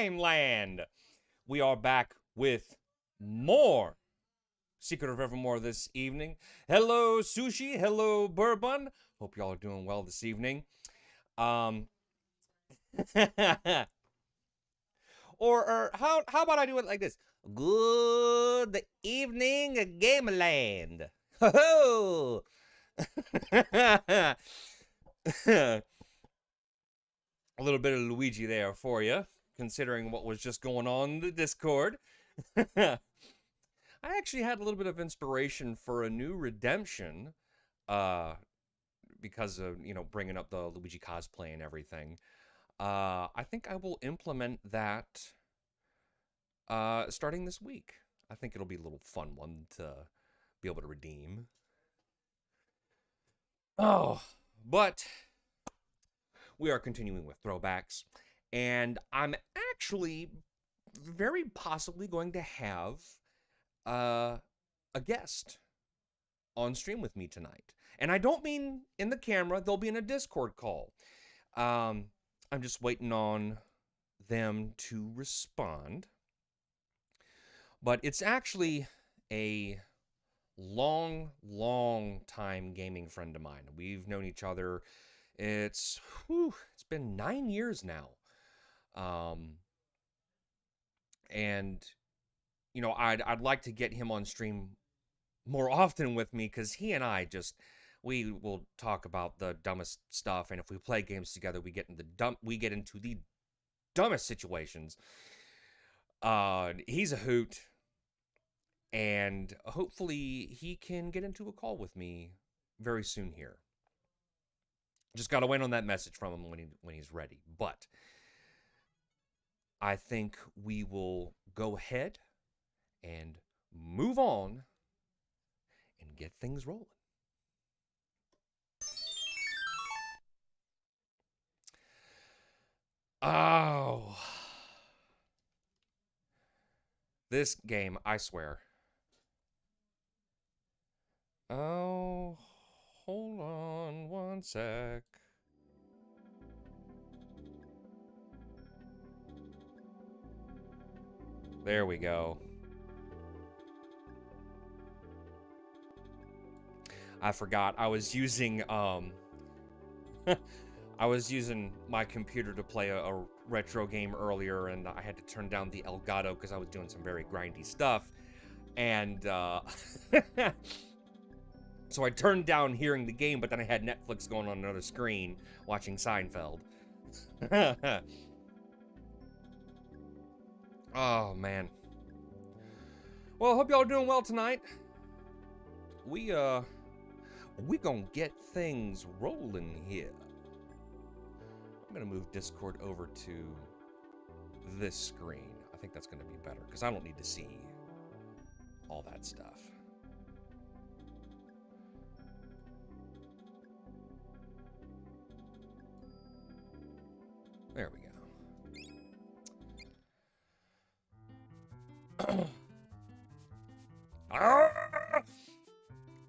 Game Land. We are back with more Secret of Evermore this evening. Hello, Sushi. Hello, Bourbon. Hope y'all are doing well this evening. or how about I do it like this? Good evening, Game Land. Ho ho! A little bit of Luigi there for you, considering what was just going on in the Discord. I actually had a little bit of inspiration for a new redemption, because of, bringing up the Luigi cosplay and everything. I think I will implement that starting this week. I think it'll be a little fun one to be able to redeem. Oh, but we are continuing with throwbacks, and I'm actually very possibly going to have a guest on stream with me tonight. And I don't mean in the camera, they'll be in a Discord call. I'm just waiting on them to respond. But it's actually a long time gaming friend of mine. We've known each other. It's been 9 years now. And I'd like to get him on stream more often with me, because he and I we will talk about the dumbest stuff, and if we play games together, we get into the dumbest situations. He's a hoot, and hopefully he can get into a call with me very soon here. Just gotta wait on that message from him when he's ready. But I think we will go ahead and move on and get things rolling. Oh, this game, I swear. Oh, hold on one sec. There we go. I forgot. I was using I was using my computer to play a retro game earlier, and I had to turn down the Elgato because I was doing some very grindy stuff. And so I turned down hearing the game, but then I had Netflix going on another screen watching Seinfeld. Oh, man. Well, I hope y'all are doing well tonight. We gonna get things rolling here. I'm gonna move Discord over to this screen. I think that's gonna be better, because I don't need to see all that stuff. There we go.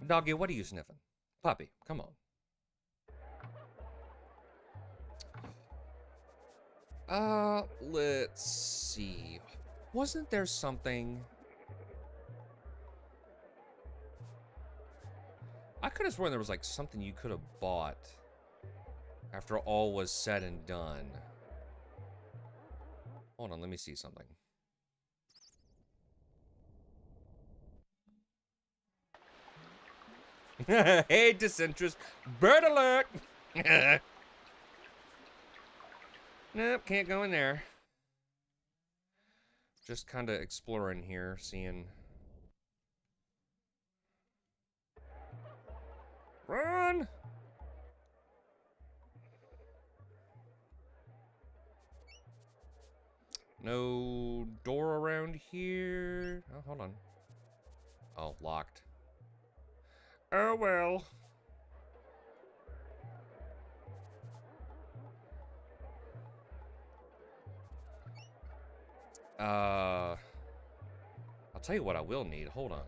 Doggy, what are you sniffing? Puppy, come on. Let's see. Wasn't there something? I could have sworn there was like something you could have bought after all was said and done. Hold on, let me see something. Hey, disinterest. Bird alert! Nope, can't go in there. Just kind of exploring here, seeing... Run! No door around here. Oh, hold on. Oh, locked. Oh, well. I'll tell you what I will need. Hold on.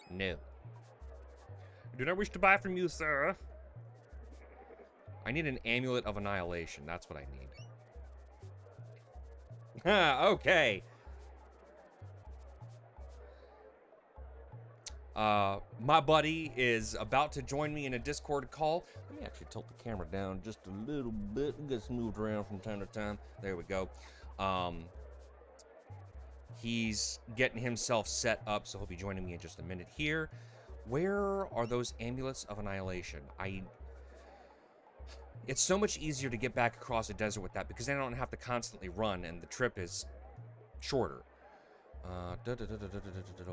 No. I do not wish to buy from you, sir. I need an amulet of annihilation. That's what I need. Okay. My buddy is about to join me in a Discord call. Let me actually tilt the camera down just a little bit. It gets moved around from time to time. There we go. He's getting himself set up, so he'll be joining me in just a minute here. Where are those amulets of annihilation? It's so much easier to get back across the desert with that because then I don't have to constantly run and the trip is shorter.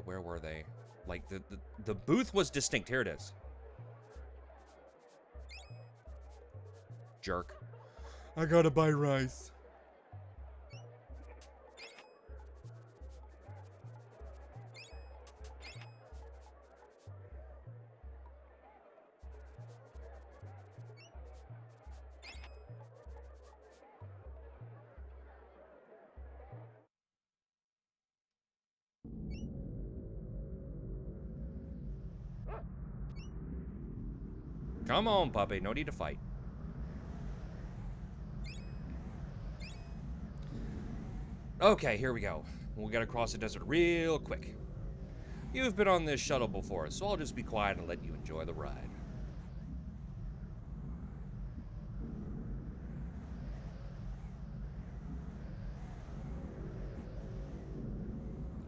Where were they? Like, the booth was distinct. Here it is. Jerk. I gotta buy rice. Come on, puppy. No need to fight. Okay, here we go. We gotta cross the desert real quick. You've been on this shuttle before, so I'll just be quiet and let you enjoy the ride.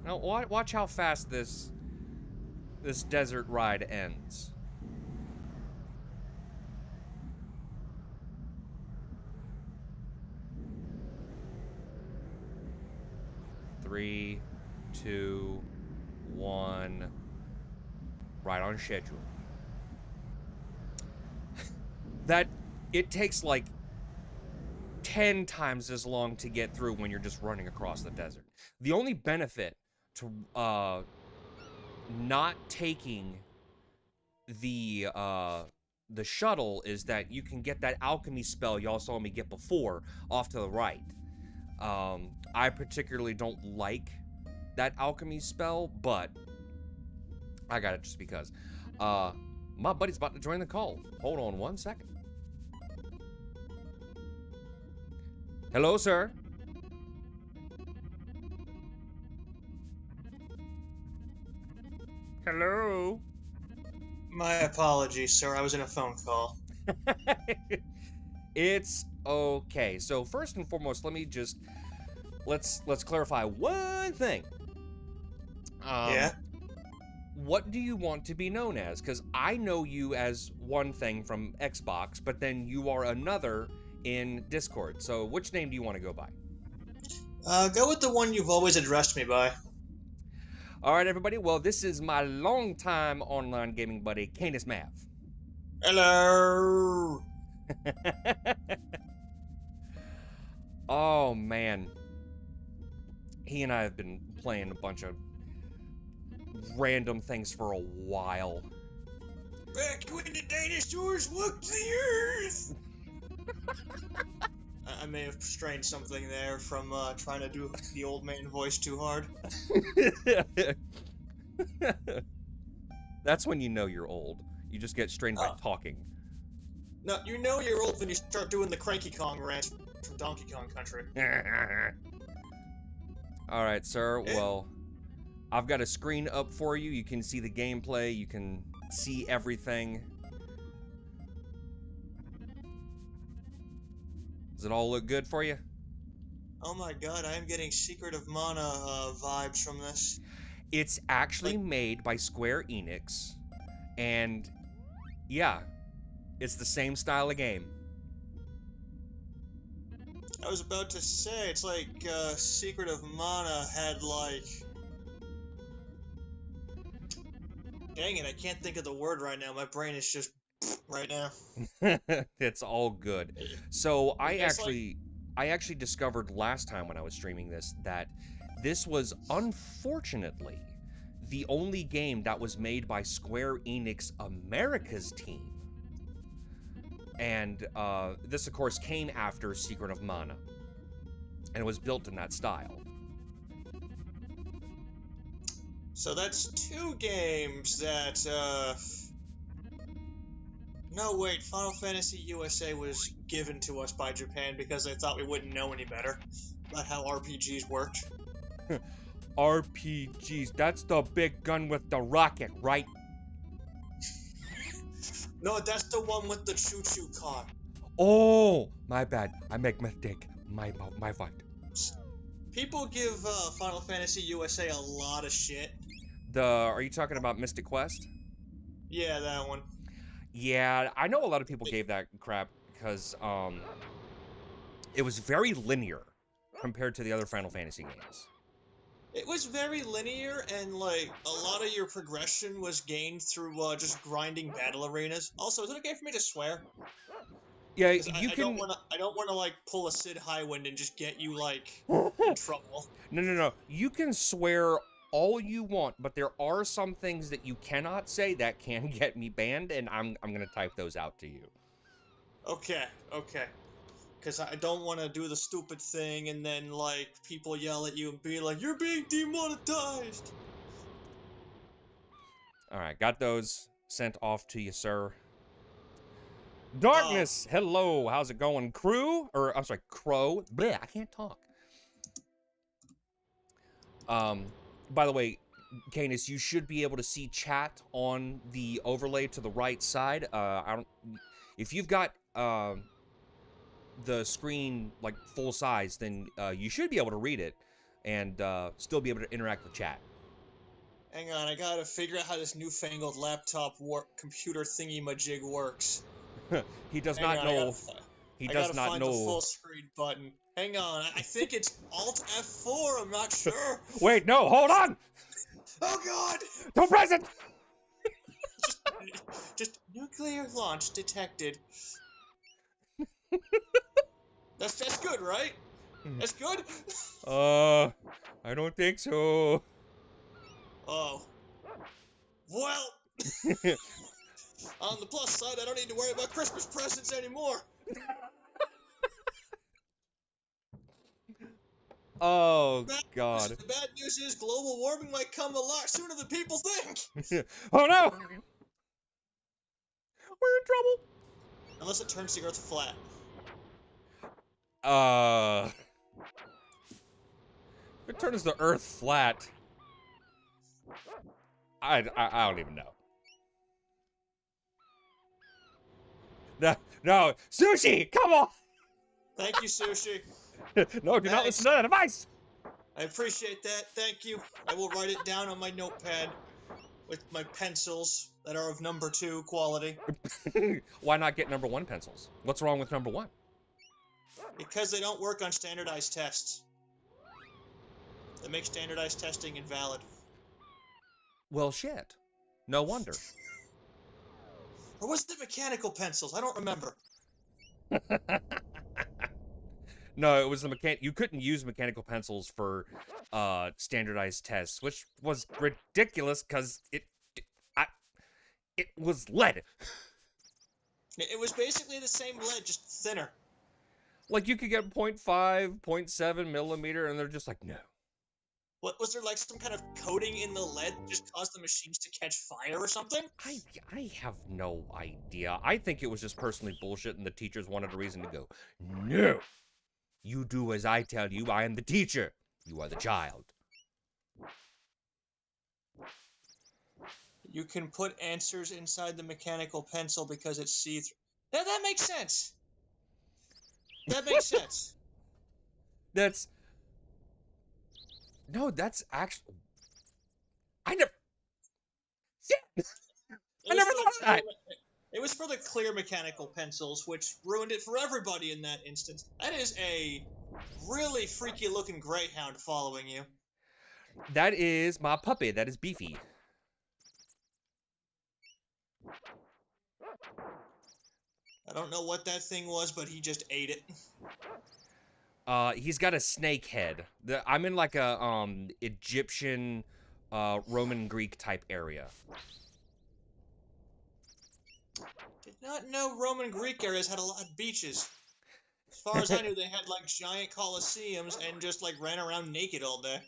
Now, watch how fast this desert ride ends. Three, 2, 1. Right on schedule. That it takes like 10 times as long to get through when you're just running across the desert. The only benefit to not taking the shuttle is that you can get that alchemy spell y'all saw me get before off to the right. I particularly don't like that alchemy spell, but I got it just because. My buddy's about to join the call. Hold on 1 second. Hello, sir. Hello. My apologies, sir. I was in a phone call. It's okay. So first and foremost, let's clarify one thing. Yeah? What do you want to be known as? Because I know you as one thing from Xbox, but then you are another in Discord. So which name do you want to go by? Go with the one you've always addressed me by. All right, everybody. Well, this is my longtime online gaming buddy, Canis Mav. Hello! Oh, man. He and I have been playing a bunch of random things for a while. Back when the dinosaurs walked the earth! I may have strained something there from trying to do the old man voice too hard. That's when you know you're old. You just get strained by talking. No, you know you're old when you start doing the Cranky Kong rant from Donkey Kong Country. Alright, sir. Well, I've got a screen up for you. You can see the gameplay. You can see everything. Does it all look good for you? Oh my god, I am getting Secret of Mana vibes from this. It's actually made by Square Enix. And, yeah, it's the same style of game. I was about to say, it's like Secret of Mana had like... Dang it, I can't think of the word right now. My brain is just right now. It's all good. So I actually discovered last time when I was streaming this that this was unfortunately the only game that was made by Square Enix America's team. And this, of course, came after Secret of Mana. And it was built in that style. So that's two games that No, wait. Final Fantasy USA was given to us by Japan because they thought we wouldn't know any better about how RPGs worked. RPGs, that's the big gun with the rocket, right? No, that's the one with the choo-choo car. Oh, my bad. I make mistake. My fault. People give Final Fantasy USA a lot of shit. Are you talking about Mystic Quest? Yeah, that one. Yeah, I know a lot of people gave that crap because it was very linear compared to the other Final Fantasy games. It was very linear, and like a lot of your progression was gained through just grinding battle arenas. Also, is it okay for me to swear? Yeah, Because you I don't can. want to. I don't want to like pull a Sid Highwind and just get you like in No, trouble. no. You can swear all you want, but there are some things that you cannot say that can get me banned, and I'm gonna type those out to you. Okay, okay. Because I don't want to do the stupid thing and then like people yell at you and be like, "You're being demonetized." All right, got those sent off to you, sir. Oh, Darkness, hello. How's it going, crew? Or I'm sorry, crow. Bleh, I can't talk. Um, by the way, Canis, you should be able to see chat on the overlay to the right side. I don't. If you've got the screen like full size, then you should be able to read it and still be able to interact with chat. hang on. I gotta figure out how this newfangled laptop computer thingy majig works. He does Hang not on. know. He I does gotta not find the know. full screen button. Hang on. I think it's Alt F4. I'm not sure. Wait, no, hold on. Oh God! Don't press it. Just, just nuclear launch detected. That's good, right? That's good. Uh, I don't think so. Oh. Well, on the plus side, I don't need to worry about Christmas presents anymore. Oh God. The bad news is global warming might come a lot sooner than people think. Oh no. We're in trouble. Unless it turns the Earth flat. If it turns the Earth flat, I don't even know. No, sushi, come on. Thank you, Sushi. No, do not listen to that advice. I appreciate that. Thank you. I will write it down on my notepad with my pencils that are of number 2 quality. Why not get number 1 pencils? What's wrong with number 1? Because they don't work on standardized tests. That makes standardized testing invalid. Well, shit. No wonder. Or was it mechanical pencils? I don't remember. No, it was the You couldn't use mechanical pencils for standardized tests, which was ridiculous because it was lead. It was basically the same lead, just thinner. Like you could get 0.5, 0.7 millimeter, and they're just like, no. What was there like some kind of coating in the lead that just caused the machines to catch fire or something? I have no idea. I think it was just personally bullshit, and the teachers wanted a reason to go, no. You do as I tell you. I am the teacher. You are the child. You can put answers inside the mechanical pencil because it's see-through. That makes sense. That makes sense. That's no. That's actually. I never. Shit. I never thought of that. It was for the clear mechanical pencils, which ruined it for everybody in that instance. That is a really freaky looking greyhound following you. That is my puppy. That is Beefy. I don't know what that thing was, but he just ate it. He's got a snake head. I'm in like a Egyptian, Roman Greek type area. Did not know Roman Greek areas had a lot of beaches. As far as I knew, they had like giant coliseums and just like ran around naked all day.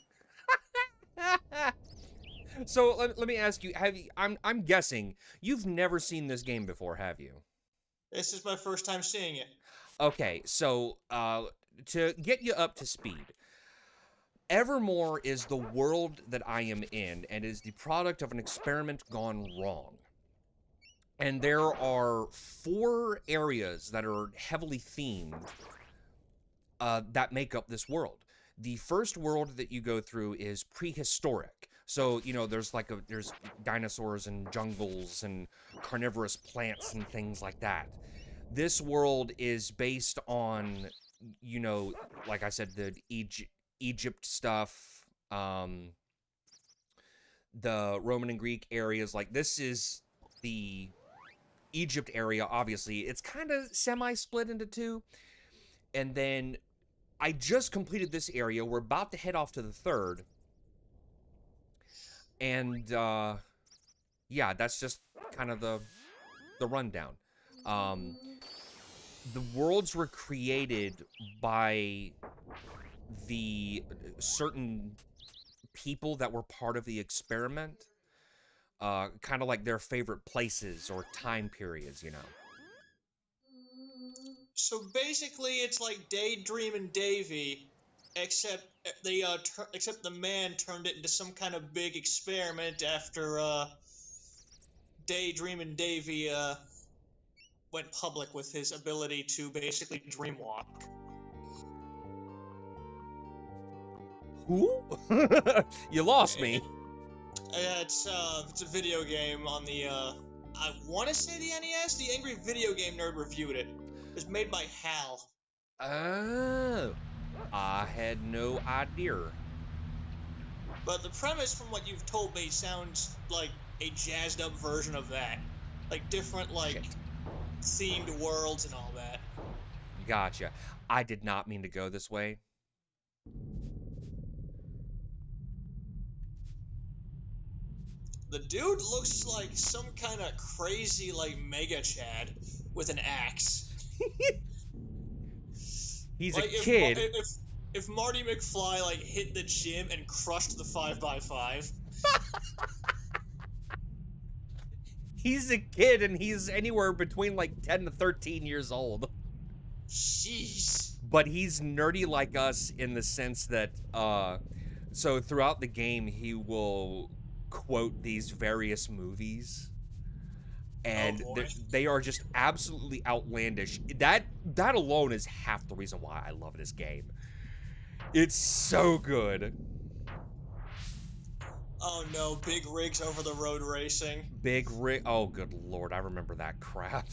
So let me ask you: Have you? I'm guessing you've never seen this game before, have you? This is my first time seeing it. Okay, so to get you up to speed, Evermore is the world that I am in and is the product of an experiment gone wrong. And there are 4 areas that are heavily themed that make up this world. The first world that you go through is prehistoric. So, there's dinosaurs and jungles and carnivorous plants and things like that. This world is based on, like I said, the Egypt stuff, the Roman and Greek areas. Like, this is the Egypt area, obviously. It's kind of semi split into two. And then I just completed this area. We're about to head off to the third. And yeah, that's just kind of the rundown. Um, the worlds were created by the certain people that were part of the experiment. Kind of like their favorite places or time periods. So basically, it's like Daydreamin' Davy, except except the man turned it into some kind of big experiment after Daydreamin' Davy went public with his ability to basically dreamwalk. Who? You lost me. It's a video game on the I want to say the NES. The Angry Video Game Nerd reviewed it. It's made by HAL. Oh, I had no idea. But the premise, from what you've told me, sounds like a jazzed up version of that. Like different, like, Shit. themed worlds and all that. Gotcha. I did not mean to go this way. The dude looks like some kind of crazy, like, Mega Chad with an axe. He's Like, a kid. if Marty McFly, like, hit the gym and crushed the 5x5. He's a kid and he's anywhere between like 10 to 13 years old. Jeez. But he's nerdy like us in the sense that, so throughout the game, he will quote these various movies. And Oh boy. they are just absolutely outlandish. That alone is half the reason why I love this game. It's so good. Oh no, big rigs over the road racing. Big rig. Oh, good lord, I remember that crap.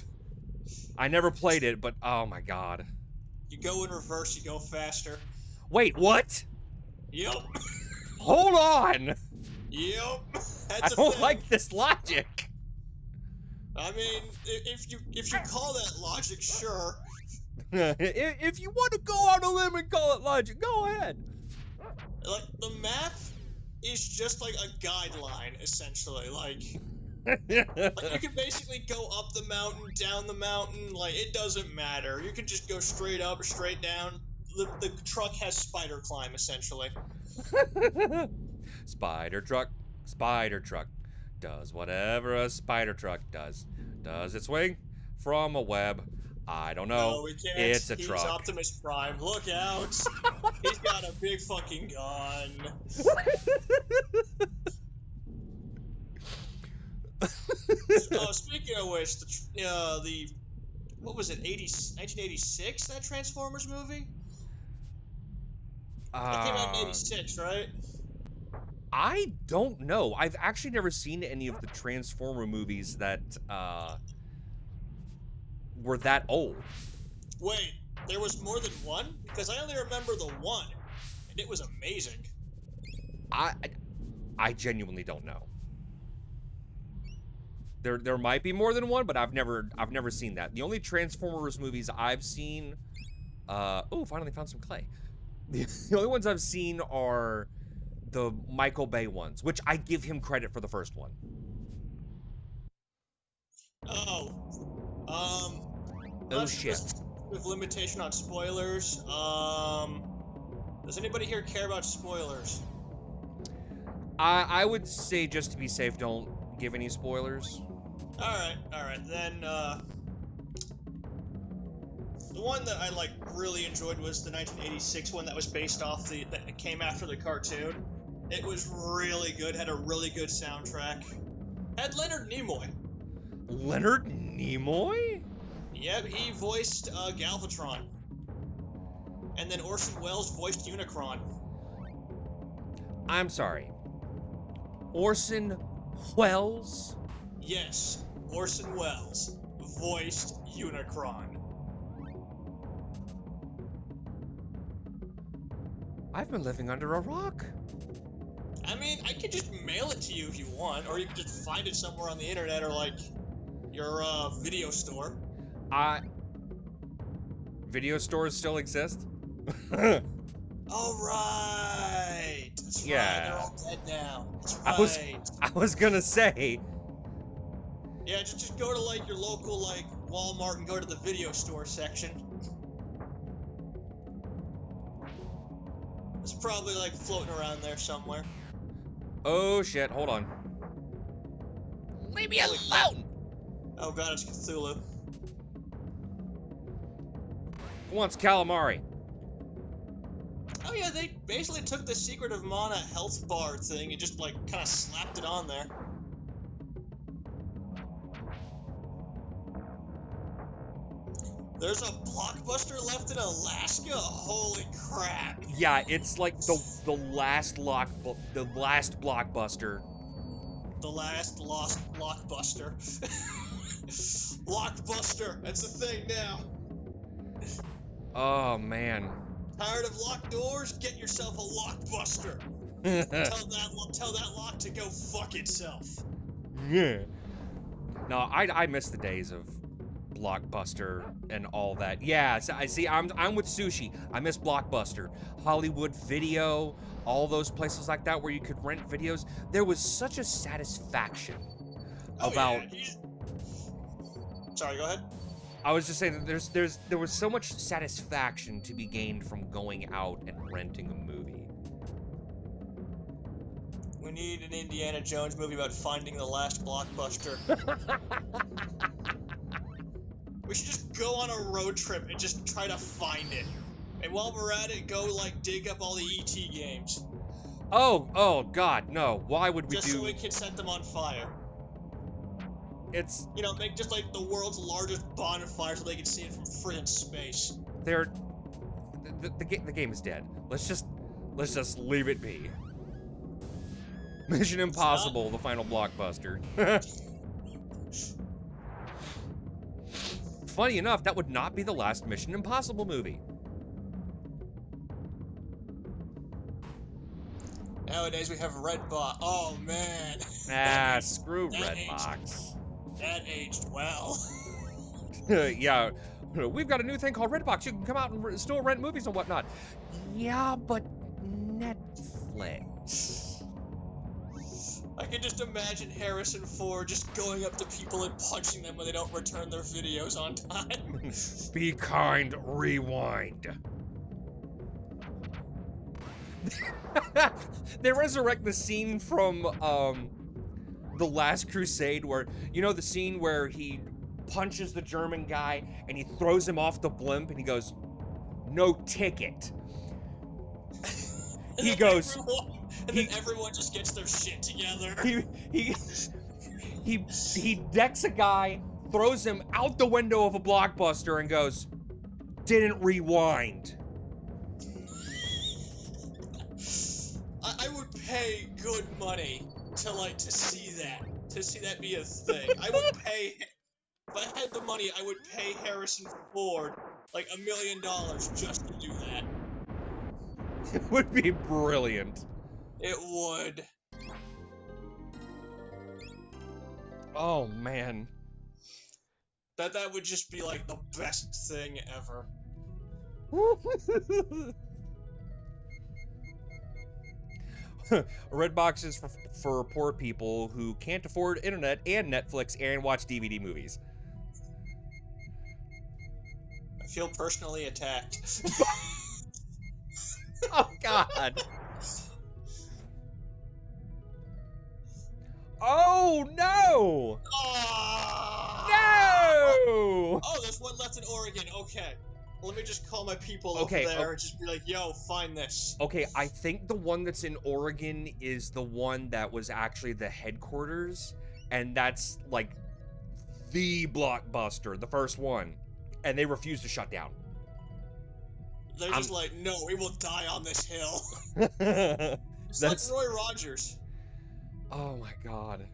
I never played it, but oh my god. You go in reverse, you go faster. Wait, what? Yep. Hold on. Yep. I That's a don't thing. like this logic. I mean, if you call that logic, sure. If you want to go on a limb and call it logic, go ahead. Like, the map is just like a guideline, essentially. Like you can basically go up the mountain, down the mountain. Like, it doesn't matter. You can just go straight up or straight down. The truck has spider climb, essentially. Spider truck does whatever a spider truck does. Does it swing from a web? I don't know. No, we can't. It's a He's truck. Optimus Prime. Look out! He's got a big fucking gun. Speaking of which, the what was it, 1986, that Transformers movie? That came out in 86, right? I don't know. I've actually never seen any of the Transformer movies that were that old. Wait, there was more than one? Because I only remember the one, and it was amazing. I genuinely don't know. There might be more than one, but I've never seen that. The only Transformers movies I've seen, oh, finally found some clay. The only ones I've seen are the Michael Bay ones, which I give him credit for the first one. Oh, Oh shit. With limitation on spoilers, does anybody here care about spoilers? I would say, just to be safe, don't give any spoilers. Alright, then, The one that I like really enjoyed was the 1986 one that was based off that came after the cartoon. It was really good. Had a really good soundtrack. Had Leonard Nimoy. Leonard Nimoy? Yep, he voiced Galvatron. And then Orson Welles voiced Unicron. I'm sorry. Orson Welles? Yes, Orson Welles voiced Unicron. I've been living under a rock. I mean, I could just mail it to you if you want, or you could just find it somewhere on the internet or like your video store. Video stores still exist? All right. That's Yeah. right. They're all dead now. That's right. I was gonna say. Yeah, just go to like your local like Walmart and go to the video store section. It's probably like floating around there somewhere. Oh shit, hold on. Leave me alone! Oh god, it's Cthulhu. Who wants calamari? Oh yeah, they basically took the Secret of Mana health bar thing and just like kind of slapped it on there. There's a Blockbuster left in Alaska? Holy crap. Yeah, it's like the last Blockbuster. The last lost Blockbuster. Blockbuster, that's the thing now. Oh man. Tired of locked doors? Get yourself a Lockbuster. Tell that lock to go fuck itself. Yeah. No, I miss the days of Blockbuster and all that. Yeah, so I see. I'm with Sushi. I miss Blockbuster, Hollywood Video, all those places like that where you could rent videos. There was such a satisfaction about. Yeah. Sorry, go ahead. I was just saying that there was so much satisfaction to be gained from going out and renting a movie. We need an Indiana Jones movie about finding the last Blockbuster. We should just go on a road trip and just try to find it. And while we're at it, go like dig up all the E.T. games. Oh God, no. Why would we just so we can set them on fire. It's... You know, make just like the world's largest bonfire so they can see it from friggin' space. The game is dead. Let's just leave it be. Mission Impossible, the final blockbuster. Funny enough, that would not be the last Mission Impossible movie. Nowadays we have Redbox. Oh man. Ah, screw Redbox. That aged well. Yeah, we've got a new thing called Redbox. You can come out and still rent movies and whatnot. Yeah, but Netflix. I can just imagine Harrison Ford just going up to people and punching them when they don't return their videos on time. Be kind, rewind. They resurrect the scene from The Last Crusade where, you know, the scene where he punches the German guy and he throws him off the blimp and he goes, "No ticket." He goes... then everyone just gets their shit together. He decks a guy, throws him out the window of a Blockbuster and goes, "Didn't rewind." I would pay good money to see that be a thing. I would pay, if I had the money, I would pay Harrison Ford like $1 million just to do that. It would be brilliant. It would. Oh man. That would just be like the best thing ever. Redbox is for poor people who can't afford internet and Netflix and watch DVD movies. I feel personally attacked. Oh God. Oh no! Oh! No! Oh, there's one left in Oregon. Okay. let me just call my people over Okay, there and just be like, yo, find this. okay, I think the one that's in Oregon is the one that was actually the headquarters, and that's like the blockbuster, the first one, and they refuse to shut down. They're just like, no, we will die on this hill. It's That's like Roy Rogers. oh my god.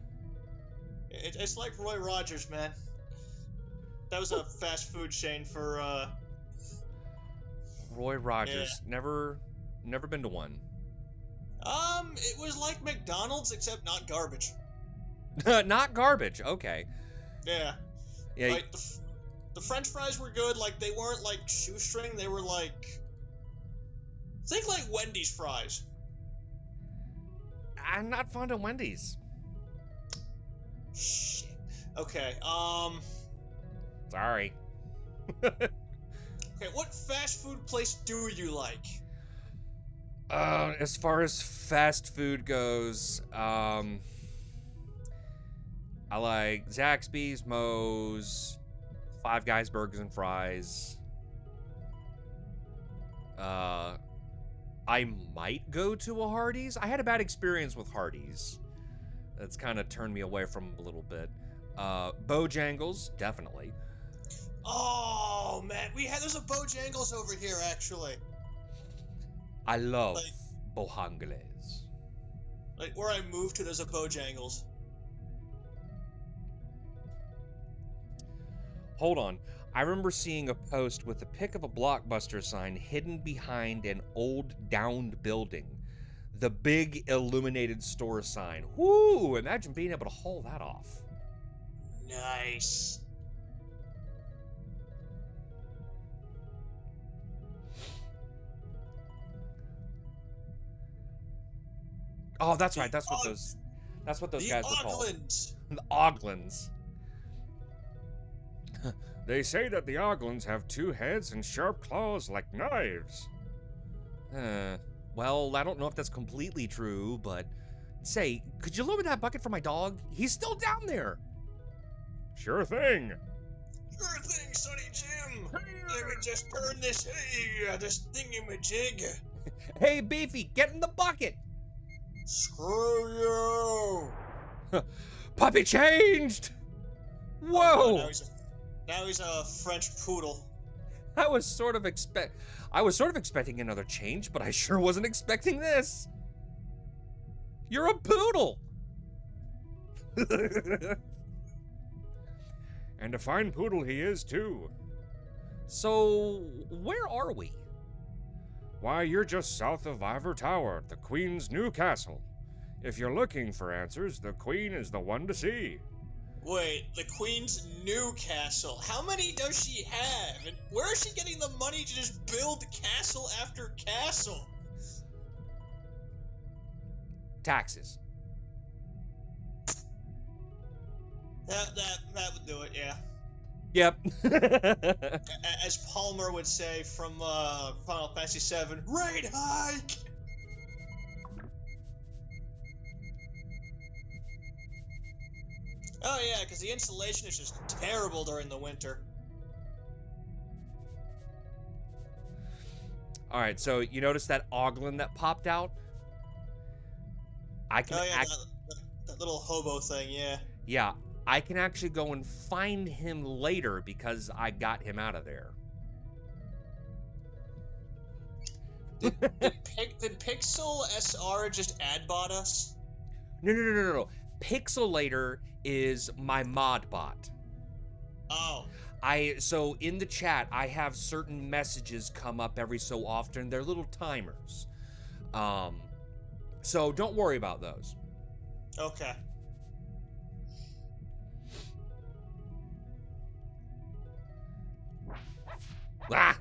It's like Roy Rogers, man. That was a fast food chain for, Roy yeah. Rogers. Never been to one. It was like McDonald's, except not garbage. Not garbage. Okay. Yeah. Yeah. Like, the French fries were good. Like, they weren't like shoestring. They were like, think like Wendy's fries. I'm not fond of Wendy's. Shit. Okay. Sorry. Okay. What fast food place do you like? As far as fast food goes, I like Zaxby's, Moe's, Five Guys Burgers and Fries. I might go to a Hardee's. I had a bad experience with Hardee's. That's kind of turned me away from them a little bit. Bojangles, definitely. Oh man, there's a Bojangles over here actually. I love Like- Bojangles. Like where I moved to, there's a Bojangles. Hold on. I remember seeing a post with a pic of a Blockbuster sign hidden behind an old downed building. The big illuminated store sign. Whoo! Imagine being able to haul that off. Nice. Oh, that's right. That's what those guys were called. Oglins. The Oglins. They say that the Oglins have two heads and sharp claws like knives. Well, I don't know if that's completely true, but... Say, could you lower that bucket for my dog? He's still down there. Sure thing. Sure thing, Sonny Jim. Let me just burn this thingamajig. Hey, Beefy, get in the bucket. Screw you. Puppy changed. Whoa. Oh, now he's a French poodle. I was sort of expecting another change, but I sure wasn't expecting this. You're a poodle. And a fine poodle he is, too. So, where are we? Why, you're just south of Ivor Tower, the Queen's new castle. If you're looking for answers, the Queen is the one to see. Wait, the Queen's new castle. How many does she have? And where is she getting the money to just build castle after castle? Taxes. That would do it, yeah. Yep. As Palmer would say from Final Fantasy VII, rate hike! Oh yeah, because the insulation is just terrible during the winter. All right, so you notice that Oglin that popped out? I can That little hobo thing, yeah. Yeah, I can actually go and find him later because I got him out of there. Did Pixel SR just ad bot us? No. Pixelator is my mod bot. Oh. So in the chat, I have certain messages come up every so often. They're little timers. So don't worry about those. Okay. Ah!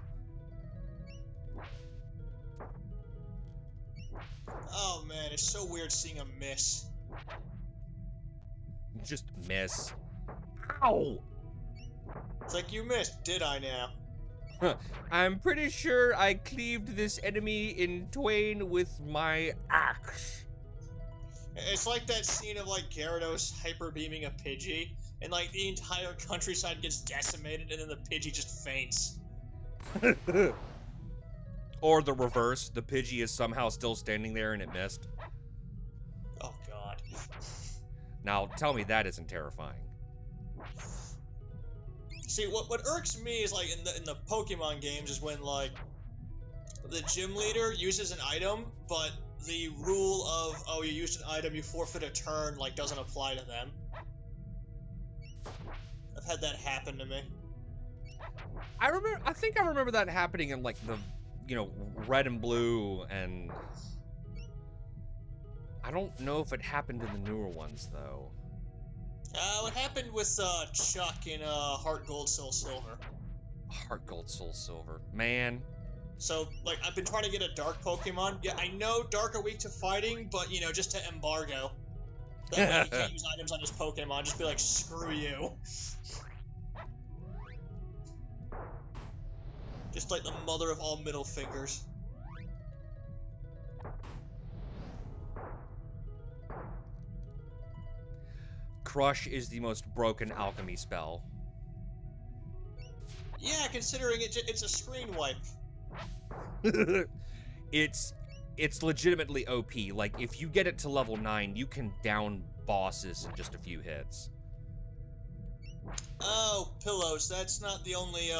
Oh man, it's so weird seeing a miss. Just miss. Ow! It's like, you missed, did I now? I'm pretty sure I cleaved this enemy in twain with my axe. It's like that scene of like Gyarados hyper beaming a Pidgey, and like the entire countryside gets decimated, and then the Pidgey just faints. Or the reverse, the Pidgey is somehow still standing there and it missed. Oh god. Now, tell me that isn't terrifying. See, what irks me is like in the Pokemon games is when like the gym leader uses an item, but the rule of oh you used an item, you forfeit a turn like doesn't apply to them. I've had that happen to me. I think I remember that happening in like the, red and blue, and I don't know if it happened in the newer ones though. What happened with Chuck in Heart Gold Soul Silver? Heart Gold, Soul Silver, man. So like I've been trying to get a Dark Pokemon. Yeah, I know Dark are weak to fighting, but just to embargo. That way he can't use items on his Pokemon. Just be like, screw you. Just like the mother of all middle fingers. Crush is the most broken alchemy spell. Yeah, considering it's a screen wipe. It's legitimately OP. Like, if you get it to level 9, you can down bosses in just a few hits. Oh, pillows. That's not the only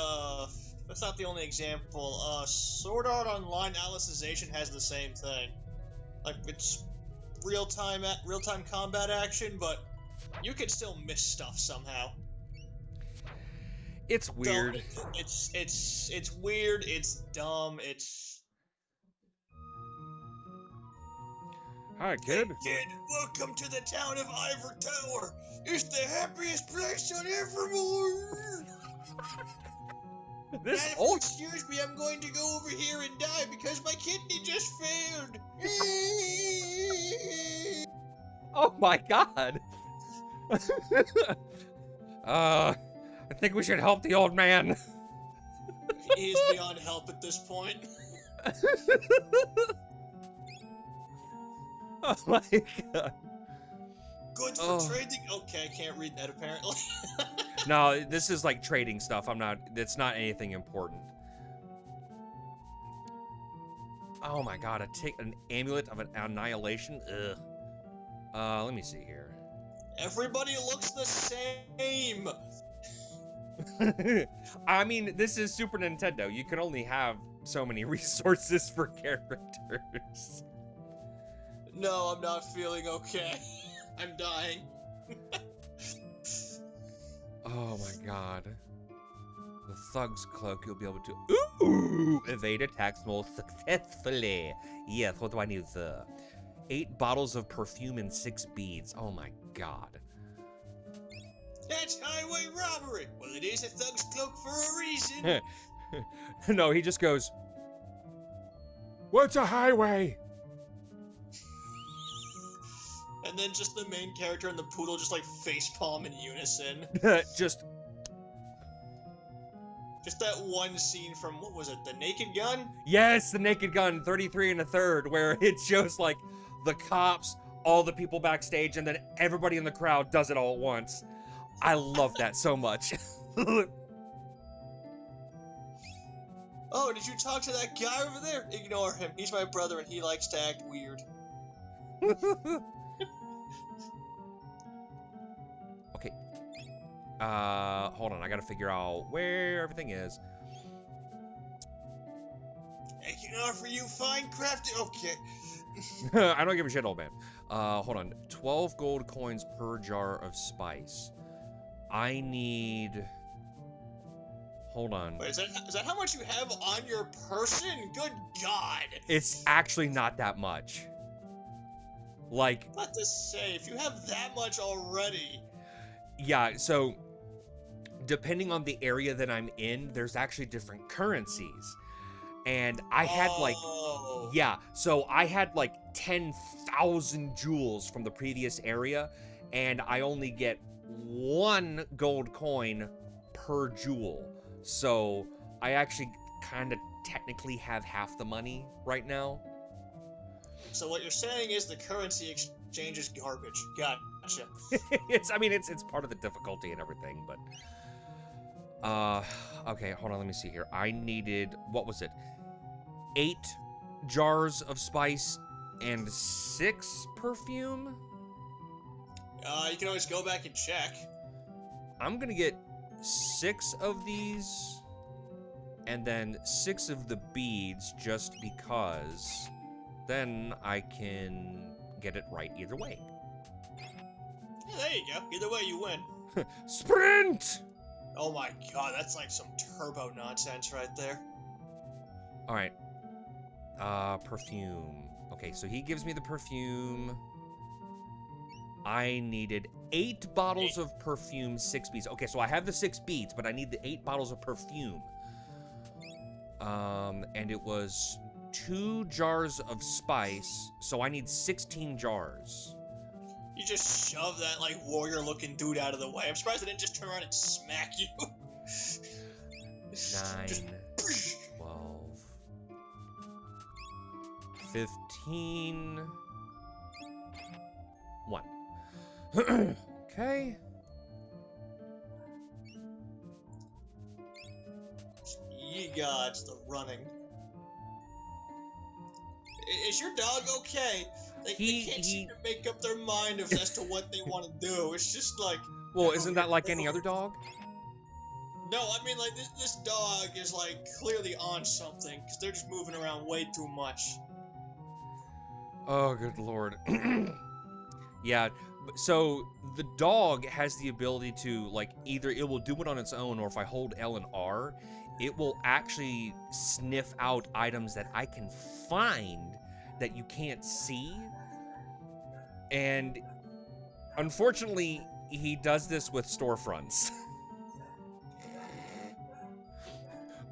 example. Sword Art Online Alicization has the same thing. Like it's real-time combat action, but you can still miss stuff somehow. It's weird. It's weird, it's dumb, it's... Hi, kid. Hey, kid, welcome to the town of Ivor Tower. It's the happiest place on Evermore. This Now, if old... you excuse me, I'm going to go over here and die because my kidney just failed. Oh my god. I think we should help the old man. He is beyond help at this point. Oh my god. Good for trading. Okay, I can't read that apparently. No, this is like trading stuff. It's not anything important. Oh my god, an amulet of an annihilation? Ugh. Let me see here. Everybody looks the same. I mean, this is Super Nintendo. You can only have so many resources for characters. No, I'm not feeling okay. I'm dying. Oh my god. The Thug's Cloak, you'll be able to evade attacks more successfully. Yes, what do I need? 8 bottles of perfume and 6 beads. Oh my god. That's highway robbery. Well, it is a Thug's Cloak for a reason. No, he just goes, "What's a highway?" And then just the main character and the poodle just like facepalm in unison. Just that one scene from, what was it, The Naked Gun? Yes, The Naked Gun, 33 1/3, where it shows like the cops, all the people backstage, and then everybody in the crowd does it all at once. I love that so much. Oh, did you talk to that guy over there? Ignore him. He's my brother and he likes to act weird. Okay. Hold on. I gotta figure out where everything is. I can offer you fine crafted. Okay. I don't give a shit, old man. Hold on. 12 gold coins per jar of spice. I need... Hold on. Wait, is that how much you have on your person? Good God. It's actually not that much. Like... What to say, if you have that much already... Yeah, so... Depending on the area that I'm in, there's actually different currencies. And I had like... Yeah, so I had like 10,000 jewels from the previous area, and I only get 1 gold coin per jewel. So I actually kind of technically have half the money right now. So what you're saying is the currency exchange is garbage. Gotcha. it's part of the difficulty and everything, but Uh, okay, hold on, let me see here. I needed, what was it? 8 jars of spice and 6 perfume? You can always go back and check. I'm gonna get 6 of these and then 6 of the beads just because then I can get it right either way. Yeah, there you go. Either way, you win. Sprint! Oh my god, that's like some turbo nonsense right there. All right. Perfume. Okay, so he gives me the perfume. I needed 8 bottles of perfume, 6 beads. Okay, so I have the 6 beads, but I need the 8 bottles of perfume. And it was 2 jars of spice, so I need 16 jars. You just shove that, like, warrior-looking dude out of the way. I'm surprised they didn't just turn around and smack you. 9, 12, 15, 1. Okay. Ye gods, the running. Is your dog okay? They can't seem to make up their mind as to what they want to do. It's just like... Well, isn't that like any other dog? No, I mean, like, this dog is, like, clearly on something, because they're just moving around way too much. Oh, good lord. Yeah, so the dog has the ability to, like, either it will do it on its own, or if I hold L and R, it will actually sniff out items that I can find that you can't see. And unfortunately, he does this with storefronts.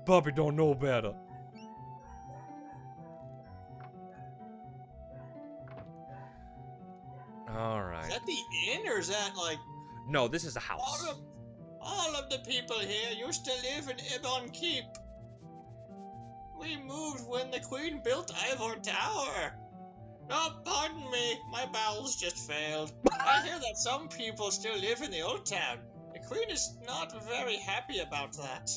Puppy don't know better. All right. Is that the inn, or is that, like... No, this is a house. All of the people here used to live in Ebon Keep. We moved when the Queen built Ivor Tower. Oh, pardon me, my bowels just failed. I hear that some people still live in the old town. The Queen is not very happy about that.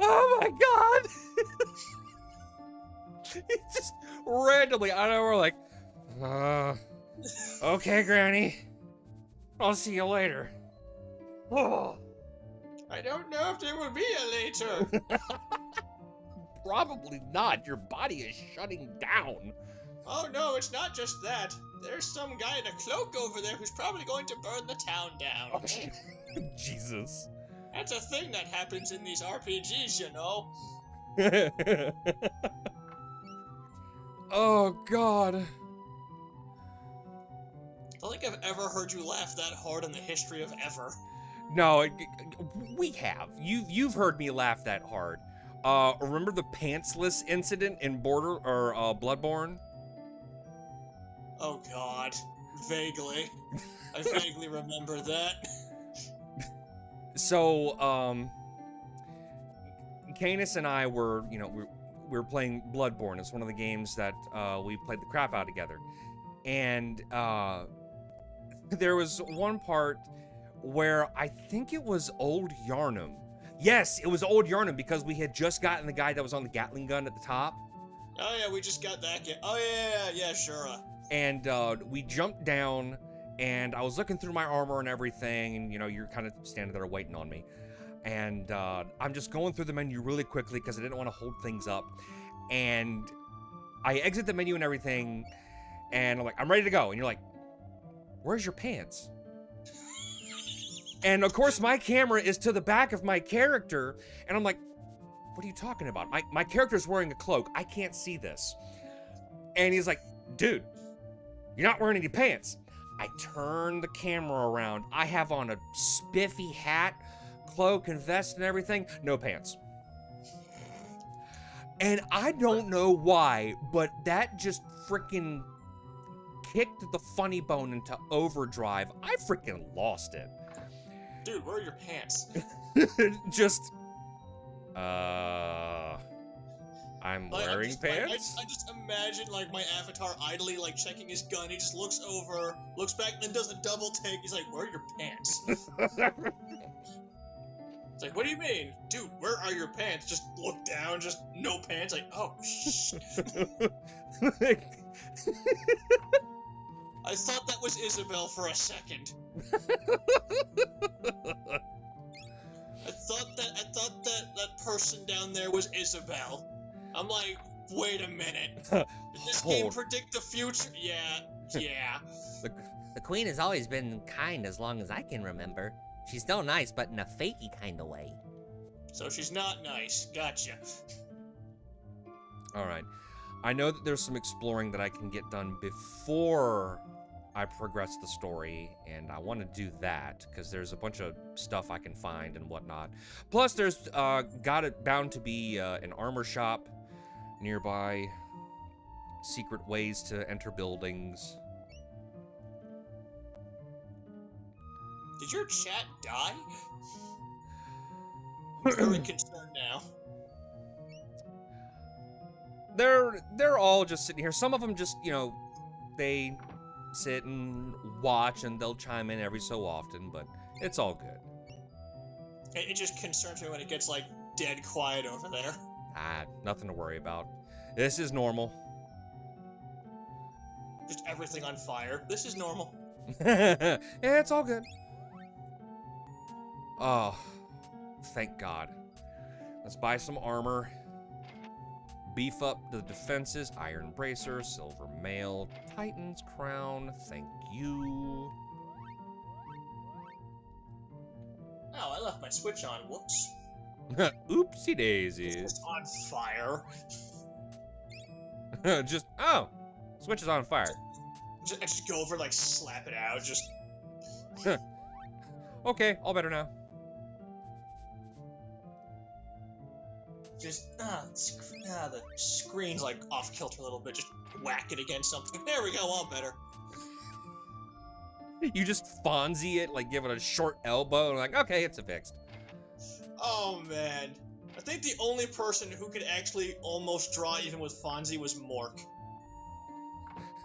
Oh my god! It's just randomly out of nowhere, like, okay, Granny. I'll see you later. Oh. I don't know if there will be a later. Probably not. Your body is shutting down. Oh no, it's not just that. There's some guy in a cloak over there who's probably going to burn the town down. Oh, Jesus. That's a thing that happens in these RPGs, you know. Oh, God. I don't think I've ever heard you laugh that hard in the history of ever. No, we have. You've heard me laugh that hard. Remember the pantsless incident in Bloodborne? Oh God, vaguely. I vaguely remember that. So, Canis and I were, we were playing Bloodborne. It's one of the games that we played the crap out together. And there was one part where I think it was Old Yarnum. Yes, it was Old Yarnum because we had just gotten the guy that was on the Gatling gun at the top. Oh yeah, we just got that guy. Oh yeah, sure. And we jumped down, and I was looking through my armor and everything, and you're kind of standing there waiting on me. And I'm just going through the menu really quickly because I didn't want to hold things up. And I exit the menu and everything, and I'm like, I'm ready to go. And you're like, where's your pants? And of course, my camera is to the back of my character, and I'm like, what are you talking about? My character's wearing a cloak. I can't see this. And he's like, dude, you're not wearing any pants. I turn the camera around. I have on a spiffy hat, cloak and vest and everything. No pants. And I don't know why, but that just freaking kicked the funny bone into overdrive. I freaking lost it. Dude, where are your pants? Just, I I'm Like, I'm wearing just like pants? I just imagine like my avatar idly like checking his gun. He just looks over, looks back, and then does a double take. He's like, "Where are your pants?" It's like, "What do you mean, dude? Where are your pants?" Just look down, just no pants. Like, oh shit. I thought that was Isabel for a second. I thought that person down there was Isabel. I'm like, wait a minute. Did this game Hold. predict the future? Yeah, yeah. The, The queen has always been kind as long as I can remember. She's still nice, but in a fakey kind of way. So she's not nice. Gotcha. all right. I know that there's some exploring that I can get done before I progress the story, and I want to do that because there's a bunch of stuff I can find and whatnot. Plus, there's bound to be an armor shop nearby, secret ways to enter buildings. Did your chat die? I'm very concerned now. They're all just sitting here. Some of them just, they sit and watch, and they'll chime in every so often, but it's all good. It just concerns me when it gets like dead quiet over there. Nothing to worry about. This is normal. Just everything on fire. This is normal. Yeah, it's all good. Oh, thank God. Let's buy some armor. Beef up the defenses. Iron bracer, silver mail, Titan's crown. Thank you. Oh, I left my switch on. Whoops. Oopsie daisies. It's on fire. Switch is on fire. I just go over, like, slap it out. Just. Okay, all better now. Just the screen's like off kilter a little bit. Just whack it against something. There we go, all better. You just Fonzie it, like give it a short elbow, and like, okay, it's fixed. Oh man, I think the only person who could actually almost draw even with Fonzie was Mork.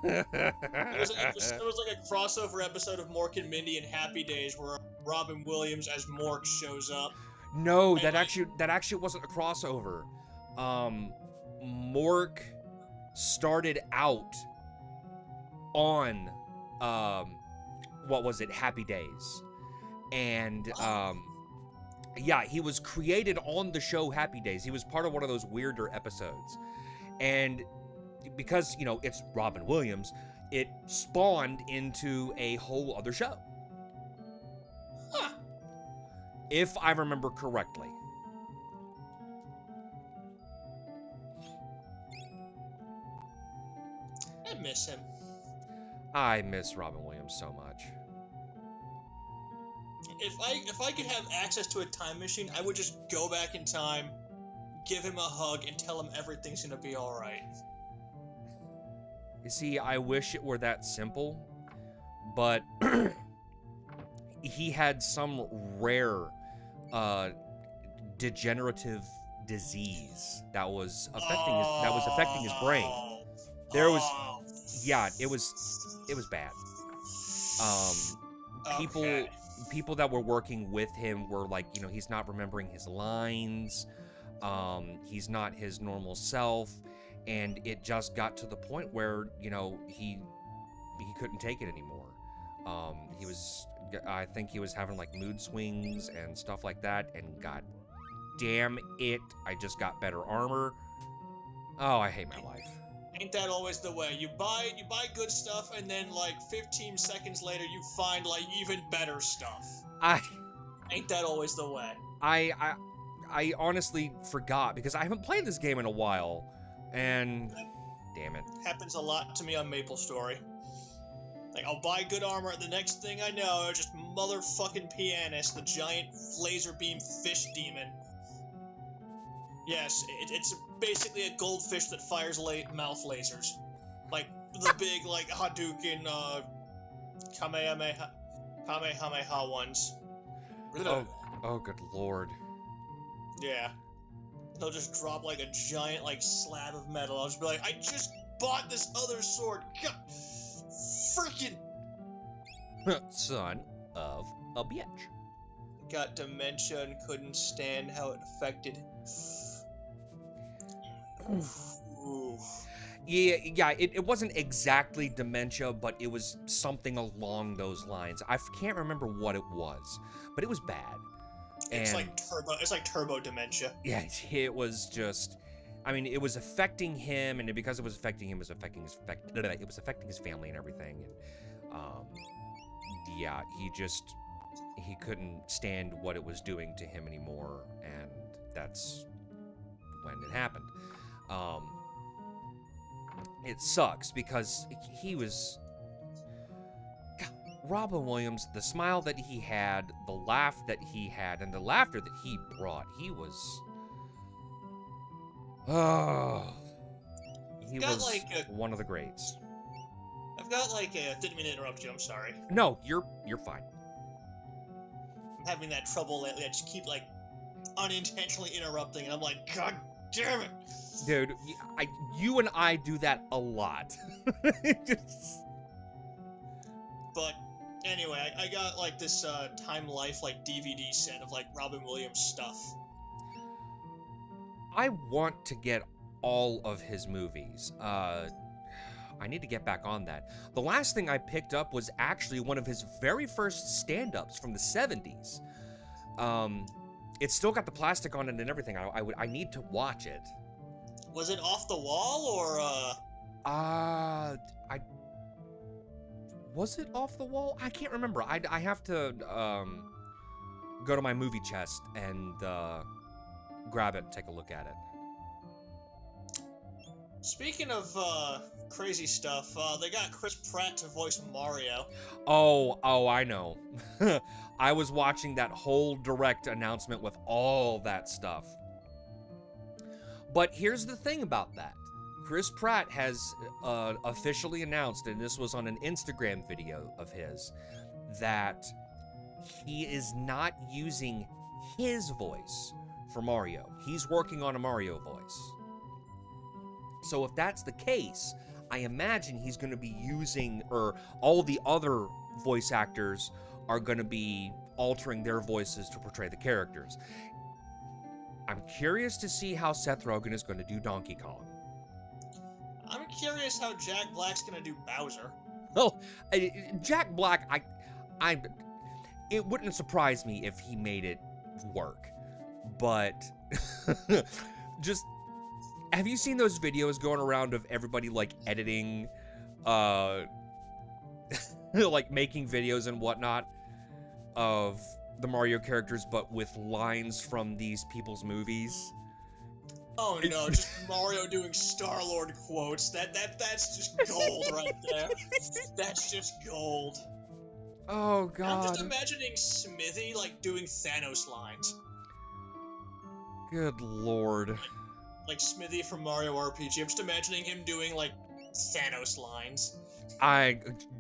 It was like a crossover episode of Mork and Mindy and Happy Days where Robin Williams as Mork shows up. No, that actually wasn't a crossover. Mork started out on what was it, Happy Days. And yeah, he was created on the show Happy Days. He was part of one of those weirder episodes. And because, it's Robin Williams, it spawned into a whole other show. Huh. If I remember correctly. I miss him. I miss Robin Williams so much. If I could have access to a time machine, I would just go back in time, give him a hug, and tell him everything's gonna be alright. You see, I wish it were that simple, but he had some rare degenerative disease that was affecting his brain. There was it was bad. People that were working with him were like, he's not remembering his lines, he's not his normal self, and it just got to the point where, he couldn't take it anymore. I think he was having like mood swings and stuff like that, and god damn it, I just got better armor. Oh, I hate my life. Ain't that always the way? You buy good stuff, and then like 15 seconds later, you find like even better stuff. Ain't that always the way? I honestly forgot because I haven't played this game in a while, and damn it. Happens a lot to me on MapleStory. Like, I'll buy good armor, and the next thing I know, just motherfucking Pianist, the giant laser beam fish demon. Yes, it's basically a goldfish that fires mouth lasers. Like, the big, like, Hadouken, Kamehameha ones. Oh, good lord. Yeah. He'll just drop like a giant like slab of metal. I'll just be like, I just bought this other sword. God, freaking Son of a bitch. got dementia and couldn't stand how it affected. Ooh. Yeah, it wasn't exactly dementia, but it was something along those lines. I can't remember what it was, but it was bad. It's And like turbo. It's like turbo dementia. yeah, it was just. I mean, it was affecting him, and because it was affecting him, it was affecting his family and everything. And yeah, he couldn't stand what it was doing to him anymore, and that's when it happened. It sucks because he was. God, Robin Williams, the smile that he had, the laugh that he had, and the laughter that he brought, he was. Oh, he Got was like a. one of the greats. I've got like a. Didn't mean to interrupt you. I'm sorry. No, you're fine. I'm having that trouble lately. I just keep like unintentionally interrupting, and I'm like, God damn it. Dude, you and I do that a lot. Just- But anyway, I got like this Time Life like DVD set of like Robin Williams stuff. I want to get all of his movies. I need to get back on that. The last thing I picked up was actually one of his very first stand-ups from the 70s. It's still got the plastic on it and everything. I need to watch it. Was it Off the Wall or Was it Off the Wall? I can't remember. I have to go to my movie chest and grab it and take a look at it. Speaking of crazy stuff, they got Chris Pratt to voice Mario. Oh, I know. I was watching that whole direct announcement with all that stuff. But here's the thing about that. Chris Pratt has officially announced, and this was on an Instagram video of his, that he is not using his voice for Mario. He's working on a Mario voice. So if that's the case, I imagine he's going to be using, or all the other voice actors are going to be altering their voices to portray the characters. I'm curious to see how Seth Rogen is going to do Donkey Kong. I'm curious how Jack Black's gonna do Bowser. Well, Jack Black, it wouldn't surprise me if he made it work, but just, have you seen those videos going around of everybody like editing, like making videos and whatnot of the Mario characters, but with lines from these people's movies? Oh no, just Mario doing Star-Lord quotes. That's just gold right there. That's just gold. Oh God. I'm just imagining Smithy like doing Thanos lines. Good Lord. Like Smithy from Mario RPG. I'm just imagining him doing like Thanos lines.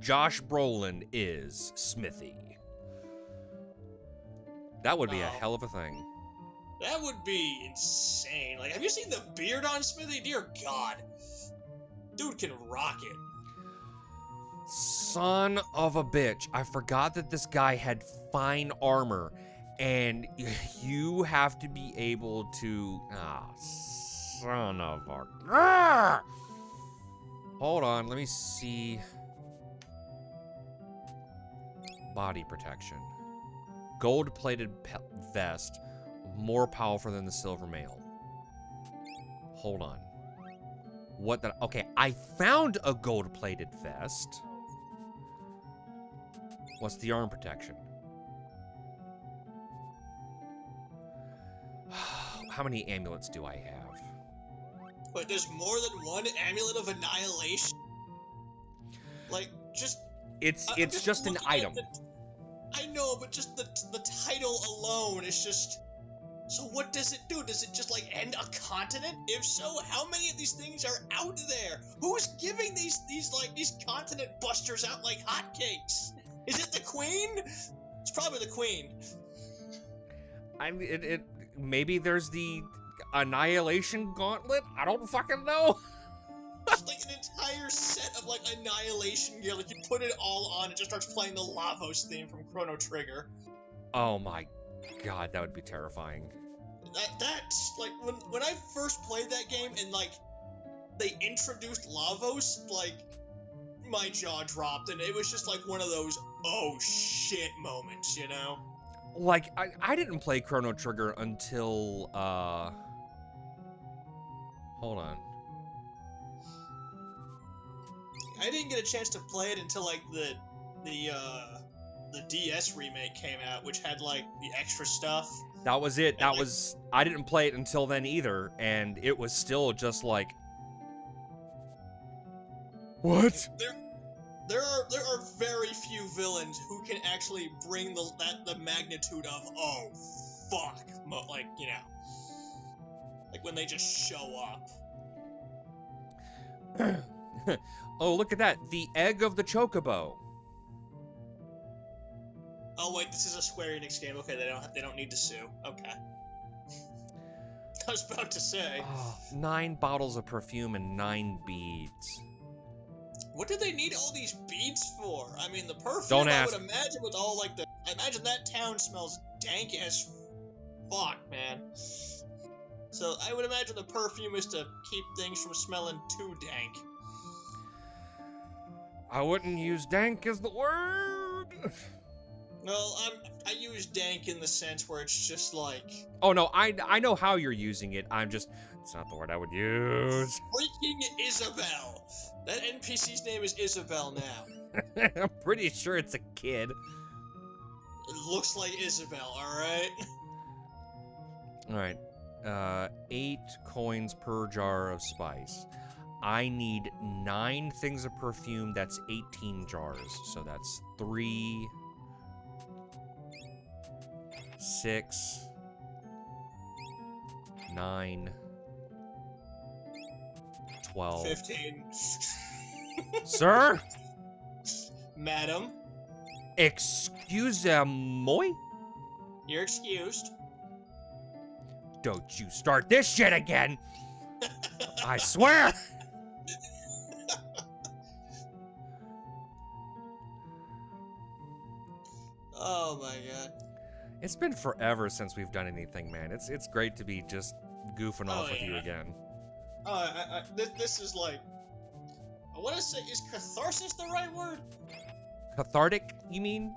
Josh Brolin is Smithy. That would be a hell of a thing. That would be insane. Like, have you seen the beard on Smithy? Dear God. Dude can rock it. Son of a bitch. I forgot that this guy had fine armor. And you have to be able to... son of a... Hold on, let me see. Body protection. Gold-plated vest. More powerful than the silver mail. Hold on. What the... Okay, I found a gold-plated vest. What's the arm protection? How many amulets do I have? But there's more than one amulet of annihilation? Like, just... It's just an item. I know, but just the title alone is just... So what does it do? Does it just, like, end a continent? If so, how many of these things are out there? Who's giving these continent busters out like hotcakes? Is it the Queen? It's probably the Queen. Maybe there's the... Annihilation Gauntlet? I don't fucking know. Like an entire set of like annihilation gear. Like you put it all on, it just starts playing the Lavos theme from Chrono Trigger. Oh my god, that would be terrifying. That's like when I first played that game and like they introduced Lavos, like my jaw dropped and it was just like one of those oh shit moments, you know? Like, I didn't play Chrono Trigger until, hold on. I didn't get a chance to play it until like the DS remake came out, which had like the extra stuff. That was it. And, That like, was, I didn't play it until then either, and it was still just like, what? there are very few villains who can actually bring the magnitude of oh fuck, like you know, like when they just show up. Oh, look at that. The egg of the chocobo. Oh wait, this is a Square Enix game. Okay, they don't need to sue. Okay. I was about to say. Oh, 9 bottles of perfume and 9 beads. What do they need all these beads for? I mean, the perfume, Don't I ask. would imagine with all, like, I imagine that town smells dank as fuck, man. So, I would imagine the perfume is to keep things from smelling too dank. I wouldn't use dank as the word. Well, I use dank in the sense where it's just like... Oh, no, I know how you're using it. It's not the word I would use. Freaking Isabel! That NPC's name is Isabel now. I'm pretty sure it's a kid. It looks like Isabel, alright? Alright. 8 coins per jar of spice. I need 9 things of perfume. That's 18 jars. So that's 3, 6, 9, 12. 15. Sir? Madam, Excuse-moi? you're excused. Don't you start this shit again! I swear! Oh my god. It's been forever since we've done anything, man. It's great to be just goofing off with you yeah. again. This is like... I want to say, is catharsis the right word? Cathartic, you mean?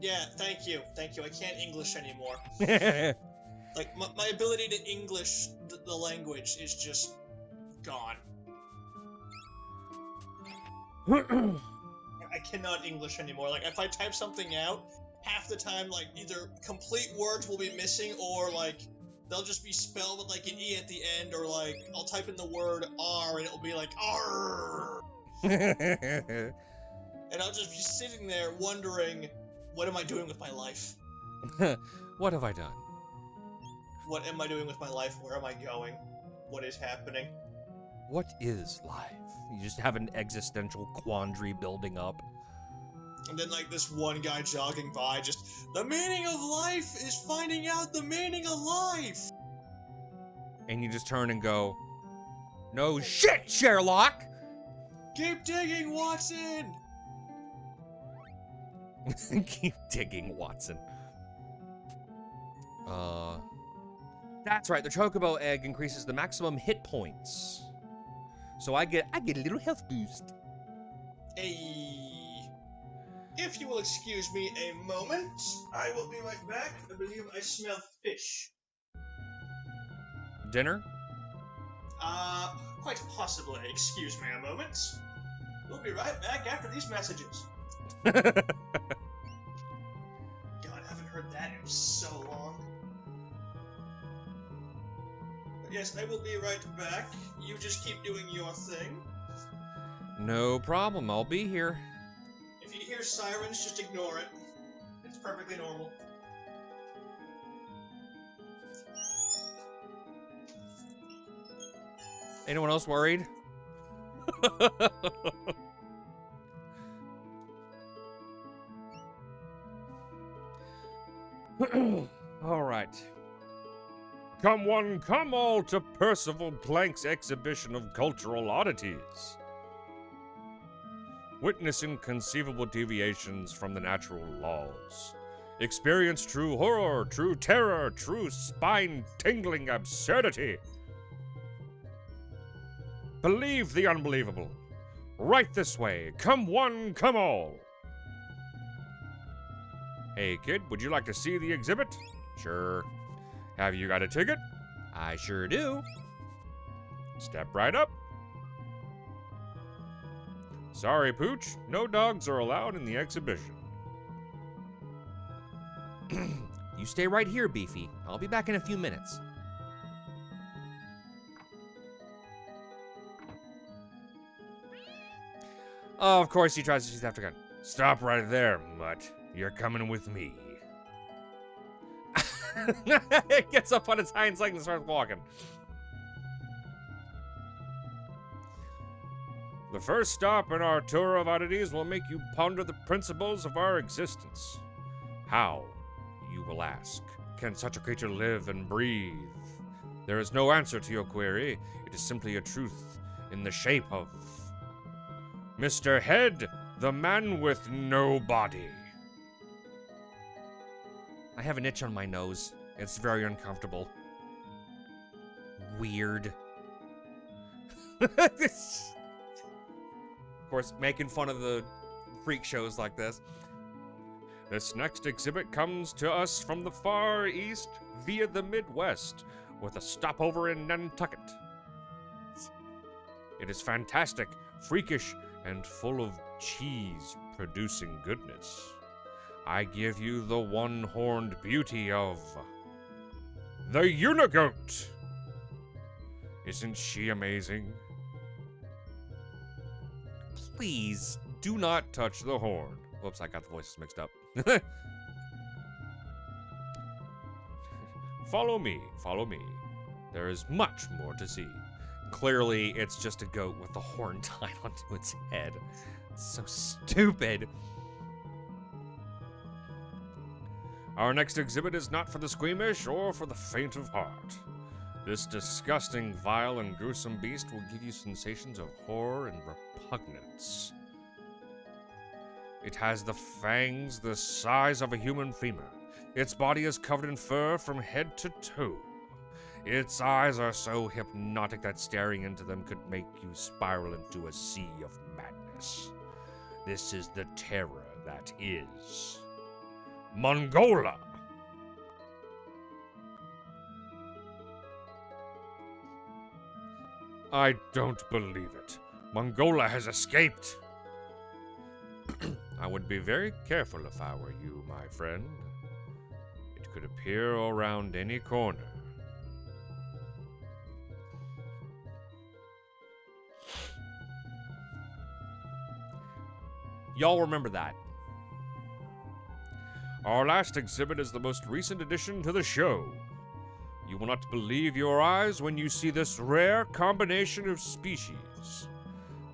Yeah, thank you. Thank you. I can't English anymore. Like, my ability to English the language is just gone. I cannot English anymore. Like, if I type something out, half the time, like, either complete words will be missing, or, like, they'll just be spelled with, like, an E at the end, or, like, I'll type in the word R, and it'll be like, R. And I'll just be sitting there wondering, what am I doing with my life? What have I done? What am I doing with my life? Where am I going? What is happening? What is life? You just have an existential quandary building up. And then, like, this one guy jogging by, just, the meaning of life is finding out the meaning of life! And you just turn and go, no shit, Sherlock! Keep digging, Watson! Keep digging, Watson. That's right, the Chocobo egg increases the maximum hit points. So I get a little health boost. Hey. If you will excuse me a moment, I will be right back. I believe I smell fish. Dinner? Quite possibly. Excuse me a moment. We'll be right back after these messages. God, I haven't heard that in so long. But yes, I will be right back. You just keep doing your thing. No problem, I'll be here. If you hear sirens, just ignore it. It's perfectly normal. Anyone else worried? All right. Come one, come all to Percival Plank's exhibition of cultural oddities. Witness inconceivable deviations from the natural laws. Experience true horror, true terror, true spine-tingling absurdity. Believe the unbelievable. Right this way. Come one, come all. Hey, kid, would you like to see the exhibit? Sure. Have you got a ticket? I sure do. Step right up. Sorry, Pooch. No dogs are allowed in the exhibition. You stay right here, Beefy. I'll be back in a few minutes. Oh, of course he tries to shoot after gun. Stop right there, mutt. You're coming with me. It gets up on its hind legs and starts walking. The first stop in our tour of oddities will make you ponder the principles of our existence. How, you will ask, can such a creature live and breathe? There is no answer to your query. It is simply a truth in the shape of Mr. Head, the man with no body. I have an itch on my nose. It's very uncomfortable. Weird. Of course, making fun of the freak shows like this. This next exhibit comes to us from the Far East via the Midwest, with a stopover in Nantucket. It is fantastic, freakish, and full of cheese-producing goodness. I give you the one-horned beauty of the Unigoat. Isn't she amazing? Please do not touch the horn. Whoops, I got the voices mixed up. Follow me, follow me. There is much more to see. Clearly, it's just a goat with the horn tied onto its head. It's so stupid. Our next exhibit is not for the squeamish or for the faint of heart. This disgusting, vile, and gruesome beast will give you sensations of horror and repugnance. It has the fangs the size of a human femur. Its body is covered in fur from head to toe. Its eyes are so hypnotic that staring into them could make you spiral into a sea of madness. This is the terror that is Mongola. I don't believe it. Mongola has escaped. I would be very careful if I were you, my friend. It could appear around any corner. Y'all remember that. Our last exhibit is the most recent addition to the show. You will not believe your eyes when you see this rare combination of species.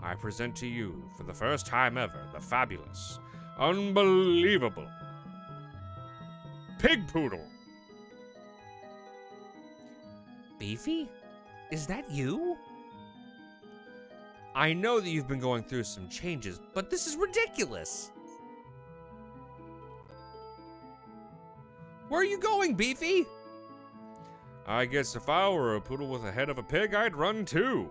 I present to you, for the first time ever, the fabulous, unbelievable Pig Poodle. Beefy? Is that you? I know that you've been going through some changes, But this is ridiculous. Where are you going, Beefy? I guess if I were a poodle with the head of a pig, I'd run too.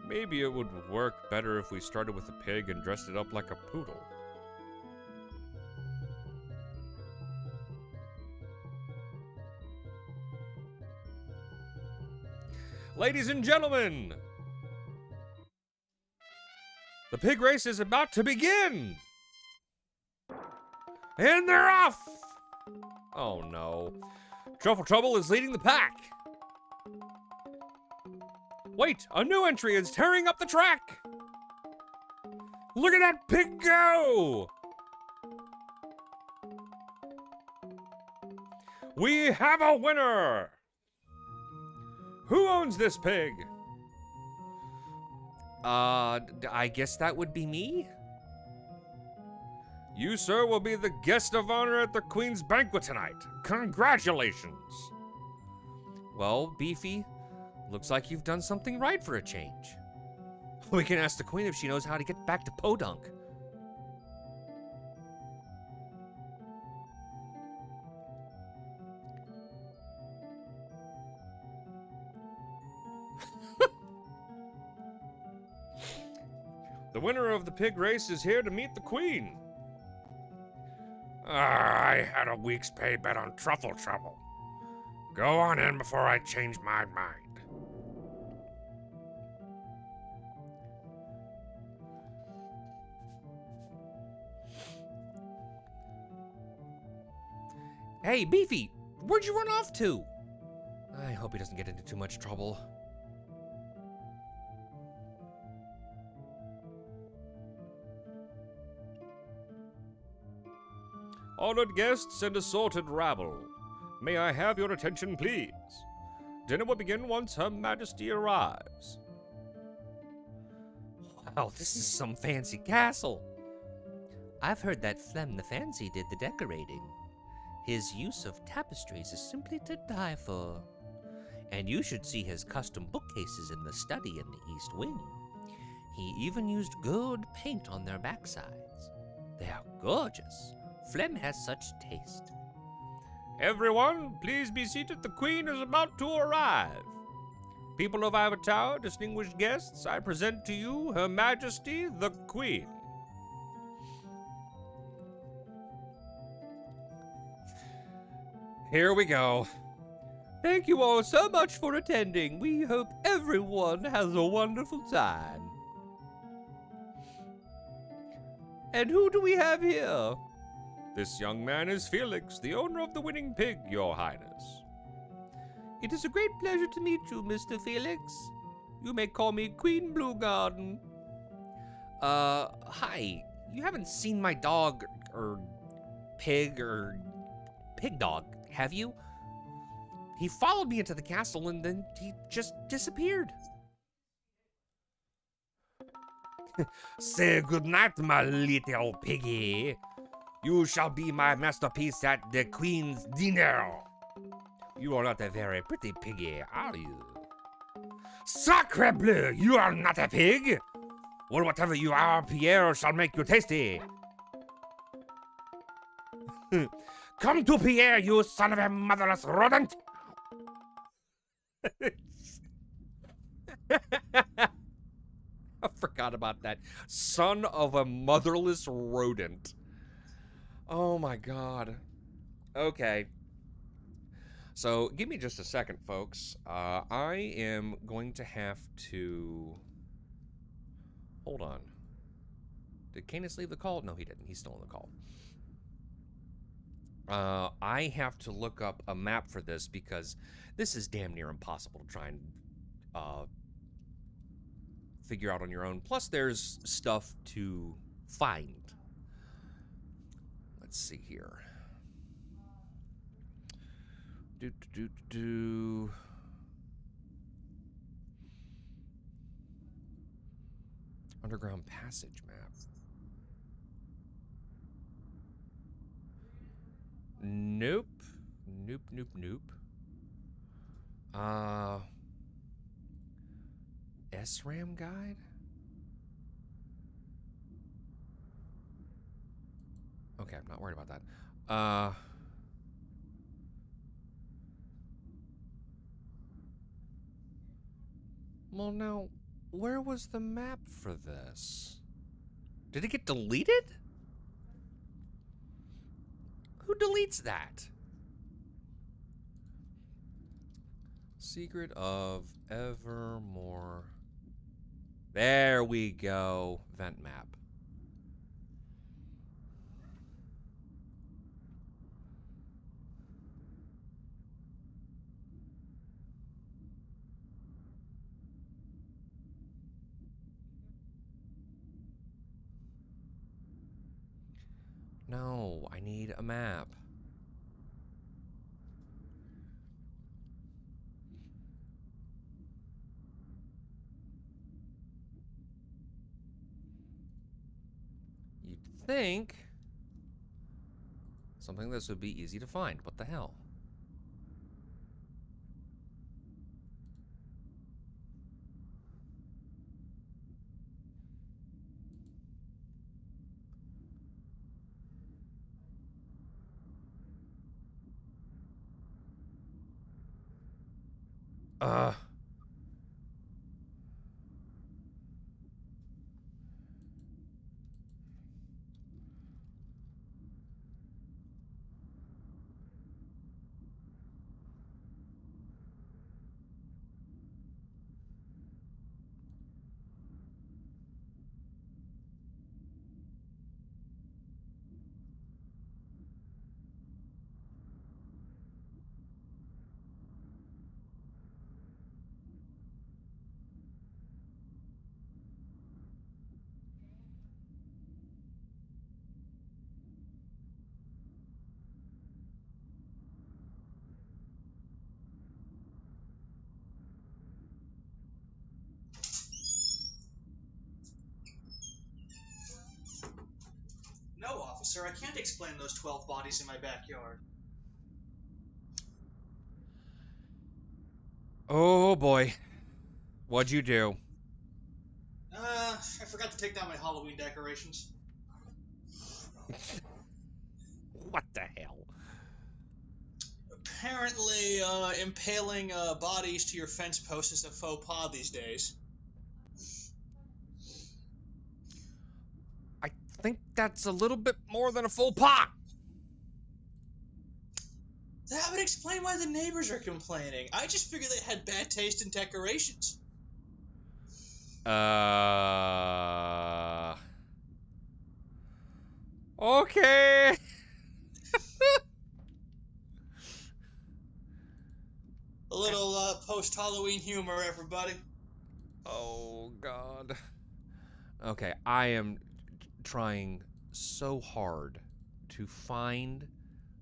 Maybe it would work better if we started with a pig and dressed it up like a poodle. Ladies and gentlemen, the pig race is about to begin! And they're off! Oh no. Truffle Trouble is leading the pack. Wait, a new entry is tearing up the track! Look at that pig go! We have a winner! Who owns this pig? I guess that would be me? You, sir, will be the guest of honor at the Queen's banquet tonight. Congratulations! Well, Beefy, looks like you've done something right for a change. We can ask the Queen if she knows how to get back to Podunk. The winner of the pig race is here to meet the Queen. I had a week's pay bet on truffle trouble. Go on in before I change my mind. Hey, Beefy, where'd you run off to? I hope he doesn't get into too much trouble. Honored guests and assorted rabble, may I have your attention, please? Dinner will begin once Her Majesty arrives. Wow, this is some fancy castle. I've heard that Flem the Fancy did the decorating. His use of tapestries is simply to die for. And you should see his custom bookcases in the study in the East Wing. He even used gold paint on their backsides. They are gorgeous. Flem has such taste. Everyone, please be seated. The Queen is about to arrive. People of Ivor Tower, distinguished guests, I present to you Her Majesty the Queen. Here we go. Thank you all so much for attending. We hope everyone has a wonderful time. And who do we have here? This young man is Felix, the owner of the winning pig, Your Highness. It is a great pleasure to meet you, Mr. Felix. You may call me Queen Bluegarden. Hi. You haven't seen my dog, or pig dog, have you? He followed me into the castle and then he just disappeared. Say goodnight, my little piggy. You shall be my masterpiece at the Queen's dinner. You are not a very pretty piggy, are you? Sacre bleu, you are not a pig? Well, whatever you are, Pierre shall make you tasty. Come to Pierre, you son of a motherless rodent! I forgot about that. Son of a motherless rodent. Oh my god. Okay. So, give me just a second, folks. I am going to have to... Hold on. Did Canis leave the call? No, he didn't. He's still on the call. I have to look up a map for this because this is damn near impossible to try and figure out on your own. Plus, there's stuff to find. Let's see here. Underground passage map. Nope. Nope. SRAM guide? Okay, I'm not worried about that. Well, now, where was the map for this? Did it get deleted? Who deletes that? Secret of Evermore. There we go. Vent map. No, I need a map. You'd think Something this would be easy to find. What the hell? Uh. No, officer, I can't explain those 12 bodies in my backyard. Oh boy. What'd you do? I forgot to take down my Halloween decorations. What the hell? Apparently, impaling bodies to your fence post is a faux pas these days. I think that's a little bit more than a faux pas. That would explain why the neighbors are complaining. I just figured they had bad taste in decorations. Okay. A little post-Halloween humor, everybody. Oh god. Okay, I am trying so hard to find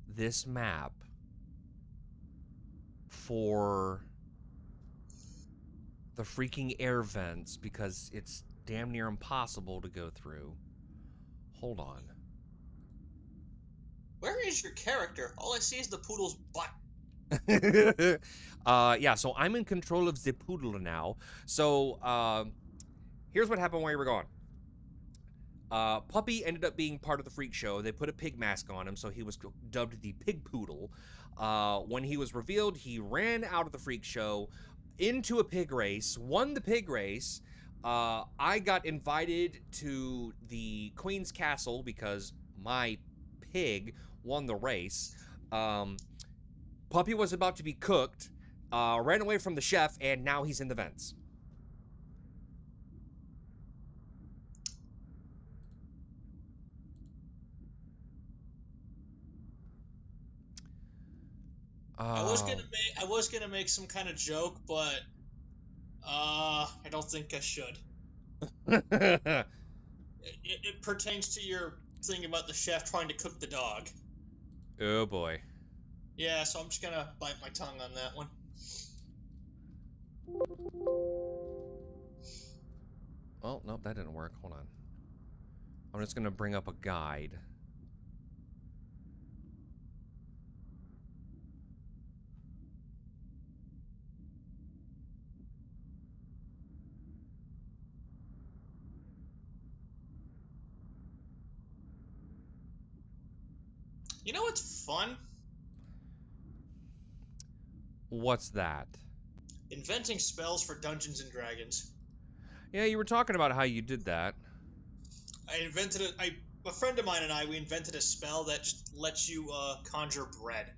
this map for the freaking air vents because it's damn near impossible to go through. Hold on. Where is your character? All I see is the poodle's butt. Yeah, so I'm in control of the poodle now. So, here's what happened while you were gone. Puppy ended up being part of the freak show. They put a pig mask on him, so he was dubbed the pig poodle. When he was revealed, he ran out of the freak show into a pig race, won the pig race. I got invited to the Queen's Castle because my pig won the race. Puppy was about to be cooked, ran away from the chef, and now he's in the vents. I was gonna make some kind of joke, but I don't think I should. It pertains to your thing about the chef trying to cook the dog. Oh boy. Yeah, so I'm just gonna bite my tongue on that one. Oh, nope, that didn't work. Hold on. I'm just gonna bring up a guide. You know what's fun? What's that? Inventing spells for Dungeons and Dragons. Yeah, you were talking about how you did that. A friend of mine and I, we invented a spell that just lets you conjure bread.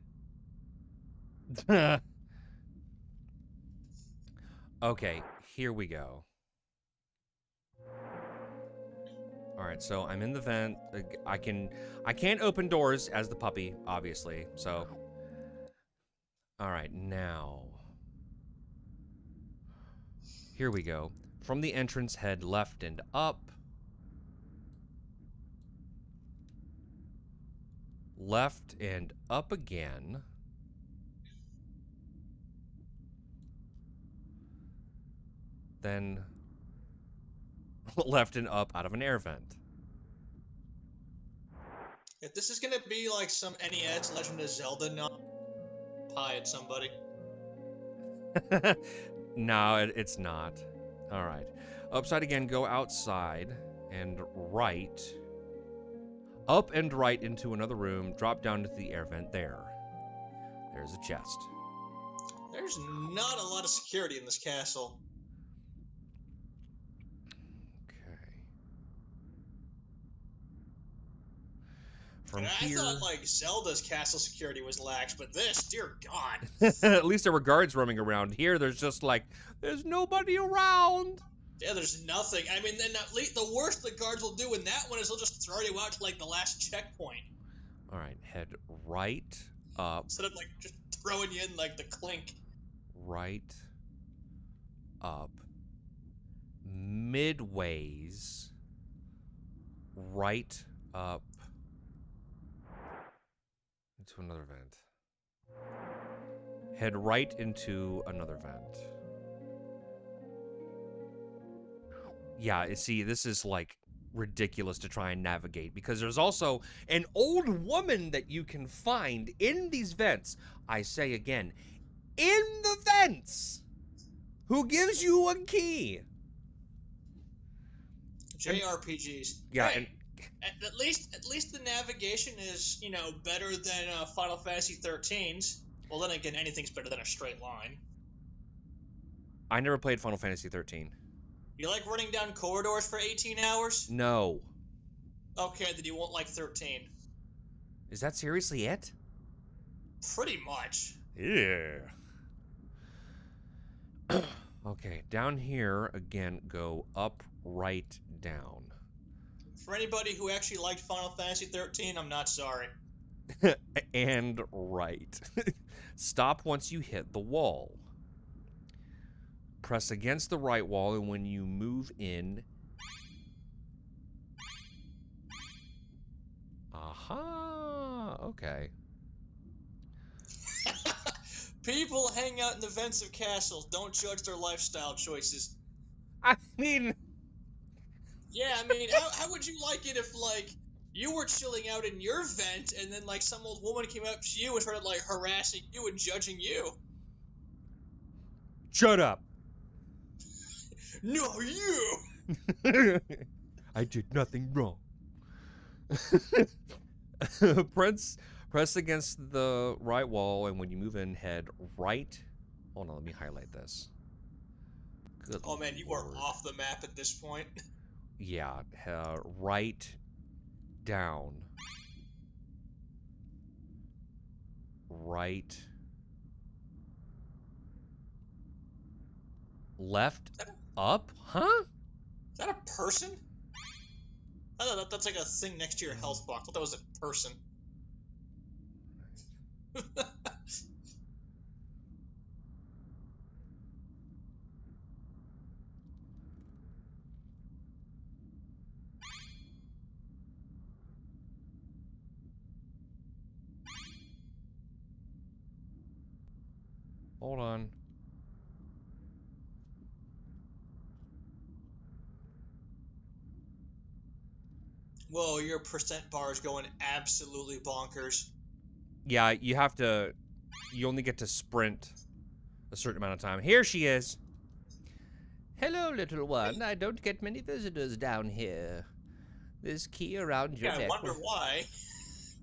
Okay, here we go. All right, so I'm in the vent. I can't open doors as the puppy, obviously. So, all right, now here we go. From the entrance, head left and up. Left and up again. Then left and up out of an air vent. If this is gonna be like some NES Legend of Zelda, no, pie at somebody. No, it's not. All right. Upside again, go outside and right. Up and right into another room, drop down to the air vent there. There's a chest. There's not a lot of security in this castle. Okay. From I here... thought like Zelda's castle security was lax, but this, dear God. At least there were guards roaming around. Here, there's just like, there's nobody around. Yeah, there's nothing. I mean, then at least the worst the guards will do in that one is they'll just throw you out to like the last checkpoint. All right, head right up. Instead of like just throwing you in like the clink. Right up. Midways. Right up. Into another vent. Head right into another vent. Yeah, see, this is like ridiculous to try and navigate because there's also an old woman that you can find in these vents. I say again, in the vents, who gives you a key. JRPGs. Yeah, Hey, and at least the navigation is, you know, better than Final Fantasy 13's. Well, then again, anything's better than a straight line. I never played Final Fantasy 13. You like running down corridors for 18 hours? No. Okay, then you won't like 13. Is that seriously it? Pretty much. Yeah. Okay, down here, again, go up, right, down. For anybody who actually liked Final Fantasy 13, I'm not sorry. And right. Stop once you hit the wall. Press against the right wall, and when you move in... Aha! Okay. People hang out in the vents of castles. Don't judge their lifestyle choices. I mean... Yeah, I mean, how would you like it if, like, you were chilling out in your vent, and then, like, some old woman came up to you and started, like, harassing you and judging you? Shut up! No, you! I did nothing wrong. Press against the right wall, and when you move in, head right. Hold on, let me highlight this. Good Oh man, you Lord. are off the map at this point. Yeah, right down. Right. Left up? Huh? Is that a person? I thought that's like a thing next to your health box. I thought that was a person. Hold on. Whoa, your percent bar is going absolutely bonkers. Yeah, you have to... You only get to sprint a certain amount of time. Here she is. Hello, little one. I don't get many visitors down here. This key around your Yeah, I neck... wonder why.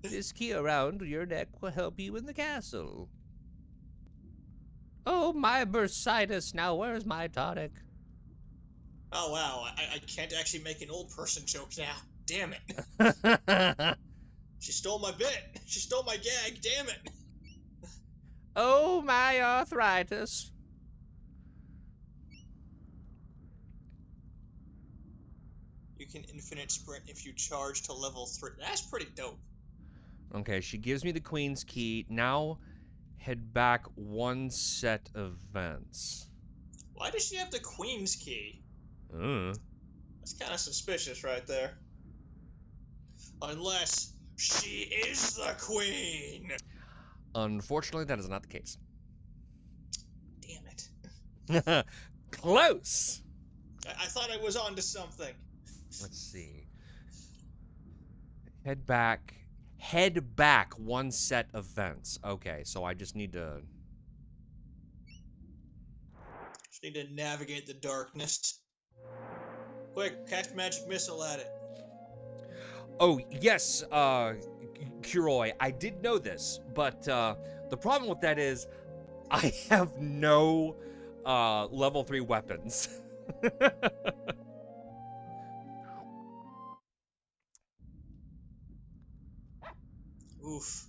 This key around your neck will help you in the castle. Oh, my bursitis. Now, where's my tonic? Oh wow, I can't actually make an old person joke now. Damn it. She stole my bit. She stole my gag. Damn it. Oh, my arthritis. You can infinite sprint if you charge to level 3. That's pretty dope. Okay, she gives me the queen's key. Now, head back one set of vents. Why does she have the queen's key? Uh. That's kind of suspicious right there. Unless she is the queen. Unfortunately, that is not the case. Damn it. Close. I thought I was onto something. Let's see. Head back. Head back one set of vents. Okay, so I just need to... Just need to navigate the darkness. Quick, cast magic missile at it. Oh, yes, Kuroi, I did know this, but the problem with that is I have no level 3 weapons. Oof.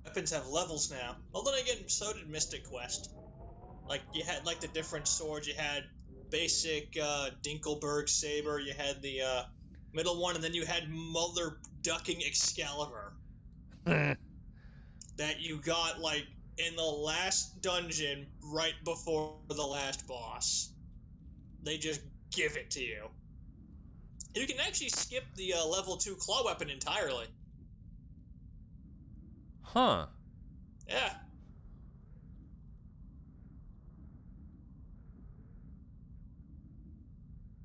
Weapons have levels now. Well, then again, so did Mystic Quest. Like, you had, like, the different swords. You had basic Dinkelberg saber. You had the middle one, and then you had Mother Ducking Excalibur that you got, like, in the last dungeon right before the last boss. They just give it to you. You can actually skip the level 2 claw weapon entirely. Huh. Yeah.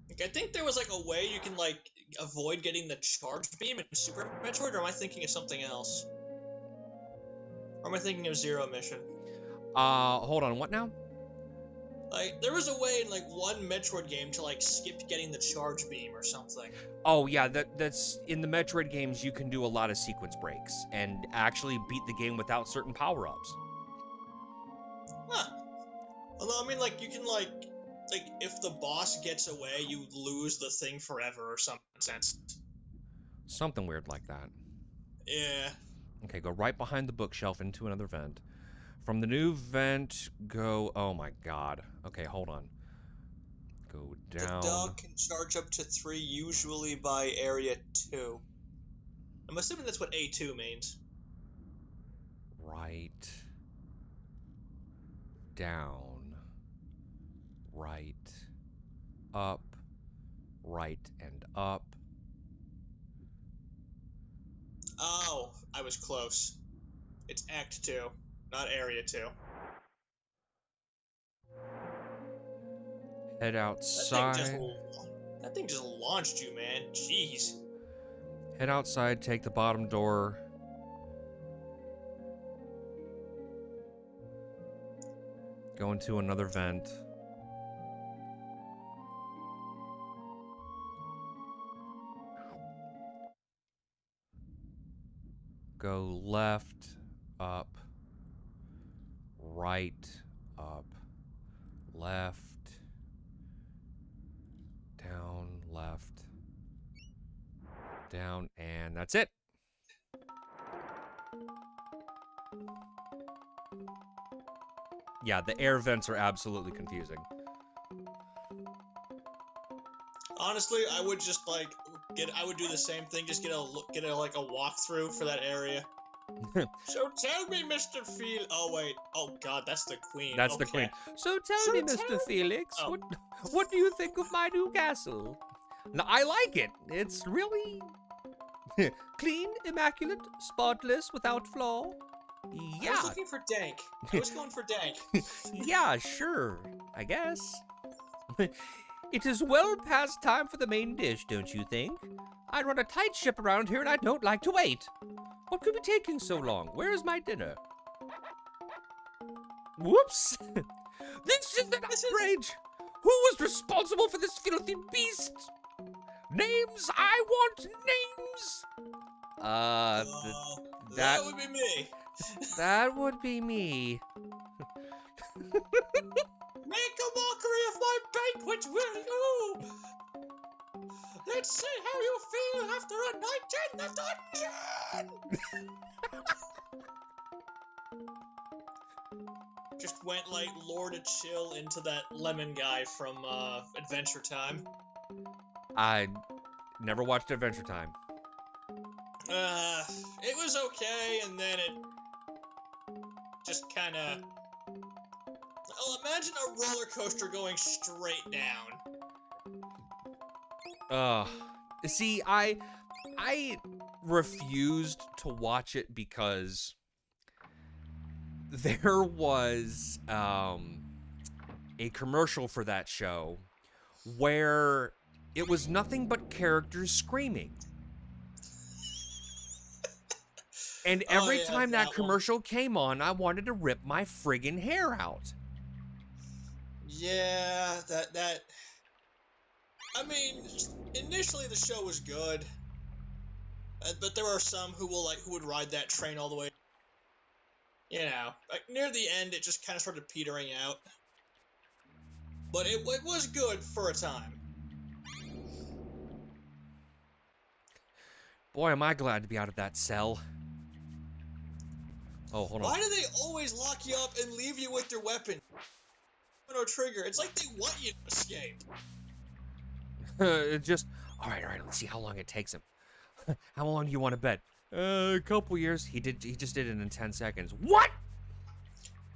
Like, I think there was like a way you can like avoid getting the charge beam in Super Metroid, or am I thinking of something else? Or am I thinking of Zero Mission? Hold on, what now? Like, there was a way in like one Metroid game to like skip getting the charge beam or something. Oh, yeah, that's... In the Metroid games, you can do a lot of sequence breaks and actually beat the game without certain power-ups. Huh. Although, I mean, like, you can like if the boss gets away, you lose the thing forever or some sense. Something weird like that. Yeah. Okay, go right behind the bookshelf into another vent. From the new vent, go... Oh my god. Okay, hold on. Go The down. dog can charge up to 3, usually by area 2. I'm assuming that's what A2 means. Right. Down. Right. Up. Right and up. Oh, I was close. It's Act 2, not Area 2. Head That thing just outside. that thing just launched you, man. Jeez. Head outside, take the bottom door. Go into another vent. Go left, up, right, up, left, down, left, down, and that's it. Yeah, the air vents are absolutely confusing. Honestly, I would just like I would do the same thing. Just get a like a walkthrough for that area. So tell me, Mr. Feel. Oh wait. Oh God, that's the queen. That's the Okay. queen. So tell So me, tell Mr. Felix, Oh. what do you think of my new castle? No, I like it. It's really clean, immaculate, spotless, without flaw. I Yeah. was looking for dank. I was going for dank. Yeah, sure, I guess. It is well past time for the main dish, don't you think? I run a tight ship around here and I don't like to wait. What could be taking so long? Where is my dinner? Whoops! This is an outrage! Who was responsible for this filthy beast? Names! I want names! That would be me. That would be me. Make a mockery of my banquet, will you? Let's see how you feel after a night in the dungeon! Just went like Lord of Chill into that lemon guy from Adventure Time. I never watched Adventure Time. It was okay, and then it just kind of... Well, imagine a roller coaster going straight down. See, I refused to watch it because there was a commercial for that show where it was nothing but characters screaming. And Oh every yeah, time that that one. commercial came on, I wanted to rip my friggin' hair out. Yeah, that. I mean, initially the show was good, but there are some who would ride that train all the way. You know, like near the end, it just kind of started petering out. But it was good for a time. Boy, am I glad to be out of that cell. Oh, hold on. Why do they always lock you up and leave you with your weapon? No trigger. It's like they want you to escape. It just, all right, let's see how long it takes him. How long do you want to bet? A couple years. He just did it in 10 seconds. What?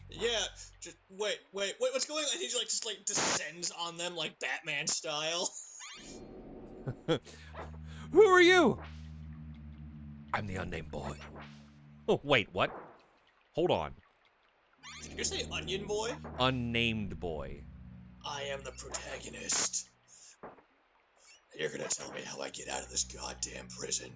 Yeah, just wait, what's going on? He just like descends on them like Batman style. Who are you? I'm the unnamed boy. Oh, wait, what? Hold on. Did you say Onion Boy? Unnamed boy. I am the protagonist. You're gonna tell me how I get out of this goddamn prison,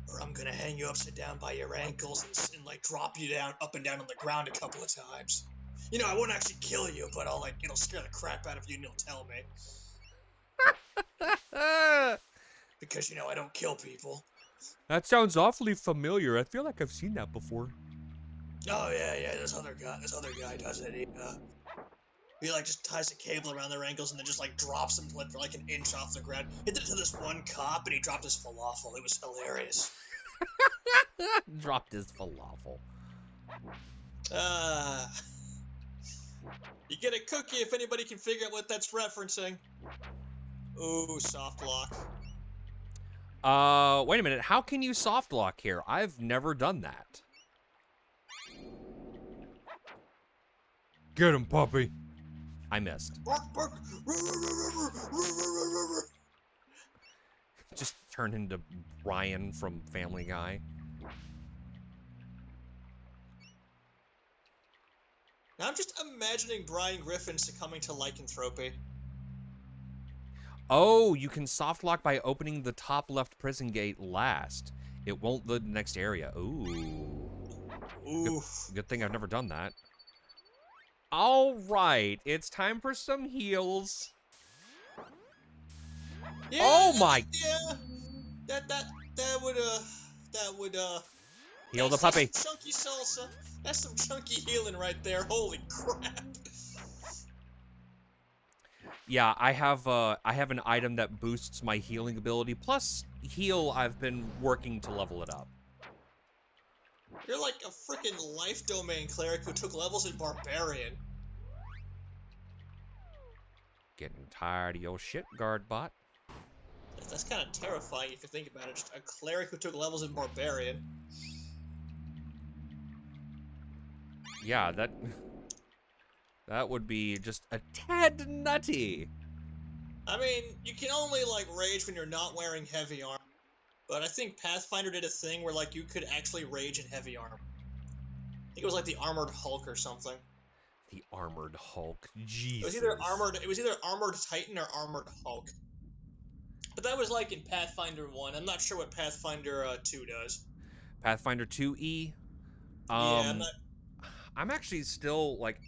or I'm gonna hang you upside down by your ankles and like drop you down up and down on the ground a couple of times. You know, I won't actually kill you, but it'll scare the crap out of you and you'll tell me. Because, you know, I don't kill people. That sounds awfully familiar. I feel like I've seen that before. Oh, yeah, this other guy does it. He like just ties a cable around their ankles and then just like drops them for like an inch off the ground. He did it to this one cop and he dropped his falafel. It was hilarious. Dropped his falafel. You get a cookie if anybody can figure out what that's referencing. Ooh, soft lock. Wait a minute. How can you soft lock here? I've never done that. Get him, puppy. I missed. Bark, bark. Just turned into Ryan from Family Guy. Now I'm just imagining Brian Griffin succumbing to lycanthropy. Oh, you can soft lock by opening the top left prison gate last. It won't load the next area. Ooh. Oof. Good thing I've never done that. All right, it's time for some heals. Yeah, Oh my! Yeah, that would Heal the that's puppy. some chunky salsa. That's some chunky healing right there. Holy crap! Yeah, I have an item that boosts my healing ability. Plus heal, I've been working to level it up. You're like a freaking life domain cleric who took levels in barbarian. Getting tired of your shit, guard bot. That's kind of terrifying if you think about it. Just a cleric who took levels in barbarian. Yeah, that would be just a tad nutty. I mean, you can only like rage when you're not wearing heavy armor. But I think Pathfinder did a thing where like you could actually rage in heavy armor. I think it was like the Armored Hulk or something. The Armored Hulk. Jesus. It was either Armored Titan or Armored Hulk. But that was like in Pathfinder 1. I'm not sure what Pathfinder 2 does. Pathfinder 2E. Yeah, I'm not. I'm actually still like,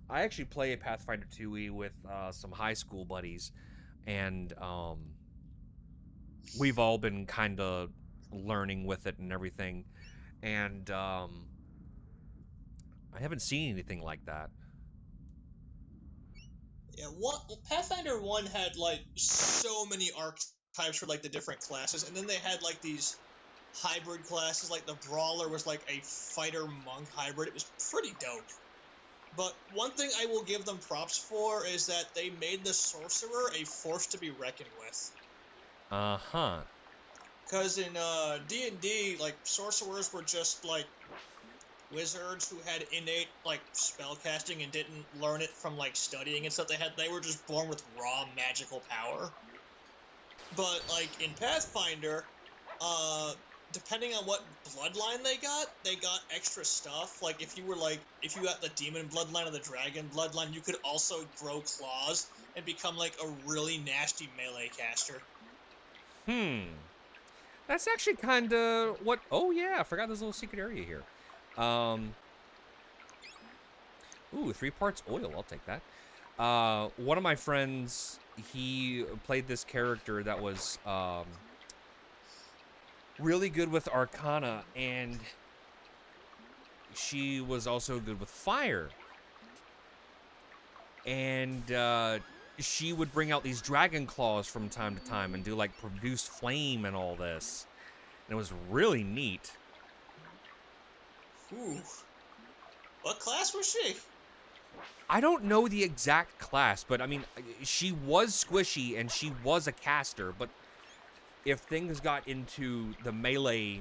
I actually play Pathfinder 2E with some high school buddies, and we've all been kind of learning with it and everything, and I haven't seen anything like that. Yeah, Pathfinder 1 had like so many archetypes for like the different classes, and then they had like these hybrid classes. Like the Brawler was like a fighter monk hybrid. It was pretty dope. But one thing I will give them props for is that they made the Sorcerer a force to be reckoned with. Uh-huh. Because in D&D, like, Sorcerers were just, like, wizards who had innate, like, spellcasting and didn't learn it from, like, studying and stuff. They were just born with raw magical power. But, like, in Pathfinder, depending on what bloodline they got extra stuff. Like, if you got the demon bloodline or the dragon bloodline, you could also grow claws and become, like, a really nasty melee caster. That's actually kind of what... Oh, yeah, I forgot there's a little secret area here. Ooh, 3 parts oil. I'll take that. One of my friends, he played this character that was really good with Arcana, and she was also good with fire. And she would bring out these dragon claws from time to time and do like produce flame and all this. And it was really neat. Ooh. What class was she? I don't know the exact class, but I mean, she was squishy and she was a caster, but if things got into the melee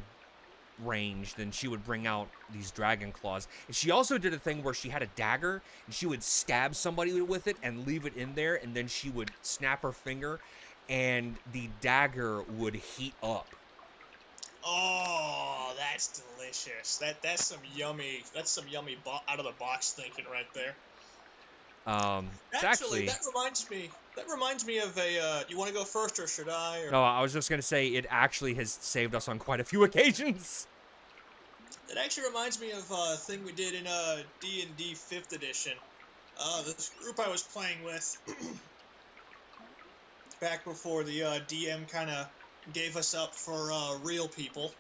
range, then she would bring out these dragon claws. And she also did a thing where she had a dagger and she would stab somebody with it and leave it in there, and then she would snap her finger and the dagger would heat up. Oh, that's delicious. That's some yummy out of the box thinking right there. It's Actually, that reminds me of a. You want to go first or should I? Or... No, I was just gonna say it actually has saved us on quite a few occasions. It actually reminds me of a thing we did in D&D 5th edition. This group I was playing with back before the DM kind of gave us up for real people.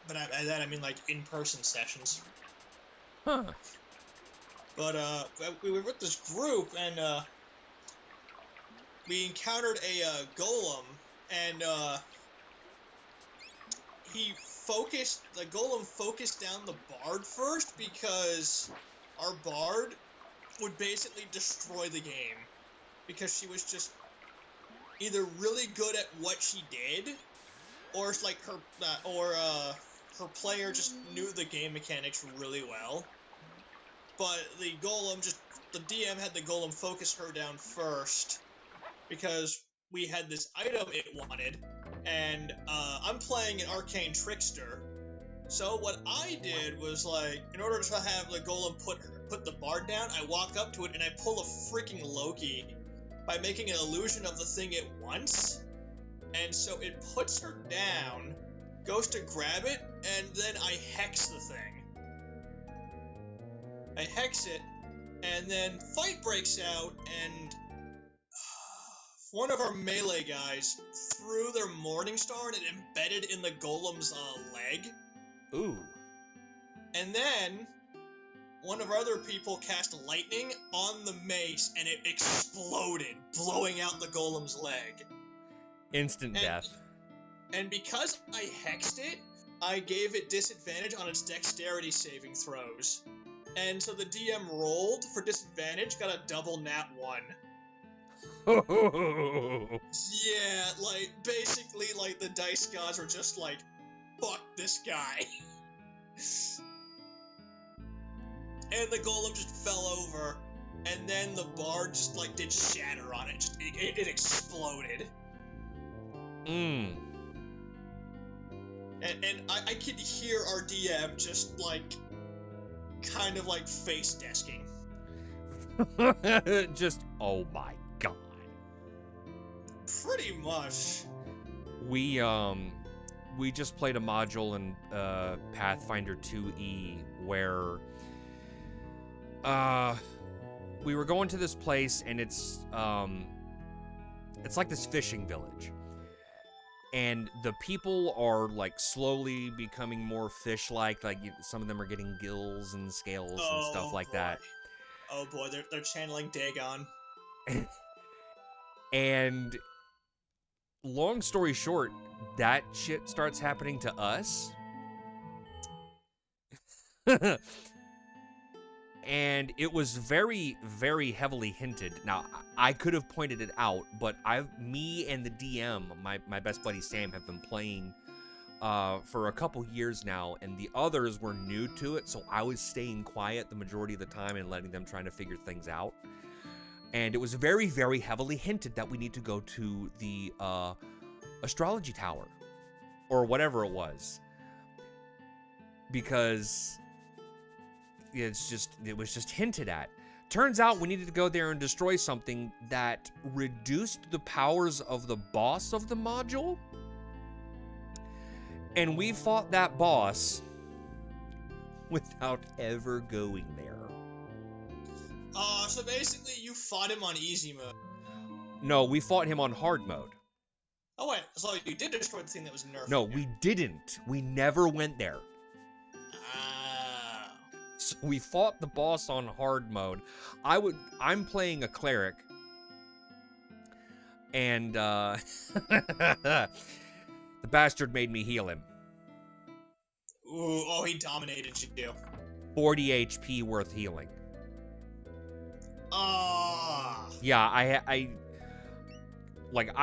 But by that I mean like in-person sessions. Huh. But we were with this group and we encountered a golem, and the golem focused down the bard first because our bard would basically destroy the game because she was just either really good at what she did, or like her player just knew the game mechanics really well. But the DM had the golem focus her down first because we had this item it wanted, and I'm playing an arcane trickster. So what I did was, like, in order to have the golem put the bard down, I walk up to it and I pull a freaking Loki by making an illusion of the thing it wants, and so it puts her down, goes to grab it, and then I hex the thing. I hex it, and then fight breaks out, and one of our melee guys threw their Morning Star and it embedded in the golem's leg. Ooh. And then one of our other people cast lightning on the mace and it exploded, blowing out the golem's leg. Instant death. And because I hexed it, I gave it disadvantage on its dexterity saving throws. And so the DM rolled for disadvantage, got a double nat 1. Yeah, like, basically, like, the dice gods were just like, fuck this guy. And the golem just fell over, and then the bard just, like, did shatter on it. It exploded. Mmm. And I could hear our DM just, like, kind of, like, face desking. Just, oh my god. Pretty much. We just played a module in Pathfinder 2E where we were going to this place, and it's like this fishing village. And the people are, like, slowly becoming more fish-like. Like, some of them are getting gills and scales and stuff like that. Oh boy, they're channeling Dagon. And long story short, that shit starts happening to us. And it was very, very heavily hinted. Now, I could have pointed it out, but me and the DM, my best buddy Sam, have been playing for a couple years now, and the others were new to it, so I was staying quiet the majority of the time and letting them try to figure things out. And it was very, very heavily hinted that we need to go to the astrology tower, or whatever it was, because it was just hinted at. Turns out we needed to go there and destroy something that reduced the powers of the boss of the module, And we fought that boss without ever going there. So basically you fought him on easy mode. No, we fought him on hard mode. Oh wait, so you did destroy the thing that was nerfed. No, we didn't. We never went there. Ah. So we fought the boss on hard mode. I'm playing a cleric. And the bastard made me heal him. Ooh, oh, he dominated you. 40 HP worth healing. Ah. Yeah, I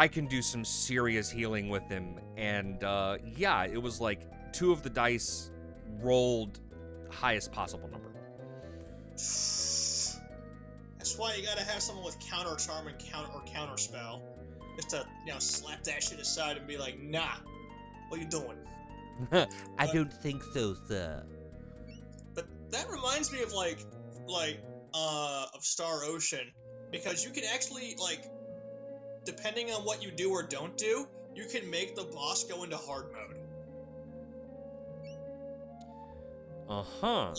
can do some serious healing with him, and yeah, it was like 2 of the dice rolled highest possible number. That's why you gotta have someone with counter charm and counter spell, just to slap that shit aside and be like, nah, what you doing? I don't think so, sir. But that reminds me of of Star Ocean, because you can actually depending on what you do or don't do, you can make the boss go into hard mode. Uh-huh.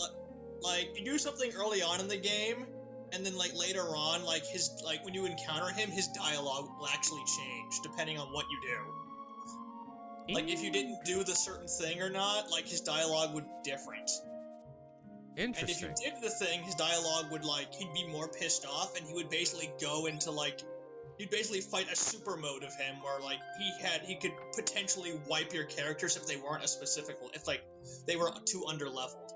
Like, you do something early on in the game, and then later on, when you encounter him, his dialogue will actually change depending on what you do. Like, if you didn't do the certain thing or not, his dialogue would be different. Interesting. And if you did the thing, his dialogue would he'd be more pissed off, and he would basically go into you'd basically fight a super mode of him where he could potentially wipe your characters if they weren't a specific, if they were too underleveled.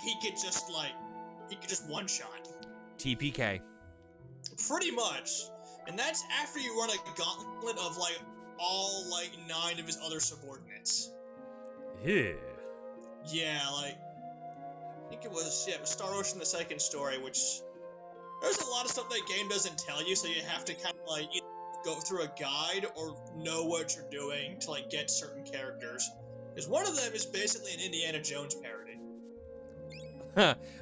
He could just one shot. TPK. Pretty much. And that's after you run a gauntlet of all 9 of his other subordinates. Yeah. Yeah, I think it was Star Ocean the Second Story, which there's a lot of stuff that game doesn't tell you, so you have to kind of either go through a guide or know what you're doing to get certain characters. Because one of them is basically an Indiana Jones parody.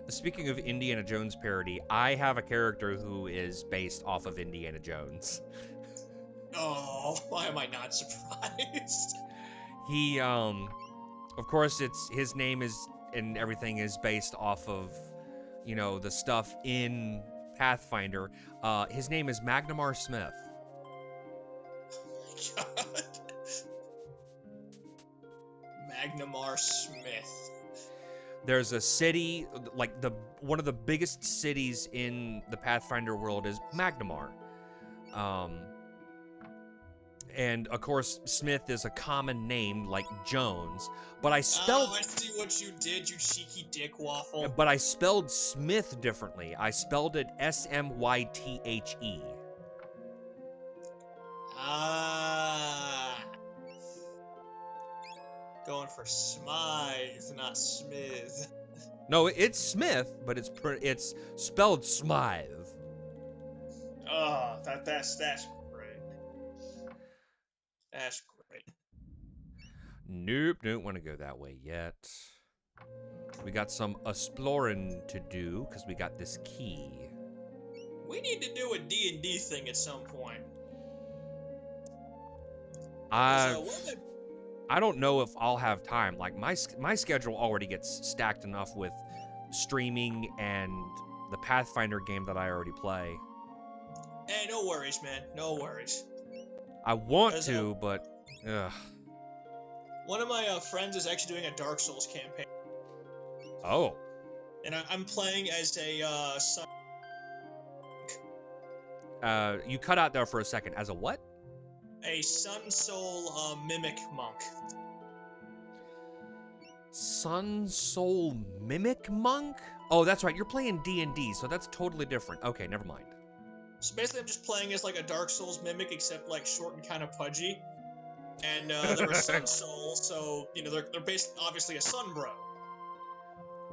Speaking of Indiana Jones parody, I have a character who is based off of Indiana Jones. Oh, why am I not surprised? He, of course, his name is, and everything is based off of, the stuff in Pathfinder. His name is Magnamar Smith. Oh my god. Magnamar Smith. There's a city, one of the biggest cities in the Pathfinder world is Magnamar. And of course, Smith is a common name like Jones, but I spelled. Oh, I see what you did, you cheeky dick waffle. But I spelled Smith differently. I spelled it Smythe. Ah. Going for Smythe, not Smith. No, it's Smith, but it's spelled Smythe. Oh, that's great. That's great. Nope, don't want to go that way yet. We got some exploring to do because we got this key. We need to do a D&D thing at some point. I don't know if I'll have time. My schedule already gets stacked enough with streaming and the Pathfinder game that I already play. Hey, no worries, man. No worries. I want to, but ugh. One of my friends is actually doing a Dark Souls campaign. Oh. And I'm playing as a sun. You cut out there for a second. As a what? A Sun Soul mimic monk. Sun Soul Mimic Monk? Oh, that's right. You're playing D&D, so that's totally different. Okay, never mind. So basically, I'm just playing as a Dark Souls mimic, except short and kind of pudgy. And they're a Sun Soul, so they're basically obviously a Sun Bro.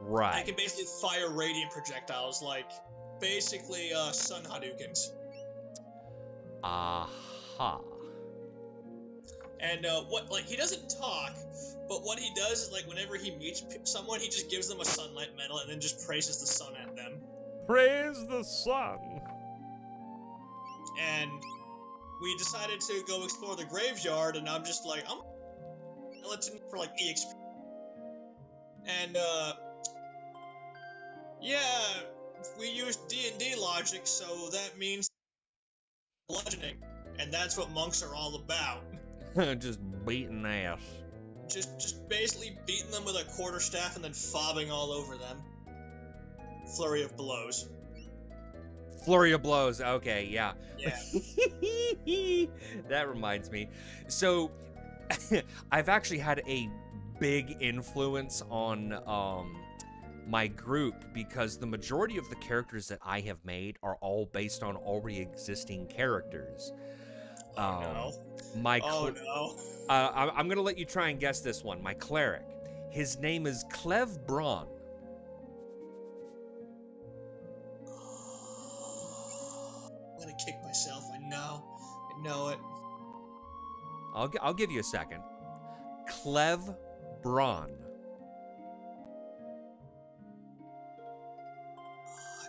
Right. They can basically fire radiant projectiles, basically Sun Hadoukens. Aha. And he doesn't talk, but what he does is whenever he meets someone, he just gives them a sunlight medal and then just praises the sun at them. Praise the sun. And we decided to go explore the graveyard, and I'm just I'm skeleton for like EXP. And yeah, we use D&D logic, so that means bludgeoning, and that's what monks are all about. Just beating ass. Just basically beating them with a quarterstaff and then fobbing all over them. Flurry of blows. Flurry of blows. Okay, yeah. Yeah. That reminds me. So, I've actually had a big influence on my group because the majority of the characters that I have made are all based on already existing characters. Oh no. My Oh no. I'm gonna let you try and guess this one. My cleric. His name is Clev Braun. I'm gonna kick myself. I know it. I'll give you a second. Clev Braun.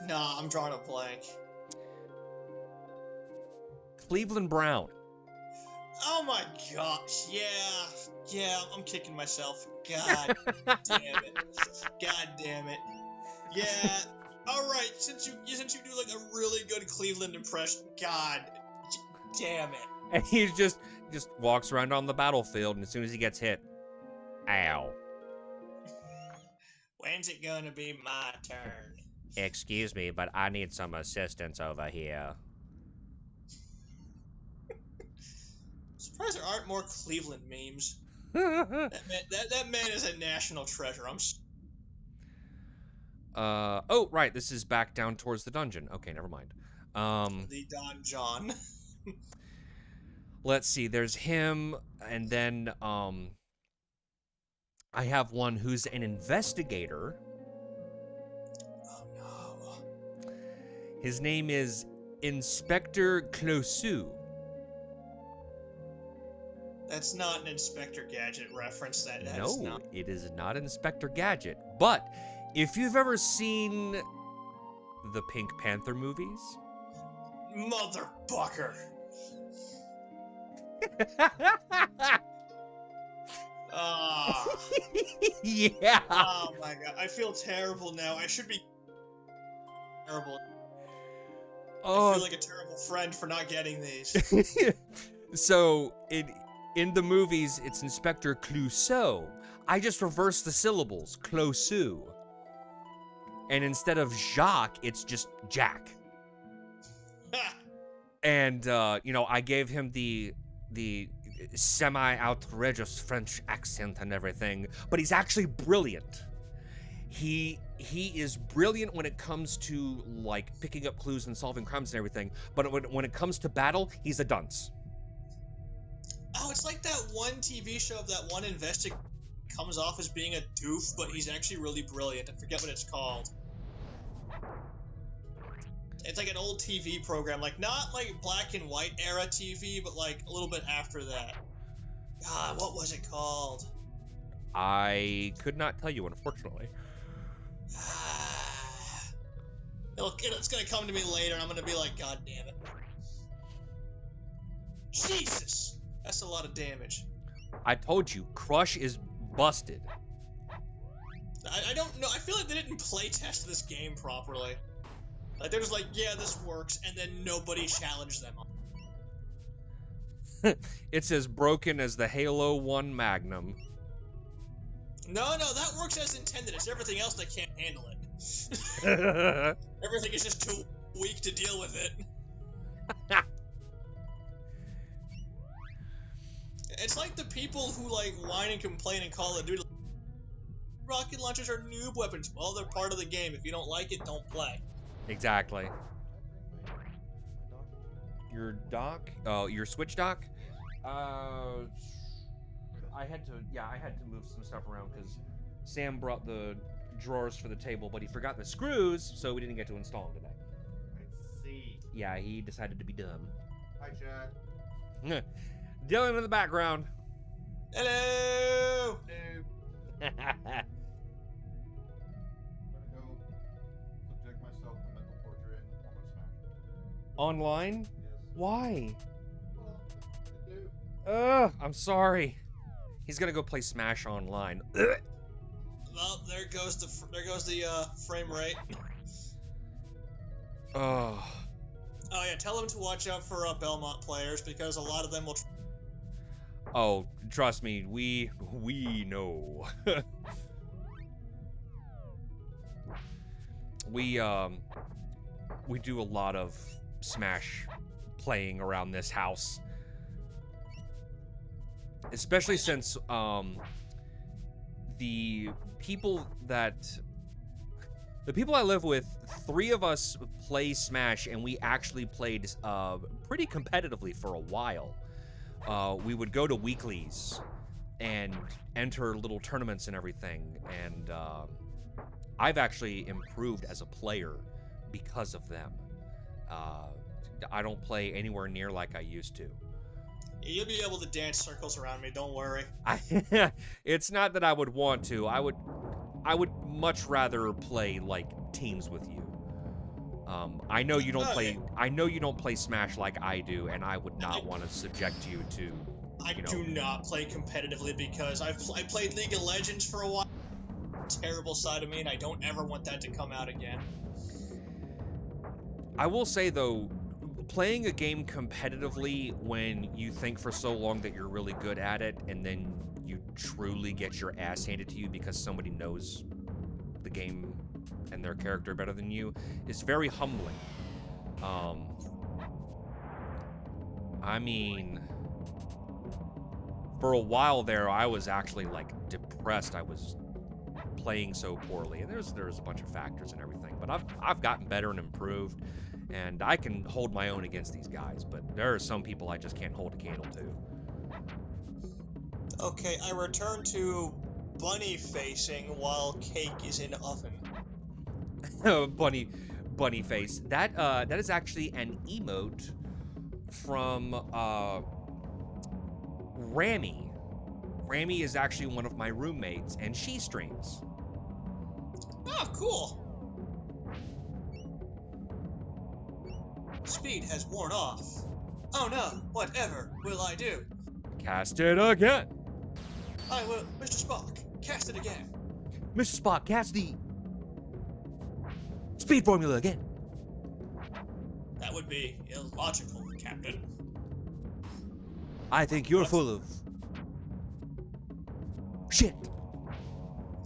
Nah, I'm drawing a blank. Cleveland Brown. Oh my gosh, yeah, I'm kicking myself. God damn it. God damn it. Yeah. Alright, since you do like a really good Cleveland impression, God damn it. And he just walks around on the battlefield, and as soon as he gets hit, ow. When's it gonna be my turn? Excuse me, but I need some assistance over here. Surprised there aren't more Cleveland memes. That man is a national treasure. Oh, right, this is back down towards the dungeon. Okay, never mind. The Don John. Let's see, there's him, and then, I have one who's an investigator. Oh no. His name is Inspector Closu. That's not an Inspector Gadget reference. That is No, not. it is not Inspector Gadget. But if you've ever seen the Pink Panther movies, Motherfucker. Ah. yeah. Oh my god. I feel terrible now. I should be terrible. I feel like a terrible friend for not getting these. So in the movies, it's Inspector Clouseau. I just reversed the syllables, Closu. And instead of Jacques, it's just Jack. And I gave him the semi-outrageous French accent and everything, but he's actually brilliant. He is brilliant when it comes to like picking up clues and solving crimes and everything, but when it comes to battle, he's a dunce. Oh, it's like that one TV show of that one investigator comes off as being a doof, but he's actually really brilliant. I forget what it's called. It's like an old TV program, like not like black and white era TV, but like a little bit after that. God, what was it called? I could not tell you, unfortunately. It's gonna come to me later, and I'm gonna be like, God damn it. Jesus! That's a lot of damage. I told you, Crush is busted. I don't know. I feel like they didn't playtest this game properly. Like, they're just like, yeah, this works, and then nobody challenged them. It's as broken as the Halo 1 Magnum. No, that works as intended. It's everything else that can't handle it. Everything is just too weak to deal with it. It's like the people who, like, whine and complain and Call of Duty. Rocket launchers are noob weapons. Well, they're part of the game. If you don't like it, don't play. Exactly. Your dock? Oh, your Switch dock? I had to move some stuff around because Sam brought the drawers for the table, but he forgot the screws, so we didn't get to install them today. I see. Yeah, he decided to be dumb. Hi, Chad. Dylan in the background. Hello! I'm gonna go subject myself to mental torture and I'm gonna smash it. Online? Yes. Why? Well, I do. I'm sorry. He's gonna go play Smash Online. Well, there goes the frame rate. Oh, Oh yeah, tell him to watch out for Belmont players because a lot of them will. oh, trust me, we know. We do a lot of Smash playing around this house, especially since the people I live with, 3 of us play Smash, and we actually played pretty competitively for a while. We would go to weeklies and enter little tournaments and everything, and I've actually improved as a player because of them. I don't play anywhere near like I used to. You'll be able to dance circles around me. Don't worry. It's not that I would want to. I would much rather play like teams with you. I know you don't play. I know you don't play Smash like I do, and I would not want to subject you to. I do not play competitively because I played League of Legends for a while. Terrible side of me, and I don't ever want that to come out again. I will say though, playing a game competitively when you think for so long that you're really good at it, and then you truly get your ass handed to you because somebody knows the game and their character better than you, is very humbling. I mean, for a while there, I was actually like depressed. I was playing so poorly, and there's a bunch of factors and everything, but I've gotten better and improved, and I can hold my own against these guys, but there are some people I just can't hold a candle to. Okay, I return to bunny facing while cake is in oven. bunny face. That is actually an emote from Rami. Rami is actually one of my roommates, and she streams. Oh, cool. Speed has worn off. Oh no, whatever will I do? Cast it again. I will, Mr. Spock, cast it again. Mr. Spock, cast the speed formula again. That would be illogical, Captain. I think you're full of shit.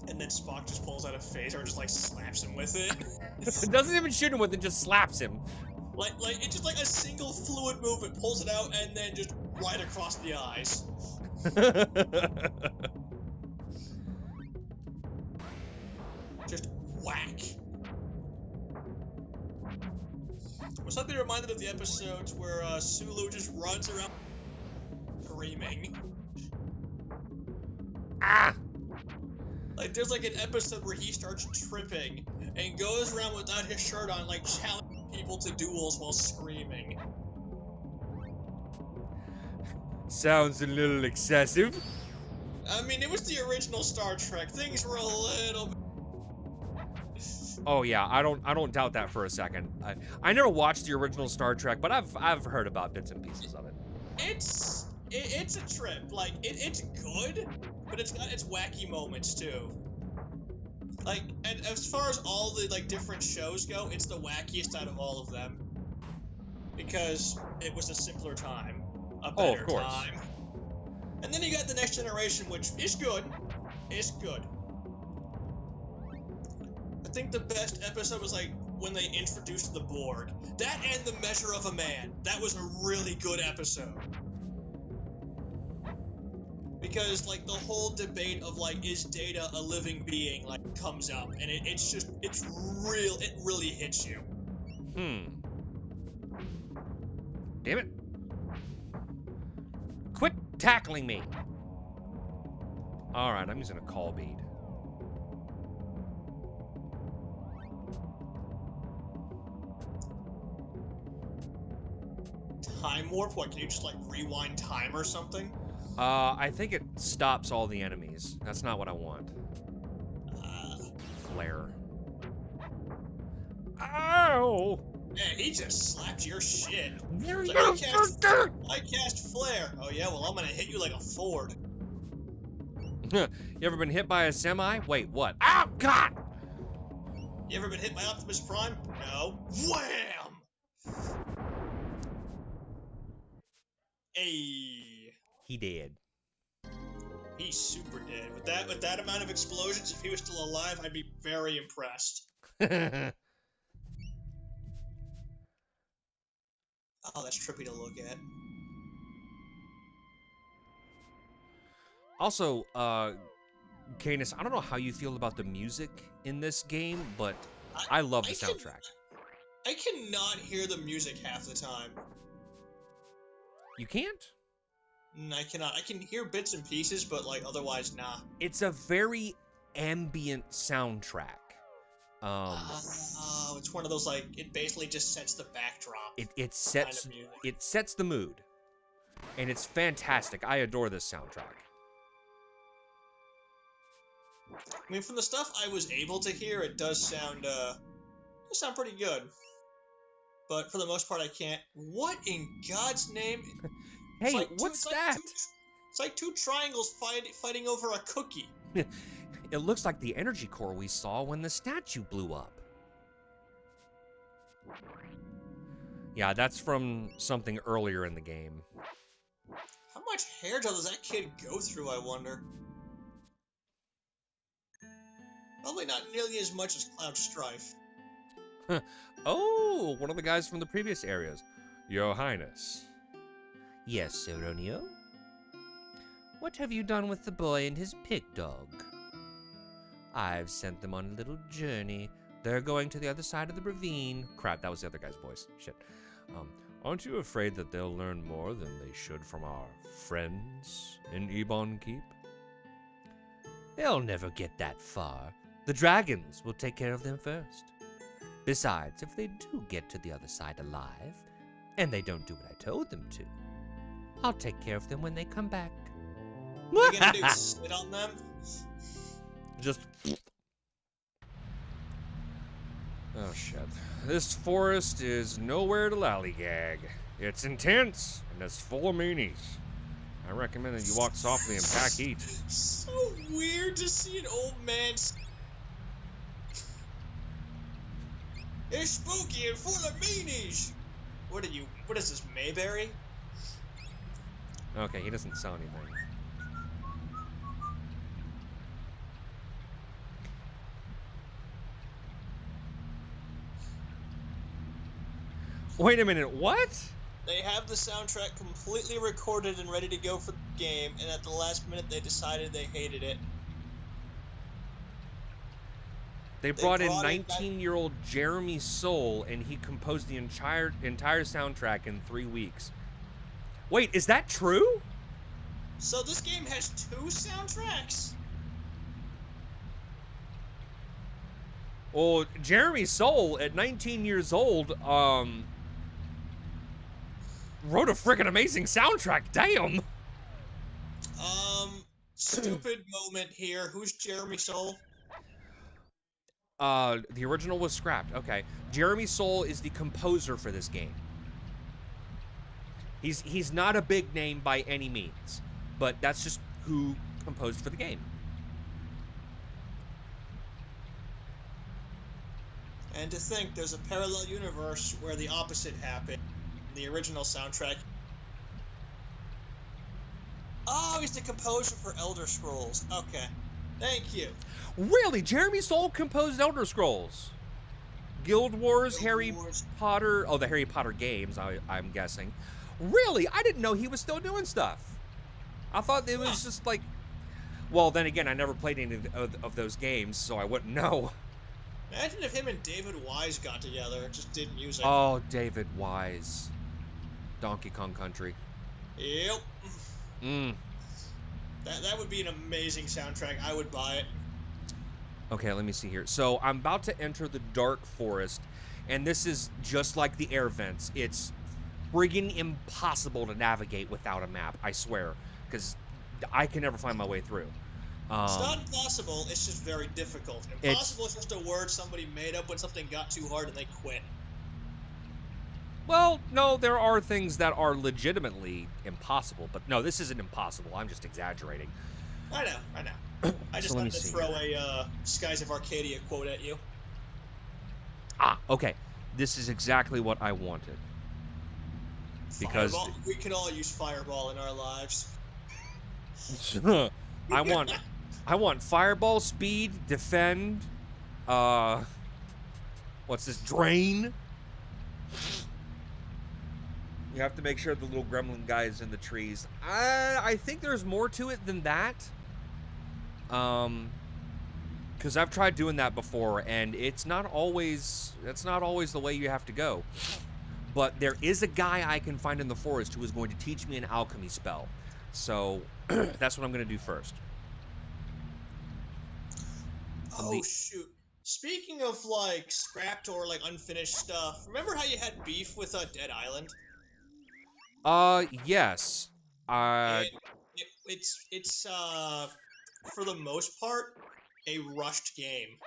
And then Spock just pulls out a phaser and just like slaps him with it. Doesn't even shoot him with it, just slaps him. like it's just like a single fluid movement, pulls it out and then just right across the eyes. Just whack. We're suddenly reminded of the episodes where Sulu just runs around screaming. Ah! Like, there's like an episode where he starts tripping and goes around without his shirt on, like challenging people to duels while screaming. Sounds a little excessive. I mean, it was the original Star Trek. Things were a little bit... Oh yeah, I don't doubt that for a second. I never watched the original Star Trek, but I've heard about bits and pieces of it. It's a trip. Like, it's good, but it's got its wacky moments too. Like, and as far as all the like different shows go, it's the wackiest out of all of them. Because it was a simpler time. A better of course. time. And then you got The Next Generation, which is good. It's good. I think the best episode was like when they introduced the Borg. That and The Measure of a Man. That was a really good episode. Because like the whole debate of like, is Data a living being, like comes up, and it really hits you. Damn it. Quit tackling me. Alright, I'm using a call bead. Time warp? What, can you just like rewind time or something? I think it stops all the enemies. That's not what I want. Flare. Ow! Man, he just slapped your shit. You're Like, I cast Flare. Oh yeah, well I'm gonna hit you like a Ford. You ever been hit by a semi? Wait, what? Oh, God! You ever been hit by Optimus Prime? No. Wham! Hey. He did. He's super dead. With that amount of explosions, if he was still alive, I'd be very impressed. Oh, that's trippy to look at. Also, Canis, I don't know how you feel about the music in this game, but I love the soundtrack. I cannot hear the music half the time. You can't? I cannot. I can hear bits and pieces, but like otherwise, nah. It's a very ambient soundtrack. It's one of those like it basically just sets the backdrop. It sets kind of it sets the mood, and it's fantastic. I adore this soundtrack. I mean, from the stuff I was able to hear, it does sound pretty good. But for the most part, I can't. What in God's name? Hey, like what's that? It's like two triangles fighting over a cookie. It looks like the energy core we saw when the statue blew up. Yeah, that's from something earlier in the game. How much hair gel does that kid go through, I wonder? Probably not nearly as much as Cloud Strife. Oh, one of the guys from the previous areas. Your Highness. Yes, Sir Romeo? What have you done with the boy and his pig dog? I've sent them on a little journey. They're going to the other side of the ravine. Crap, that was the other guy's voice. Shit. Aren't you afraid that they'll learn more than they should from our friends in Ebon Keep? They'll never get that far. The dragons will take care of them first. Besides, if they do get to the other side alive, and they don't do what I told them to, I'll take care of them when they come back. What are you gonna do? Sit on them? Just... Oh, shit. This forest is nowhere to lollygag. It's intense, and it's full of meanies. I recommend that you walk softly and pack heat. So weird to see an old man... It's spooky and full of meanies! What is this, Mayberry? Okay, he doesn't sell anything. Wait a minute, what? They have the soundtrack completely recorded and ready to go for the game, and at the last minute they decided they hated it. They brought in 19-year-old Jeremy Soule, and he composed the entire soundtrack in 3 weeks. Wait, is that true? So this game has 2 soundtracks? Well, Jeremy Soule, at 19 years old, wrote a freaking amazing soundtrack. Damn. Stupid moment here. Who's Jeremy Soule? The original was scrapped. Okay. Jeremy Soule is the composer for this game. He's not a big name by any means, but that's just who composed for the game. And to think there's a parallel universe where the opposite happened. The original soundtrack. Oh, he's the composer for Elder Scrolls. Okay. Thank you. Really? Jeremy Soule composed Elder Scrolls? Guild Wars, Harry Potter... Oh, the Harry Potter games, I'm guessing. Really? I didn't know he was still doing stuff. I thought it was just like... Well, then again, I never played any of those games, so I wouldn't know. Imagine if him and David Wise got together and just did music. Oh, David Wise. Donkey Kong Country. Yep. Mm. That would be an amazing soundtrack. I would buy it. Okay, let me see here. So I'm about to enter the dark forest, and this is just like the air vents. It's friggin' impossible to navigate without a map, I swear, because I can never find my way through. It's not impossible, it's just very difficult. Impossible is just a word somebody made up when something got too hard and they quit. Well, no, there are things that are legitimately impossible, but no, this isn't impossible. I'm just exaggerating. I know. I So just let me had to see throw here. a Skies of Arcadia quote at you. Ah, okay. This is exactly what I wanted. Because Fireball. We can all use Fireball in our lives. I want I want fireball, speed, defend, uh what's this? Drain. You have to make sure the little gremlin guy is in the trees. I think there's more to it than that. Because I've tried doing that before, and it's not always the way you have to go. But there is a guy I can find in the forest who is going to teach me an alchemy spell. So that's what I'm going to do first. From Oh the shoot. Speaking of like scrapped or like unfinished stuff, remember how you had beef with Dead Island? yes. Uh It's for the most part a rushed game.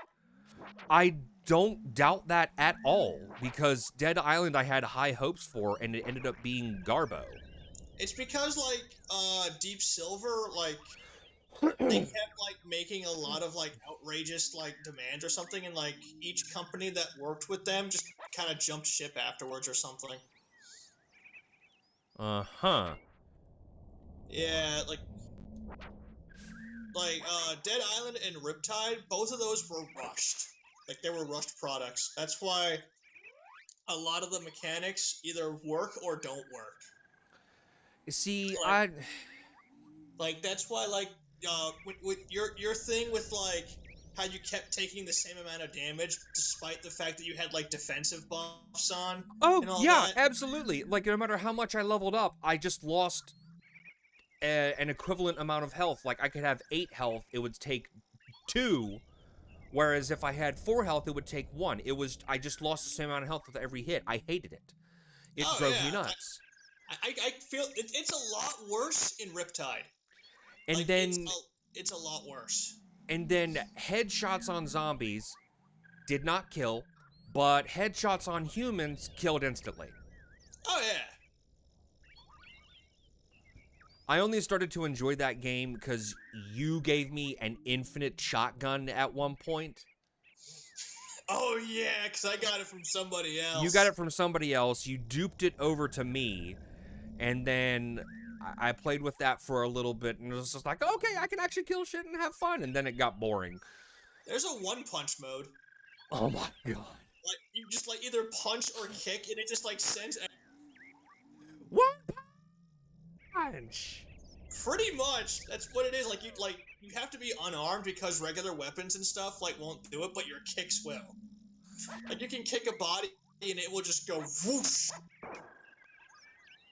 I don't doubt that at all because Dead Island I had high hopes for and it ended up being Garbo. It's because like Deep Silver like they kept like making a lot of like outrageous like demands or something, and like each company that worked with them just kind of jumped ship afterwards or something. Uh-huh. Yeah, like Dead Island and Riptide, both of those were rushed. Like they were rushed products. That's why a lot of the mechanics either work or don't work. See, Like that's why with your thing with like how you kept taking the same amount of damage despite the fact that you had like defensive buffs on oh and all yeah, that. absolutely. Like no matter how much I leveled up, I just lost an equivalent amount of health. Like I could have 8 health, it would take 2, whereas if I had 4 health, it would take 1. I just lost the same amount of health with every hit. I hated it. It Oh drove me yeah, nuts. I feel it's a lot worse in Riptide. And Like then it's a lot worse. headshots on zombies did not kill, but headshots on humans killed instantly. Oh yeah. I only started to enjoy that game because you gave me an infinite shotgun at one point. Oh yeah, because I got it from somebody You got else. it from somebody else, you duped it over to me, and then I played with that for a little bit, and it was just like, okay, I can actually kill shit and have fun, and then it got boring. There's a one punch mode. Oh my god. Like you just like either punch or kick, and it just like sends. One punch! Pretty much, that's what it is. Like you have to be unarmed because regular weapons and stuff like won't do it, but your kicks will. Like you can kick a body and it will just go whoosh.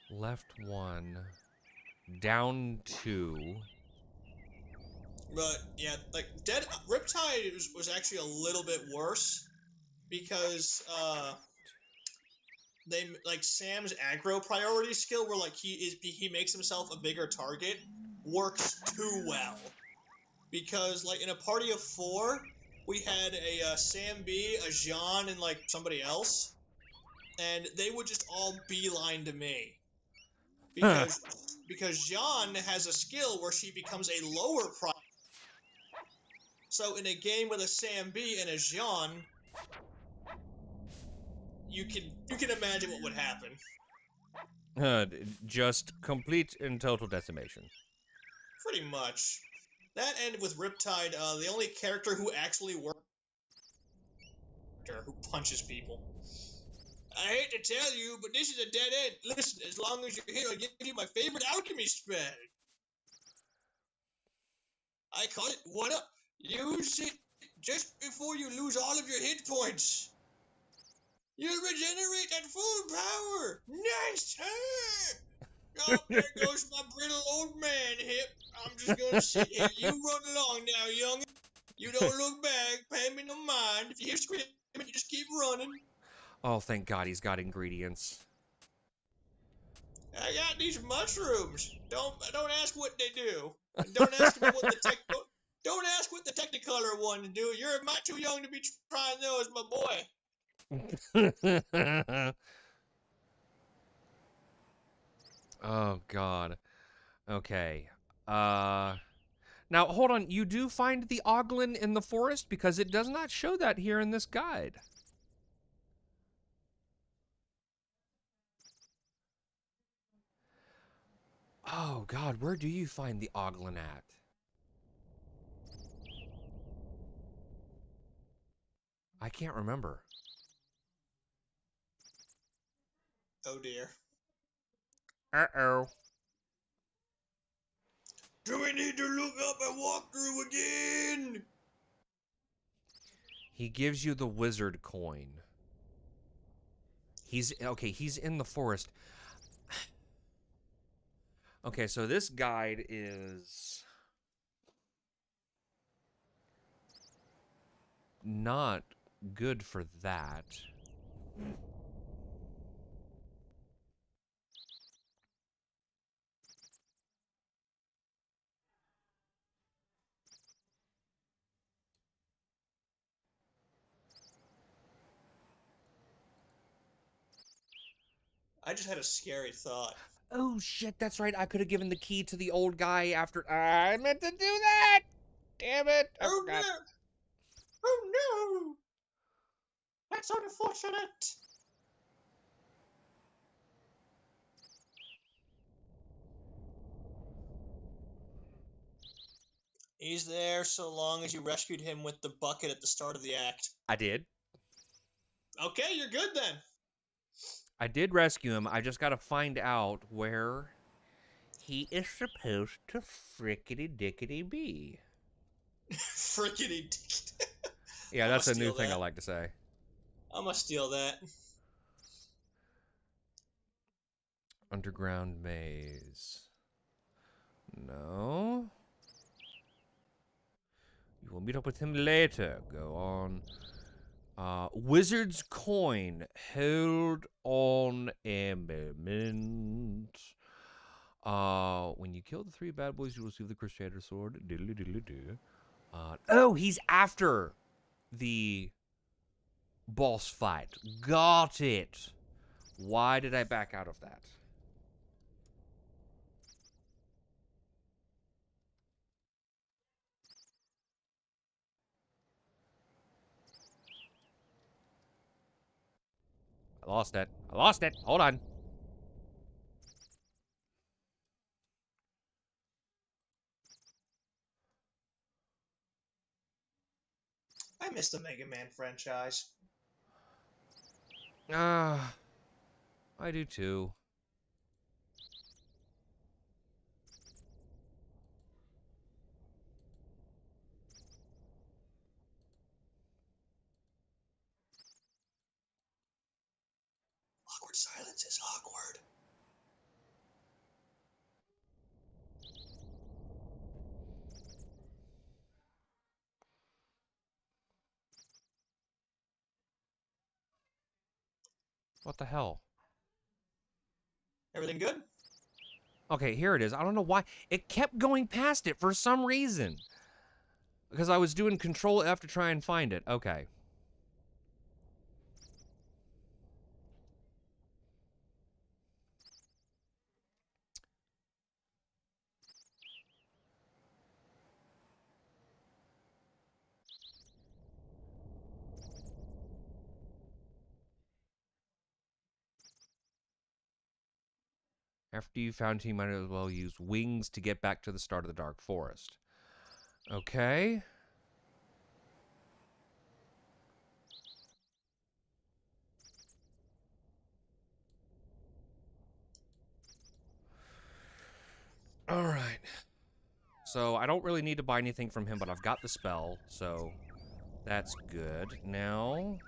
Left 1. Down 2. But yeah, like Dead Riptide was actually a little bit worse because they like Sam's aggro priority skill where like he makes himself a bigger target works too well because like in a party of 4 we had a Sam B, a Jean, and like somebody else, and they would just all beeline to me Huh. because Jean has a skill where she becomes a lower priority. So in a game with a Sam B and a Jean, you can imagine what would happen. Just complete and total decimation. Pretty much. That and with Riptide, the only character who actually works who punches people. I hate to tell you, but this is a dead end. Listen, as long as you're here, I'll give you my favorite alchemy spell. I call it What Up. Use it just before you lose all of your hit points. You'll regenerate at full power. Nice. Oh, there goes my brittle old man hip. I'm just gonna sit here. You run along now, young. You don't look back. Pay me no mind. If you hear screaming, you just keep running. Oh, thank God he's got ingredients. I got these mushrooms. Don't ask what they do, and don't ask me what the don't ask what the Technicolor ones do. You're much too young to be trying those, my boy. Oh God. Okay. Uh Now, hold on. You do find the Oglin in the forest? Because it does not show that here in this guide. Oh, God. Where do you find the Oglin at? I can't remember. Oh dear. Uh-oh. Do we need to look up and walk through again? He gives you the wizard coin. He's in the forest. Okay, so this guide is not good for that. I just had a scary thought. Oh shit, that's right. I could have given the key to the old guy after I meant to do that. Damn it. I Oh forgot. no! Oh no! That's unfortunate. He's there so long as you rescued him with the bucket at the start of the act. I did. Okay, you're good then. I did rescue him. I just got to find out where he is supposed to frickety-dickety be. Frickety dick. Yeah, I'ma that's a new steal thing I that. like to say. I'm gonna steal that. Underground maze. No. You will meet up with him later. Go on. Wizard's coin. Hold on a moment. When you kill the 3 bad boys, you will receive the Crusader sword. Diddly diddly do. Oh, he's after the boss fight. Got it. Why did I back out of that? I lost it. I lost it. Hold on. I miss the Mega Man franchise. Ah, I do too. Awkward silence is awkward. What the hell? Everything good? Okay, here it is. I don't know why. It kept going past it for some reason. Because I was doing Control F to try and find it. Okay. After you found him, you might as well use wings to get back to the start of the Dark Forest. Okay. Alright. So, I don't really need to buy anything from him, but I've got the spell, so that's good. Now...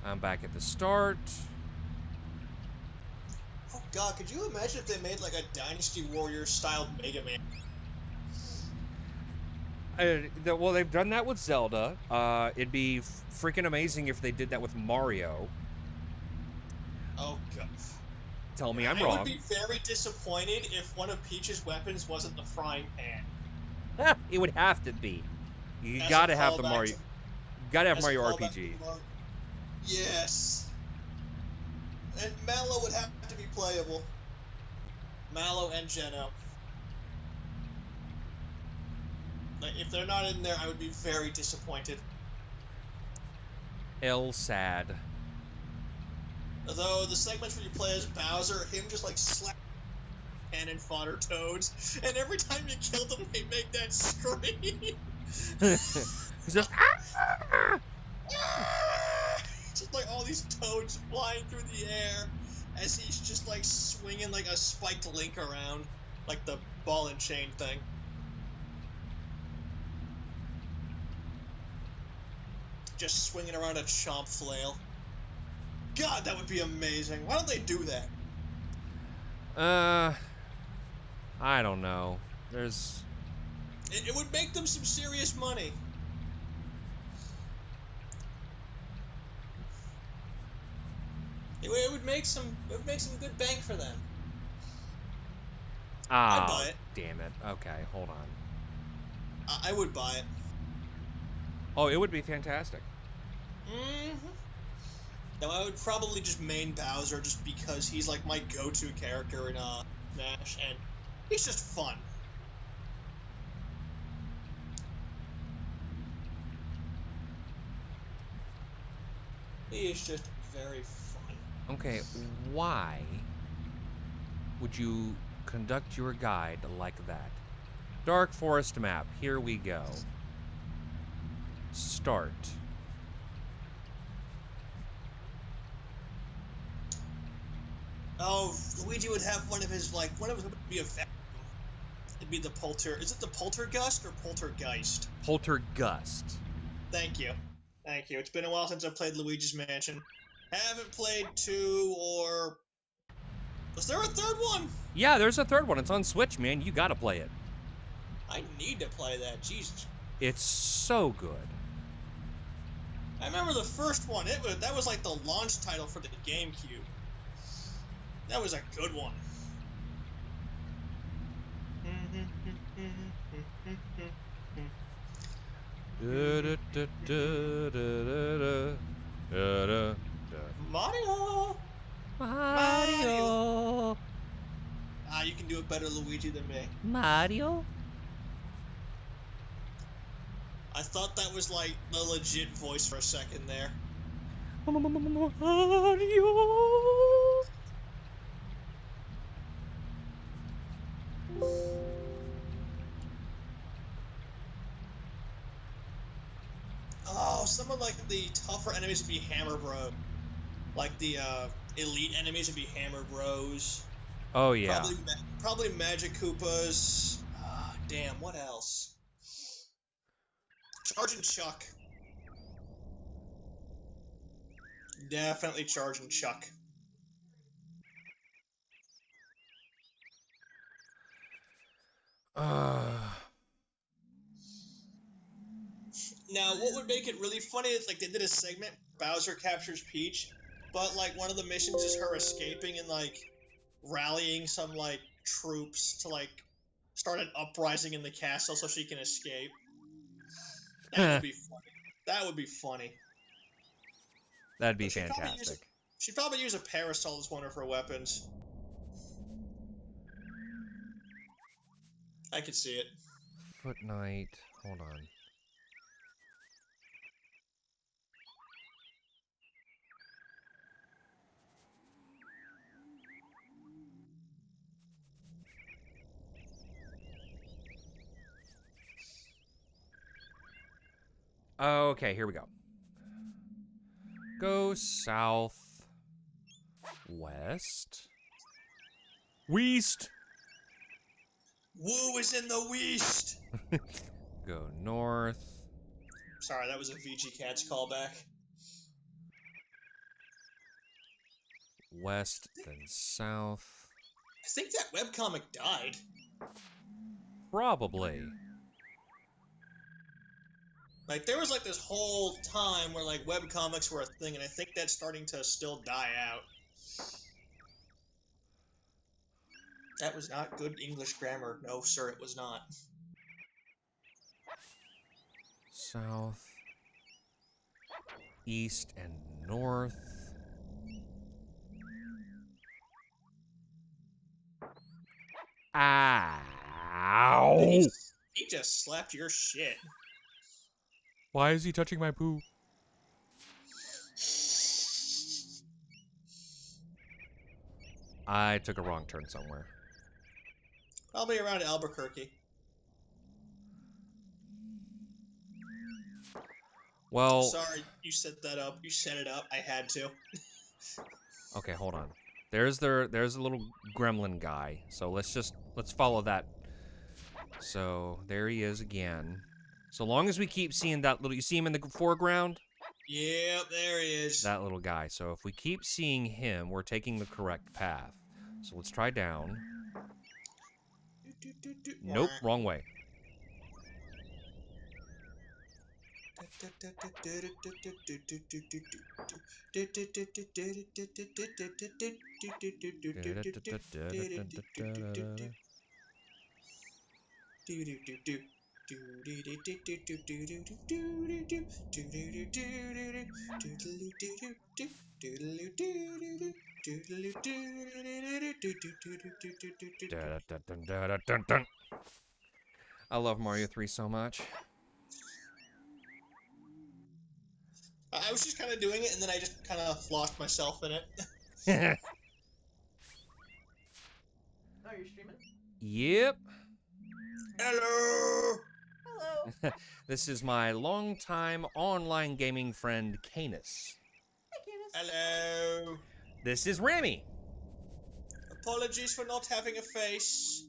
I'm back at the start. Oh god, could you imagine if they made like a Dynasty Warriors styled Mega Man? Well, they've done that with Zelda. It'd be freaking amazing if they did that with Mario. Oh god. Tell me I'm I wrong. would be very disappointed if one of Peach's weapons wasn't the frying pan. It would have to be. You As a gotta have the callback Mario. to- Gotta have as a Mario callback RPG. to Yes. And Mallow would have to be playable. Mallow and Geno. Like, if they're not in there, I would be very disappointed. El sad. Although the segments where you play as Bowser, him just like slap cannon fodder toads, and every time you kill them, they make that scream. He's just ah! Just like all these toads flying through the air as he's just like swinging like a spiked link around, like the ball and chain thing. Just swinging around a chomp flail. God, that would be amazing. Why don't they do that? I don't know. There's It would make them some serious money. It would make some good bank for them. I'd buy it. damn it. Okay, hold on. I would buy it. Oh, it would be fantastic. Mm-hmm. Now I would probably just main Bowser just because he's like my go-to character in Smash, and he's just fun. He is just very fun. Okay, why would you conduct your guide like that? Dark Forest map. Here we go. Start. Oh, Luigi would have one of his would be a vacuum. It'd be the Is it the Poltergust or Poltergeist? Poltergust. Thank you. Thank you. It's been a while since I played Luigi's Mansion. Haven't played 2 or... Was there a third one? Yeah, there's a third one. It's on Switch, man. You gotta play it. I need to play that. Jesus. It's so good. I remember the first one. That was like the launch title for the GameCube. That was a good one. Mario! Mario! You can do it better, Luigi, than me. Mario? I thought that was like the legit voice for a second there. Mario! Oh, some of like the tougher enemies would be Hammer Bros. Like the elite enemies would be Hammer Bros. Oh, yeah. Probably Magic Koopas. Damn, what else? Charging Chuck. Definitely Charging Chuck. Now, what would make it really funny is like they did a segment, Bowser captures Peach, but like one of the missions is her escaping and like rallying some like troops to like start an uprising in the castle so she can escape. That would be funny. That would be funny. That'd be She'd fantastic. probably use a parasol as one of her weapons. I could see it. Foot Knight. Hold on. Okay, here we go. Go south, west, west. Woo is in the West. Go north. Sorry, that was a VG Cats callback. West, then south. I think that webcomic died. Probably. Like, there was like this whole time where like webcomics were a thing, and I think that's starting to still die out. That was not good English grammar. No, sir, it was not. South, east, and north. Ow! He just slapped your shit. Why is he touching my poo? I took a wrong turn somewhere. Probably around Albuquerque. Well, Sorry, you set that up. You set it up. I had to. okay, hold on. There's a little gremlin guy. So let's follow that. So there he is again. So long as we keep seeing that little, you see him in the foreground? Yep, there he is. That little guy. So if we keep seeing him, we're taking the correct path. So let's try down. Nope, wrong way. I love Mario 3 so much. I was just kind of doing it, and then I just kind of lost myself in it. Oh, you're streaming? Yep. Hello! Hello. This is my longtime online gaming friend, Canis. Hi, Candace. Hello! This is Rami. Apologies for not having a face.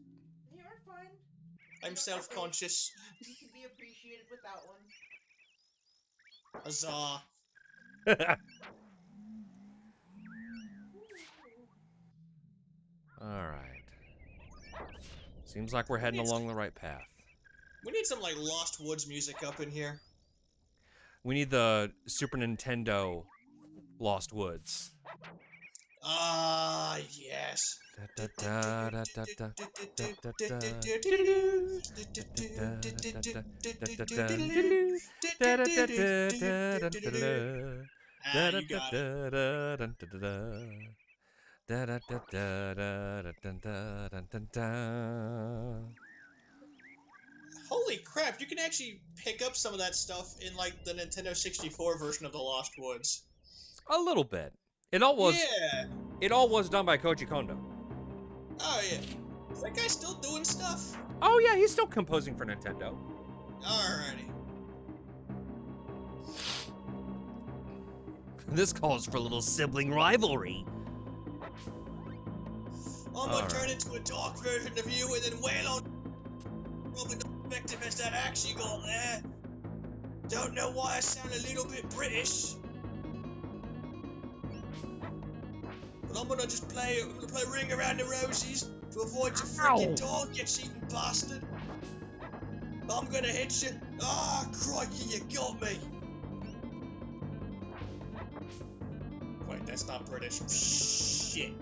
You are fine. I'm self-conscious. You can be appreciated without one. Huzzah. Alright. Seems like we're heading along the right path. We need some, like, Lost Woods music up in here. We need the Super Nintendo Lost Woods. Ah, yes. Ah, you got it. Holy crap, you can actually pick up some of that stuff in, like, the Nintendo 64 version of the Lost Woods. A little bit. It all was done by Koji Kondo. Oh, yeah. Is that guy still doing stuff? Oh yeah, he's still composing for Nintendo. Alrighty. This calls for a little sibling rivalry. I'm gonna turn into a dark version of you and then wail on. Probably not effective as that axe you got there. Don't know why I sound a little bit British. But I'm gonna just play Ring Around the Rosies to avoid your freaking dog gets eaten, bastard. I'm gonna hit you. Ah, crikey, you got me. Wait, that's not British. Shit.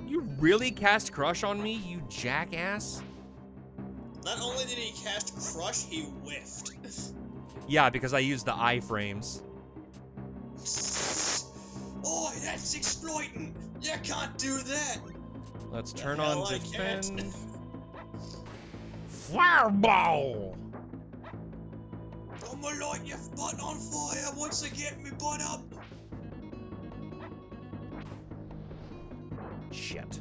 You really cast Crush on me, you jackass? Not only did he cast Crush, he whiffed. Yeah, because I used the iframes. Oh, that's exploiting. You can't do that. Let's The turn hell on I can't. defend. Fireball! I'm gonna light your butt on fire once I get me butt up. Shit.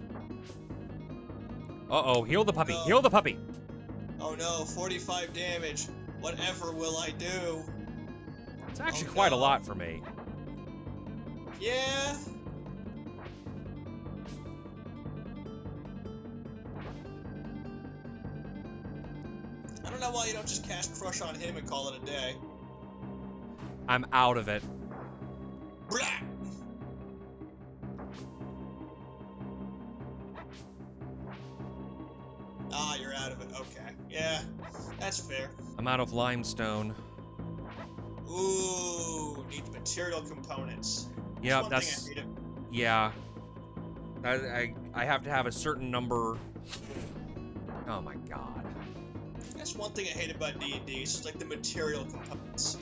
Uh-oh, heal the puppy, No. heal the puppy! Oh no, 45 damage. Whatever will I do? It's actually Oh, quite a no. lot for me. Yeah. I don't know why you don't just cast Crush on him and call it a day. I'm out of it. Blah! Ah, you're out of it. Okay. Yeah, that's fair. I'm out of limestone. Ooh, need material components. Yeah, one that's... thing I hate it. Yeah. I have to have a certain number... Oh my god. That's one thing I hate about D&D, is just like the material components.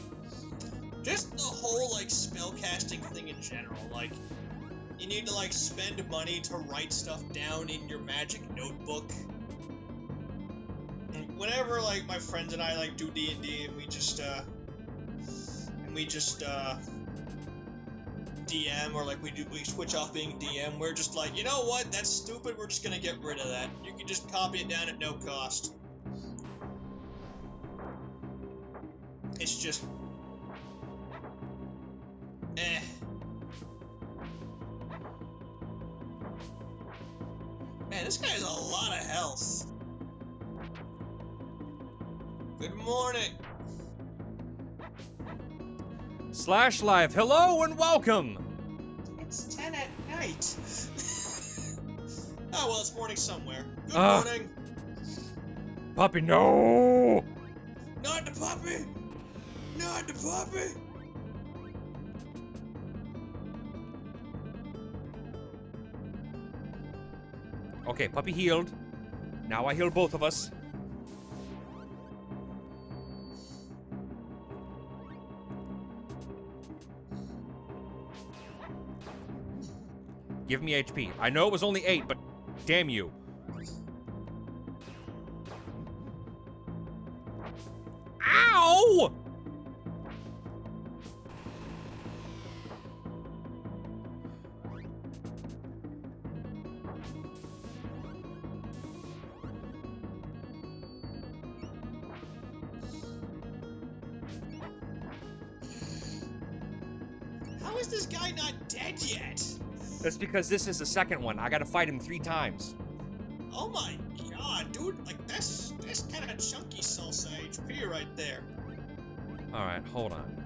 Just the whole like spell casting thing in general. Like, you need to, like, spend money to write stuff down in your magic notebook. And whenever, like, my friends and I, like, do D&D and we just DM, or, like, we switch off being DM, we're just like, you know what, that's stupid, we're just gonna get rid of that. You can just copy it down at no cost. It's just... eh. Man, this guy has a lot of health. Good morning. Slash Live, hello and welcome. It's 10 at night. Oh, well, it's morning somewhere. Good Ah. morning. Puppy, no! Not the puppy! Not the puppy! Okay, puppy healed. Now I heal both of us. Give me HP. I know it was only 8, but damn you. Ow! How is this guy not dead yet? That's because this is the second one. I gotta fight him 3 times. Oh my god, dude, like, that's kind of chunky salsa HP right there. Alright, hold on.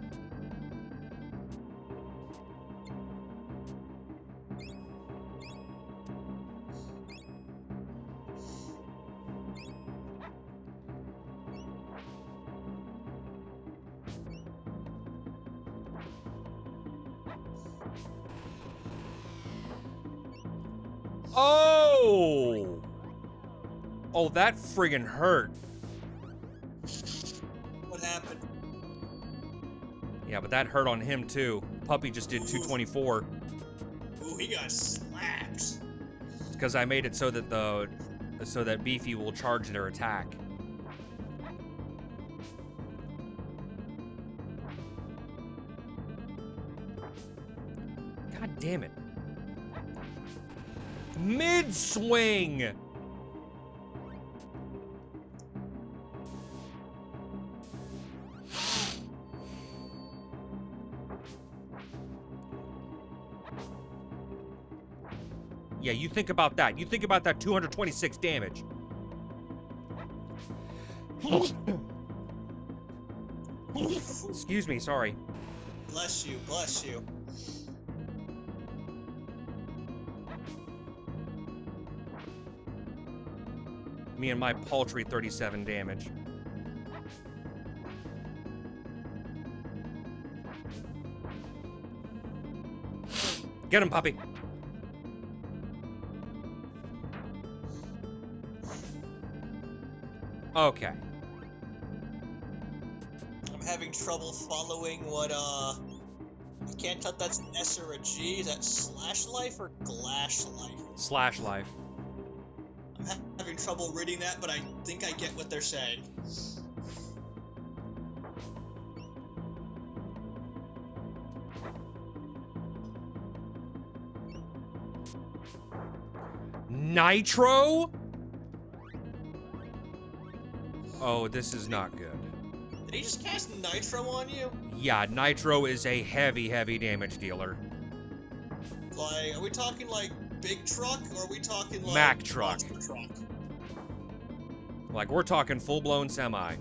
Oh! Oh, that friggin' hurt. What happened? Yeah, but that hurt on him too. Puppy just did Ooh. 224. Ooh, he got slapped. It's because I made it so that Beefy will charge their attack. God damn it. Mid-swing! Yeah, you think about that. You think about that 226 damage. Excuse me, sorry. Bless you, bless you. Me and my paltry 37 damage. Get him, puppy. Okay. I'm having trouble following what, I can't tell if that's an S or a G. Is that slash life or glash life? Slash life. I'm having trouble reading that, but I think I get what they're saying. Nitro? Oh, this is not good. Did he just cast Nitro on you? Yeah, Nitro is a heavy, heavy damage dealer. Like, are we talking like big truck, or are we talking like Mack truck. monster truck? Like, we're talking full-blown semi.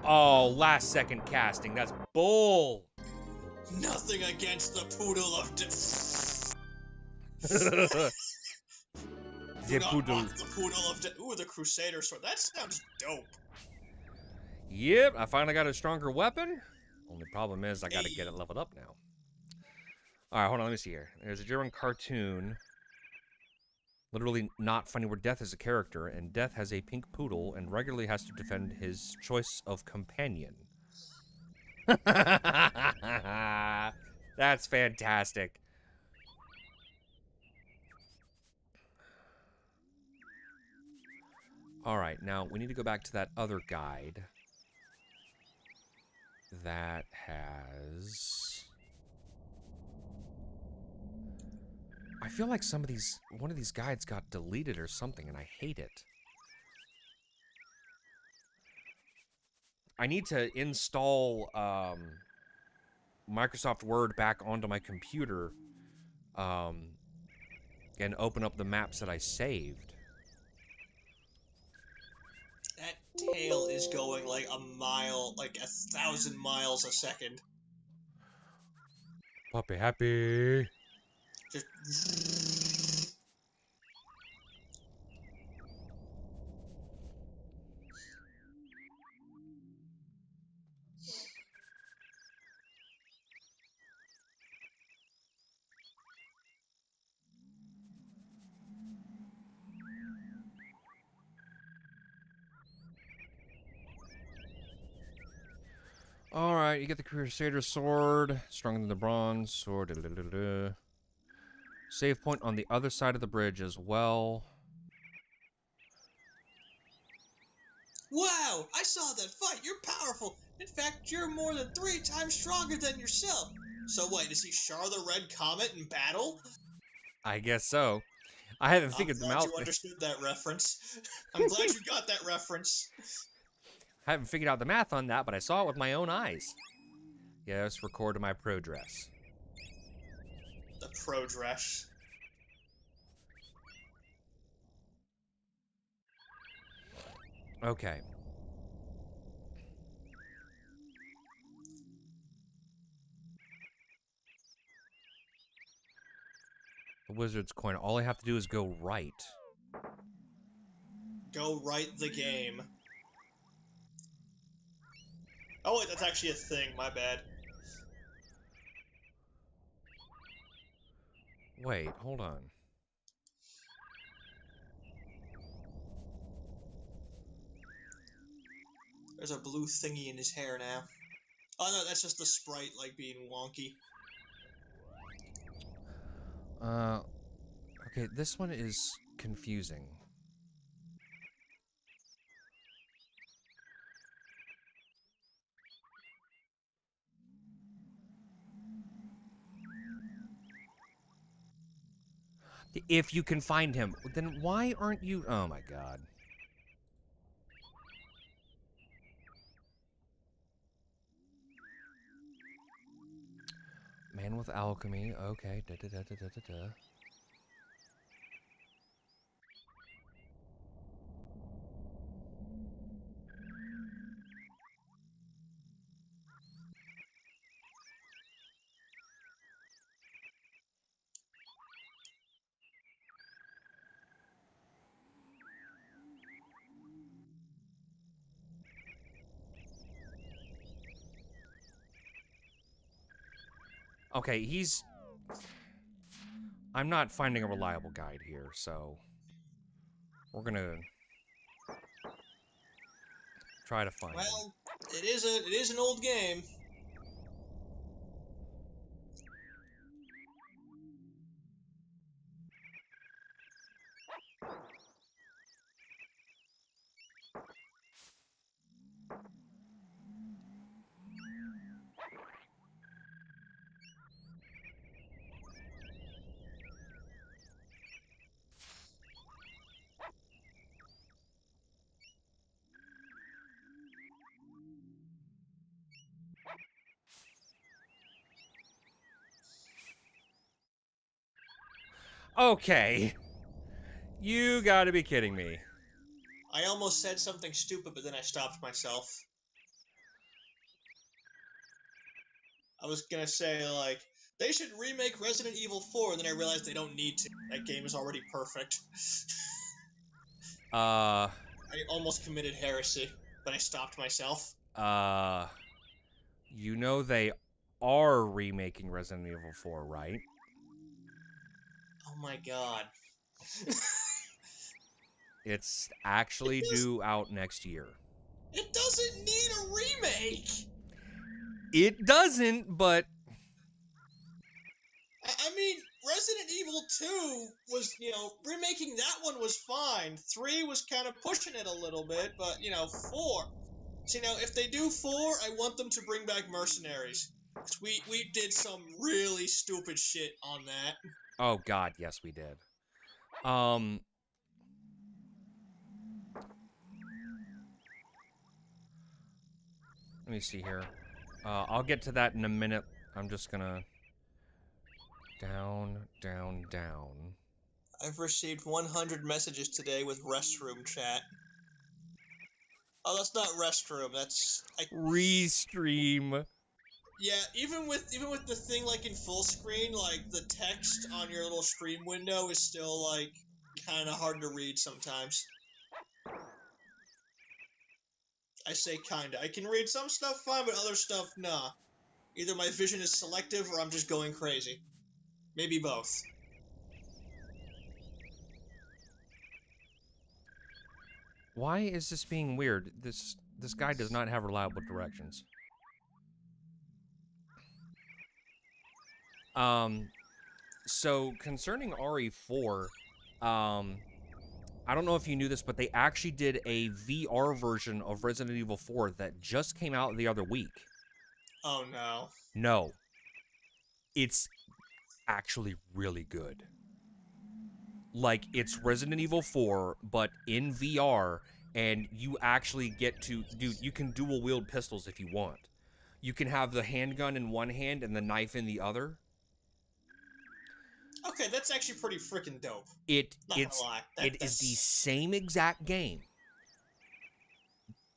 Oh, last second casting. That's bull. Nothing against the poodle of The Do not poodle. mock the poodle of ooh, the Crusader sword. That sounds dope. Yep, I finally got a stronger weapon. Only problem is I gotta get it leveled up now. Alright, hold on, let me see here. There's a German cartoon. Literally not finding where Death is a character, and Death has a pink poodle and regularly has to defend his choice of companion. That's fantastic. All right, now we need to go back to that other guide that has... I feel like one of these guides got deleted or something, and I hate it. I need to install Microsoft Word back onto my computer and open up the maps that I saved. That tail is going like a mile, like 1,000 miles a second. Puppy happy. Just. All right, you get the Crusader sword, stronger than the bronze sword. Save point on the other side of the bridge as well. Wow! I saw that fight! You're powerful! In fact, you're more than 3 times stronger than yourself! So wait, is he Char the Red Comet in battle? I guess so. I haven't I'm figured them glad out. you understood that reference. I'm glad you got that reference. I haven't figured out the math on that, but I saw it with my own eyes. Yes, record to my pro dress. The pro dress. Okay. The wizard's coin. All I have to do is go right. Go right the game. Oh wait, that's actually a thing, my bad. Wait, hold on. There's a blue thingy in his hair now. Oh no, that's just the sprite, like, being wonky. Okay, this one is confusing. If you can find him, then why aren't you... Oh my god. Man with alchemy, okay. Da, da, da, da, da, da, da. Okay, he's... I'm not finding a reliable guide here, so... We're gonna... try to find him. Well, it is an old game. Okay. You gotta be kidding me. I almost said something stupid, but then I stopped myself. I was gonna say, like, they should remake Resident Evil 4, and then I realized they don't need to. That game is already perfect. I almost committed heresy, but I stopped myself. You know they are remaking Resident Evil 4, right? Oh my god. It's actually due out next year. It doesn't need a remake. It doesn't, but I mean, Resident Evil 2 was, remaking that one was fine. 3 was kind of pushing it a little bit, but, 4. So, if they do 4, I want them to bring back Mercenaries. Because we did some really stupid shit on that. oh god, yes we did. Let me see here. I'll get to that in a minute. I'm just gonna down. I've received 100 messages today with restroom chat. Oh, that's not restroom. That's Restream. yeah. Even with the thing like in full screen, like the text on your little stream window is still like kind of hard to read sometimes. I say kinda. I can read some stuff fine, but other stuff nah. Either my vision is selective or I'm just going crazy. Maybe both. Why is this being weird? This guy does not have reliable directions. So concerning RE4, I don't know if you knew this, but they actually did a VR version of Resident Evil 4 that just came out the other week. Oh no. No. It's actually really good. Like, it's Resident Evil 4, but in VR, and you actually get to, dude, you can dual wield pistols if you want. You can have the handgun in one hand and the knife in the other. Okay, that's actually pretty freaking dope. It Not gonna lie. is the same exact game,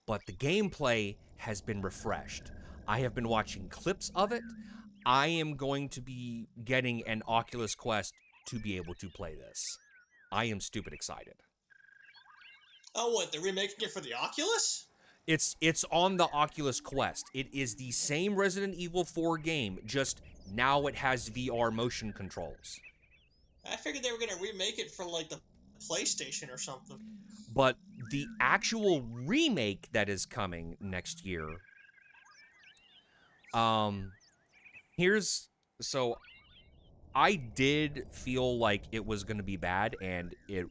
but the gameplay has been refreshed. I have been watching clips of it. I am going to be getting an Oculus Quest to be able to play this. I am stupid excited. Oh, what? They're remaking it for the Oculus? It's on the Oculus Quest. It is the same Resident Evil 4 game, just now it has VR motion controls. I figured they were gonna remake it for like the PlayStation or something. But the actual remake that is coming next year, so I did feel like it was going to be bad, and it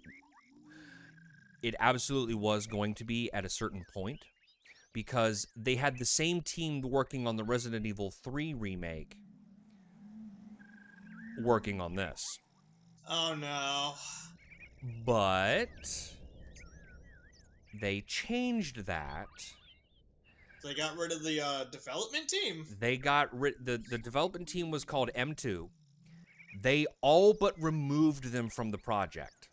absolutely was going to be at a certain point, because they had the same team working on the Resident Evil 3 remake working on this. Oh no. But they changed that. They got rid of the development team? They got the development team was called M2. They all but removed them from the project.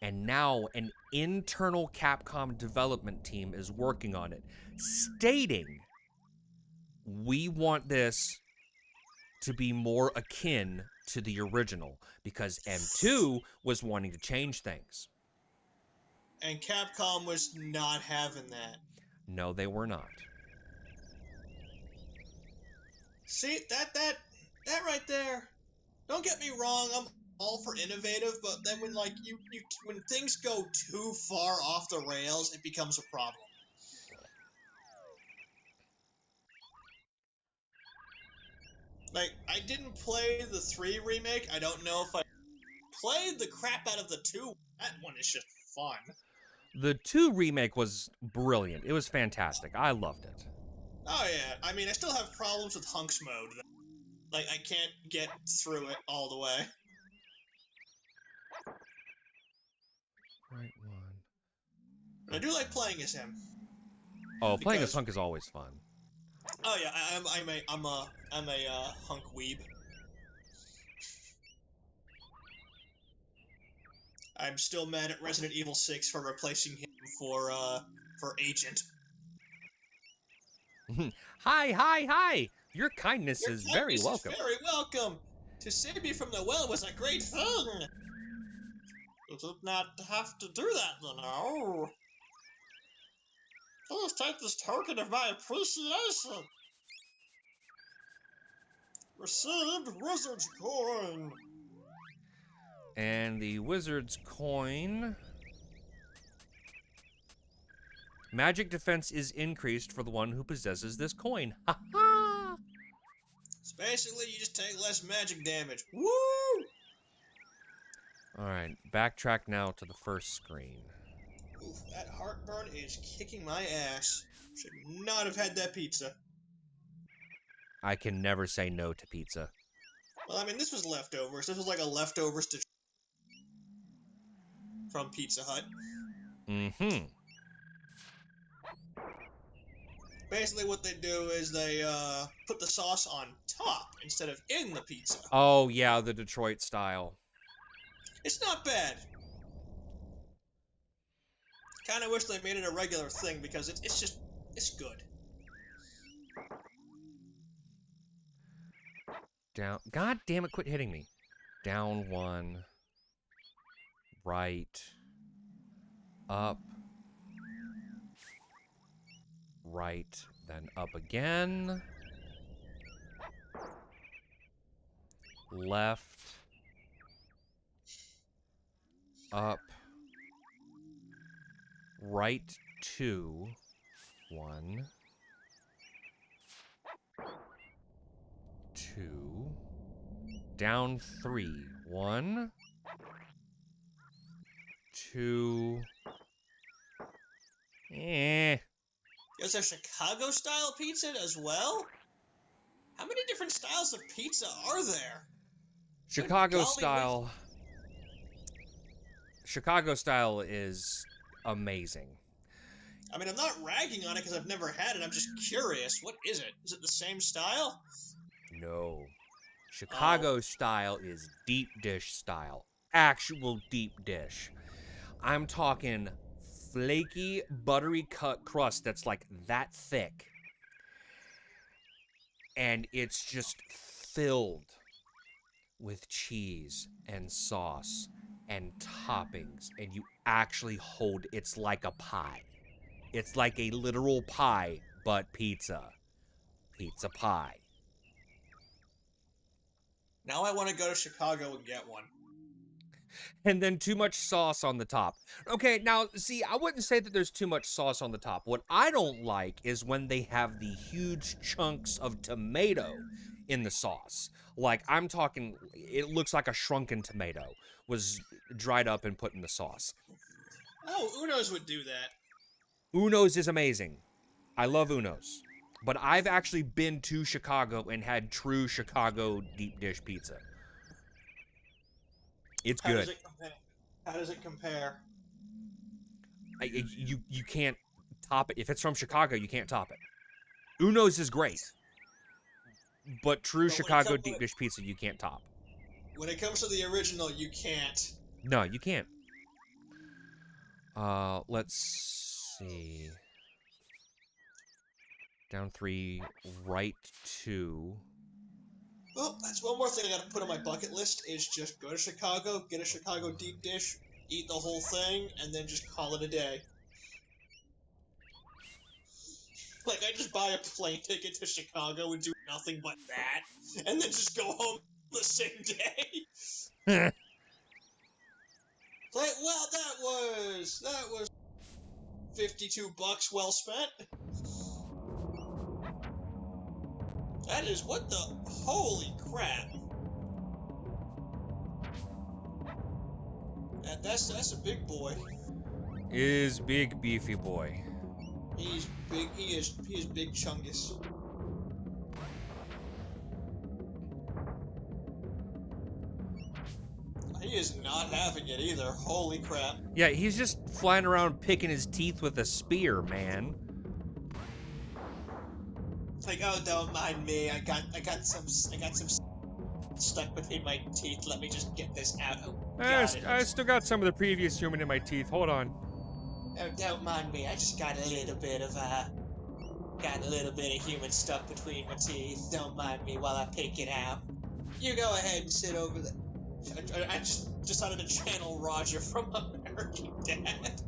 And now an internal Capcom development team is working on it, stating, we want this to be more akin to the original, because M2 was wanting to change things. And Capcom was not having that. No, they were not. See, that right there. Don't get me wrong, I'm all for innovative, but then when like when things go too far off the rails, it becomes a problem. Like, I didn't play the 3 remake. I don't know if I played the crap out of the 2. That one is just fun. The 2 remake was brilliant. It was fantastic. I loved it. Oh yeah, I mean, I still have problems with hunks mode. Like, I can't get through it all the way. Right one. But I do like playing as him. Oh, playing as Because- Hunk is always fun. Oh yeah, I'm a hunk weeb. I'm still mad at Resident Evil 6 for replacing him for Agent. Hi! Your kindness Your is kindness very welcome. Is very welcome. To save me from the well was a great thing. You did not have to do that, you know. Please take this token of my appreciation. Received Wizard's Coin. And the Wizard's Coin Magic defense is increased for the one who possesses this coin. Ha ha! So basically, you just take less magic damage. Woo! Alright, backtrack now to the first screen. Oof, that heartburn is kicking my ass. Should not have had that pizza. I can never say no to pizza. Well, I mean, this was leftovers. This was like a leftovers from Pizza Hut. Mm-hmm. Basically, what they do is they put the sauce on top instead of in the pizza. Oh, yeah, the Detroit style. It's not bad. Kind of wish they made it a regular thing because it's good. Down. God damn it, quit hitting me. Down one. Right. Up. Right. Then up again. Left. Up. Right 2. 1. 2. Down 3. 1. 2. There's a Chicago style pizza as well? How many different styles of pizza are there? Chicago golly, style. Chicago style is amazing. I mean, I'm not ragging on it because I've never had it. I'm just curious. What is it? Is it the same style? No. Chicago style is deep dish style. Actual deep dish. I'm talking flaky, buttery cut crust that's like that thick. And it's just filled with cheese and sauce and toppings. And you actually hold, it's like a pie. It's like a literal pie, but pizza. Pizza pie. Now I want to go to Chicago and get one. And then too much sauce on the top. Okay, now, see, I wouldn't say that there's too much sauce on the top. What I don't like is when they have the huge chunks of tomato in the sauce. Like, I'm talking, it looks like a shrunken tomato was dried up and put in the sauce. Oh, Uno's would do that. Uno's is amazing. I love Uno's. But I've actually been to Chicago and had true Chicago deep dish pizza. It's How good. does it compare? How does it compare? You can't top it. If it's from Chicago, you can't top it. Uno's is great. But true But when it Chicago comes- deep dish pizza, you can't top. When it comes to the original, you can't. No, you can't. Let's see. Down 3, right 2. Well, that's one more thing I gotta put on my bucket list is just go to Chicago, get a Chicago deep dish, eat the whole thing, and then just call it a day. Like, I just buy a plane ticket to Chicago and do nothing but that, and then just go home the same day. Like, well, that was $52 well spent. That is what the holy crap. That's a big boy. Is big beefy boy. He's big. He is big chungus. He is not having it either. Holy crap. Yeah, he's just flying around picking his teeth with a spear, man. It's like, oh, don't mind me. I got some stuck between my teeth. Let me just get this out. Oh, God, I still got some of the previous human in my teeth. Hold on. oh, don't mind me. I just got a little bit of human stuck between my teeth. Don't mind me while I pick it out. You go ahead and sit over there. I just decided to channel Roger from American Dad.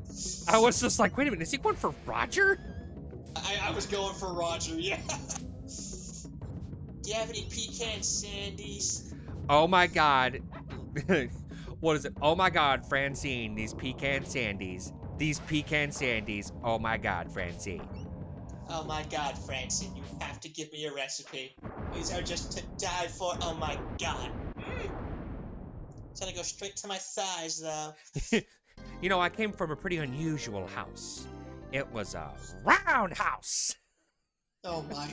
I was just like, wait a minute, is he going for Roger? I was going for Roger, yeah. Do you have any pecan sandies? Oh my god. What is it? Oh my god, Francine, these pecan sandies. These pecan sandies. Oh my God, Francine. Oh my God, Francine, you have to give me a recipe. These are just to die for. Oh my God. It's gonna go straight to my thighs, though. You know, I came from a pretty unusual house. It was a roundhouse. Oh my.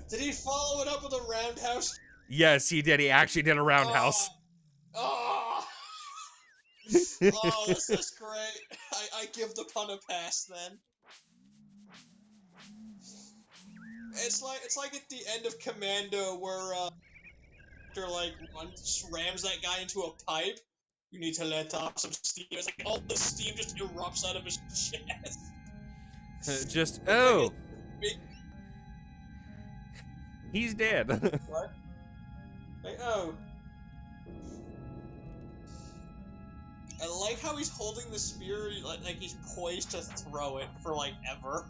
Did he follow it up with a roundhouse? Yes, he did. He actually did a roundhouse. Oh, oh, this is great. I give the pun a pass then. It's like at the end of Commando where after like rams that guy into a pipe. You need to let off some steam. It's like all the steam just erupts out of his chest. Just, It's like oh, a big he's dead. what? Like, oh. I like how he's holding the spear like he's poised to throw it for like ever.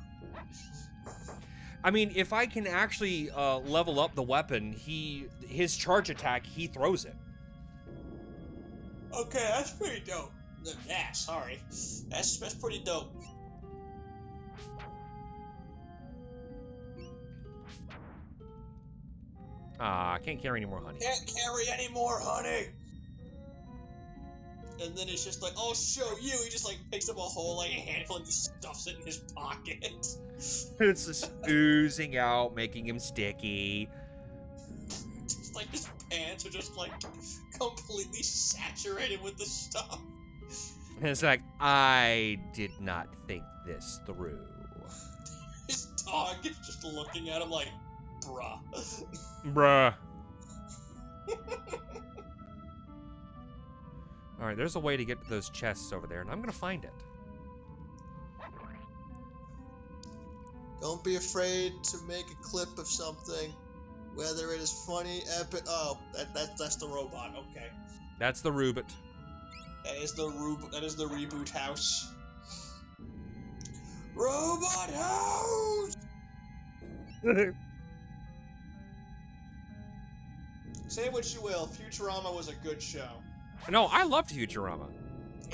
I mean, if I can actually level up the weapon, his charge attack, he throws it. Okay, that's pretty dope. Yeah, sorry. That's pretty dope. I can't carry any more honey. Can't carry any more honey. And then it's just like, I'll show you. He just like picks up a whole like handful and just stuffs it in his pocket. It's just oozing out, making him sticky. Just like his pants are just like completely saturated with the stuff. And it's like, I did not think this through. His dog is just looking at him like, bruh. Bruh. Alright, there's a way to get to those chests over there, and I'm gonna find it. Don't be afraid to make a clip of something, whether it is funny, epic. Oh, that's the robot. Okay, That's the Rubit. that is the reboot house. Robot house. Say what you will, Futurama was a good show. No, I loved Futurama.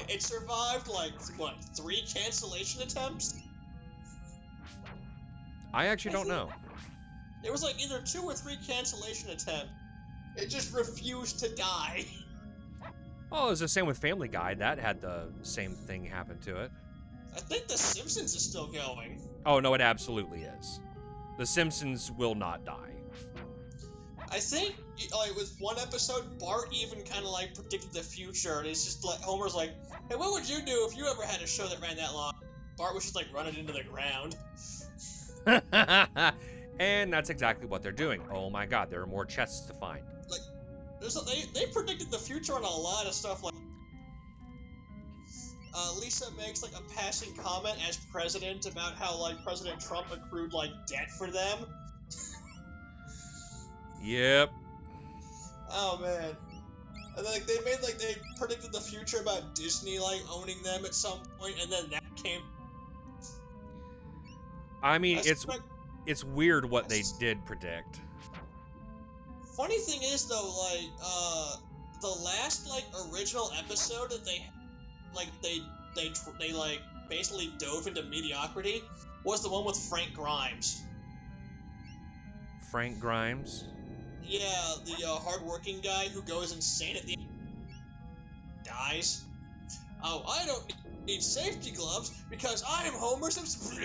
It survived like what 3 cancellation attempts. I actually don't know. It was like either 2 or 3 cancellation attempts. It just refused to die. Well, it was the same with Family Guy. That had the same thing happen to it. I think The Simpsons is still going. Oh, no, it absolutely is. The Simpsons will not die. I think, like, with one episode, Bart even kind of, like, predicted the future, and it's just like, Homer's like, hey, what would you do if you ever had a show that ran that long? Bart was just, like, running into the ground. And that's exactly what they're doing. Oh my God, there are more chests to find. Like, they predicted the future on a lot of stuff, like, Lisa makes, like, a passing comment as president about how, like, President Trump accrued, like, debt for them. Yep. Oh, man. And then, like, they predicted the future about Disney, like, owning them at some point, and then that came. I mean, I suspect- it's weird what they did predict. Funny thing is, though, like, the last, like, original episode that they like, basically dove into mediocrity was the one with Frank Grimes. Frank Grimes? Yeah, the hardworking guy who goes insane at the end, dies. Oh, I don't need safety gloves because I am Homer Simpson.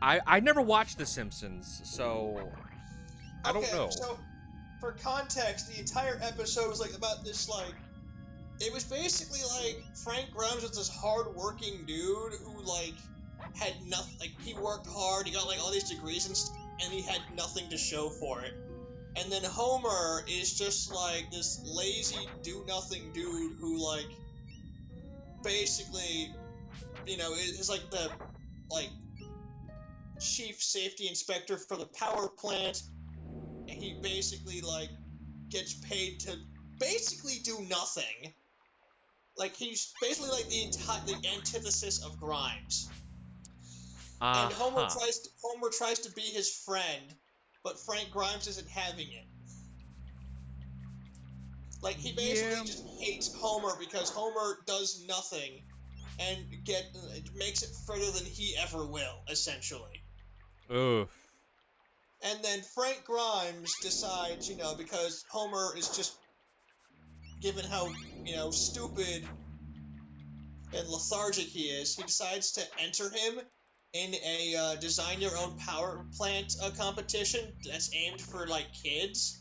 I never watched The Simpsons, so I don't know. So, for context, the entire episode was, like, about this, like, it was basically, like, Frank Grimes was this hard-working dude who, like, had nothing, like, he worked hard, he got, like, all these degrees and he had nothing to show for it. And then Homer is just, like, this lazy, do-nothing dude who, like, basically, you know, is, like, the, like, chief safety inspector for the power plant, and he basically, like, gets paid to basically do nothing. Like, he's basically like the antithesis of Grimes. And Homer tries to be his friend, but Frank Grimes isn't having it. Like, he basically Yeah. just hates Homer because Homer does nothing and makes it further than he ever will, essentially. Ugh. And then Frank Grimes decides, because Homer is just, given how, stupid and lethargic he is, he decides to enter him in a design your own power plant competition that's aimed for like kids.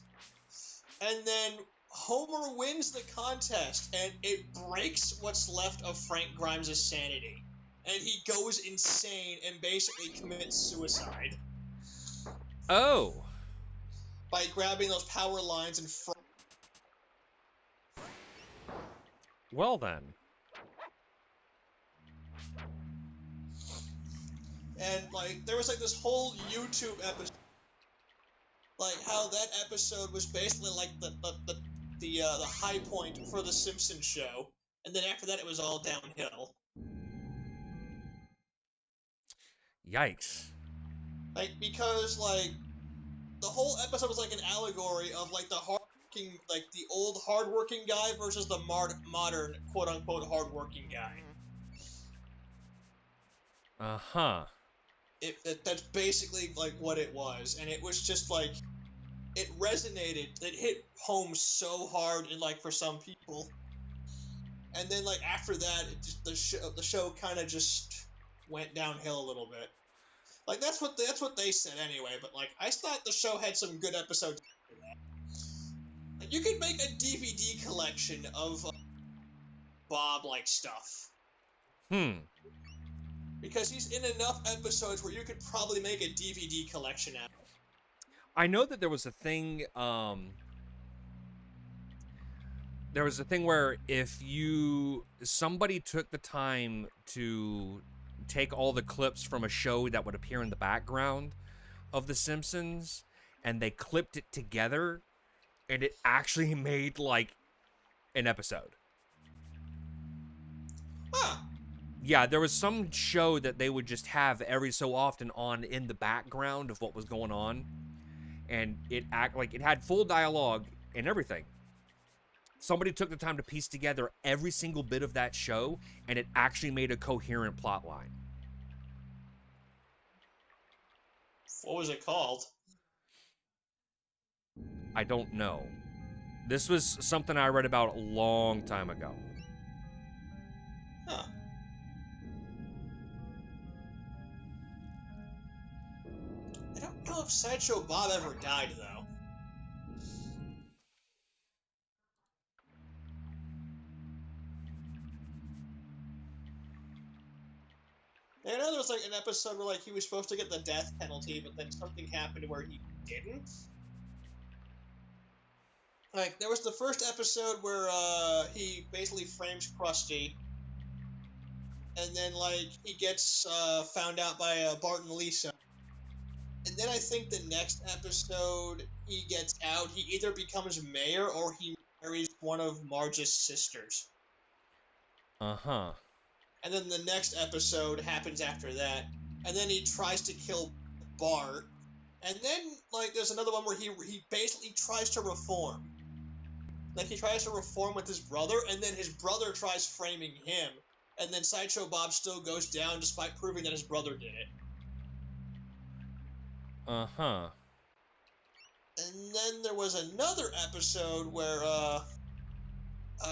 And then Homer wins the contest, and it breaks what's left of Frank Grimes' sanity. And he goes insane and basically commits suicide Oh. by grabbing those power lines and Well then. like there was like this whole YouTube episode, like how that episode was basically like the high point for the Simpsons show, and then after that it was all downhill. Yikes. Like, because like the whole episode was like an allegory of like the old hardworking guy versus the modern quote unquote hardworking guy. Uh-huh. That's basically like what it was, and it was just like it resonated. It hit home so hard, and like for some people, and then like after that, the show kind of just went downhill a little bit. Like that's what they said anyway. But like I thought the show had some good episodes. Like, you could make a DVD collection of Bob like stuff because he's in enough episodes where you could probably make a DVD collection out. I know that there was a thing, where if somebody took the time to take all the clips from a show that would appear in the background of The Simpsons and they clipped it together and it actually made like an episode. Huh. Yeah, there was some show that they would just have every so often on in the background of what was going on, and it had full dialogue and everything. Somebody took the time to piece together every single bit of that show, and it actually made a coherent plot line. What was it called? I don't know. This was something I read about a long time ago. Huh. I don't know if Sideshow Bob ever died though. I know there was like an episode where like he was supposed to get the death penalty, but then something happened where he didn't. Like there was the first episode where he basically frames Krusty, and then like he gets found out by Bart and Lisa. And then I think the next episode he gets out. He either becomes mayor or he marries one of Marge's sisters. Uh-huh. And then the next episode happens after that. And then he tries to kill Bart. And then, like, there's another one where he basically tries to reform. Like, he tries to reform with his brother, and then his brother tries framing him. And then Sideshow Bob still goes down despite proving that his brother did it. Uh-huh. And then there was another episode where,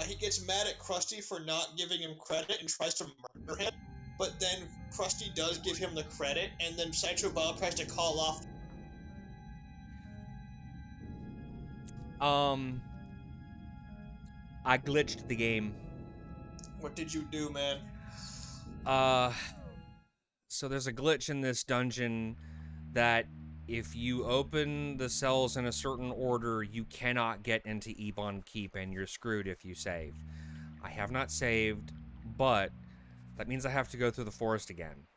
he gets mad at Krusty for not giving him credit and tries to murder him. But then Krusty does give him the credit, and then Sideshow Bob tries to call off. I glitched the game. What did you do, man? So there's a glitch in this dungeon that if you open the cells in a certain order, you cannot get into Ebon Keep, and you're screwed if you save. I have not saved, but that means I have to go through the forest again.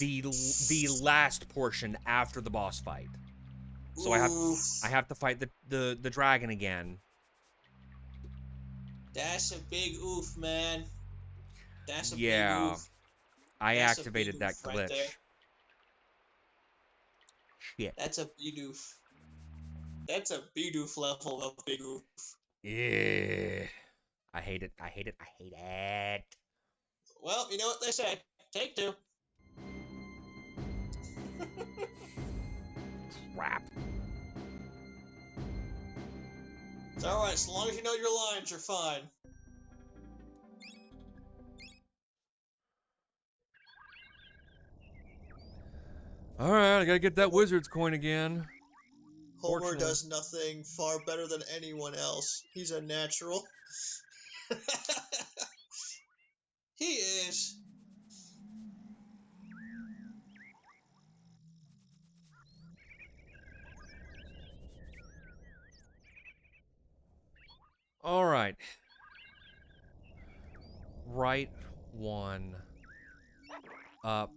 The last portion after the boss fight. So I have to fight the dragon again. That's a big oof, man. That's a Yeah, big oof. I That's a activated big that oof right glitch. there. Shit. That's a big oof. That's a Bidoof level of Big Oof. Yeah. I hate it. I hate it. I hate it. Well, you know what they say. Take two. Crap. It's alright, so long as you know your lines, you're fine. Alright, I gotta get that wizard's coin again. Homer Fortunately. does nothing far better than anyone else. He's a natural. He is. Alright. Right one. Up.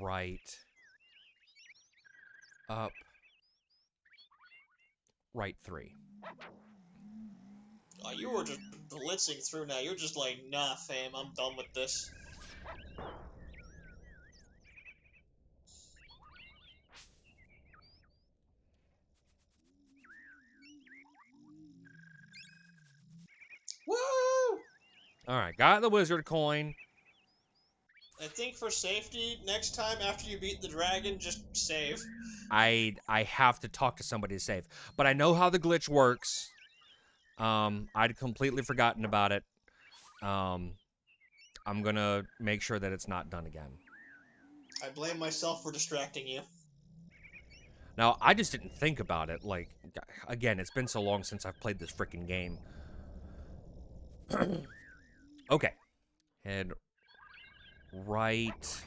Right. Up. Right 3. Oh, you were just blitzing through now. You're just like, nah, fam, I'm done with this. Woo! Alright, got the wizard coin. I think for safety, next time after you beat the dragon, just save. I have to talk to somebody to save. But I know how the glitch works. I'd completely forgotten about it. I'm gonna make sure that it's not done again. I blame myself for distracting you. Now, I just didn't think about it. Like, again, it's been so long since I've played this freaking game. Okay. Head right.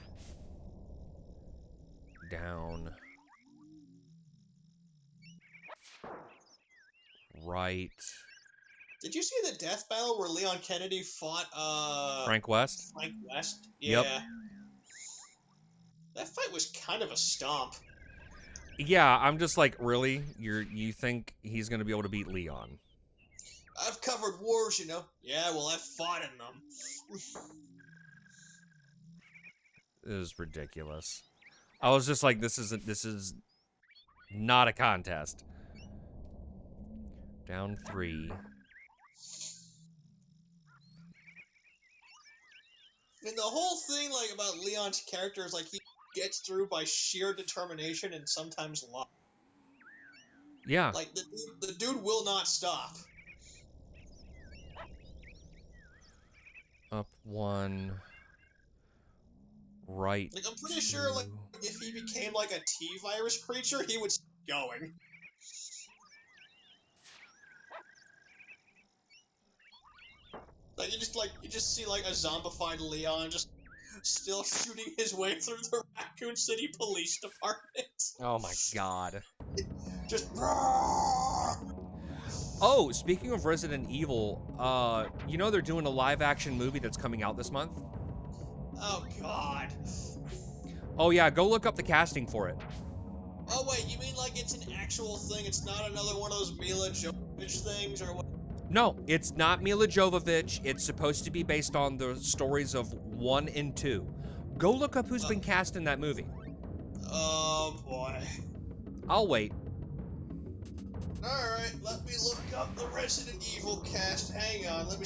Down. Right. Did you see the death battle where Leon Kennedy fought, Frank West? Frank West? Yep. Yeah. That fight was kind of a stomp. Yeah, I'm just like, really? You think he's gonna be able to beat Leon? I've covered wars, you know. Yeah, well, I've fought in them. It is ridiculous. I was just like, this is not a contest. Down 3. And the whole thing, like, about Leon's character is, like, he gets through by sheer determination and sometimes luck. Yeah. Like, the dude will not stop. Up 1. Right. Like, I'm pretty sure, like, 2. if he became, like, a T-virus creature, he would keep going. Like, you just see, like, a zombified Leon just still shooting his way through the Raccoon City Police Department. Oh my god. Just... Oh, speaking of Resident Evil, you know they're doing a live action movie that's coming out this month? Oh, God. Oh yeah, go look up the casting for it. Oh, wait, you mean, like, it's an actual thing? It's not another one of those Mila Jovovich things, or what? No, it's not Mila Jovovich. It's supposed to be based on the stories of 1 and 2. Go look up who's been cast in that movie. Oh, boy. I'll wait. Alright, let me look up the Resident Evil cast. Hang on, let me...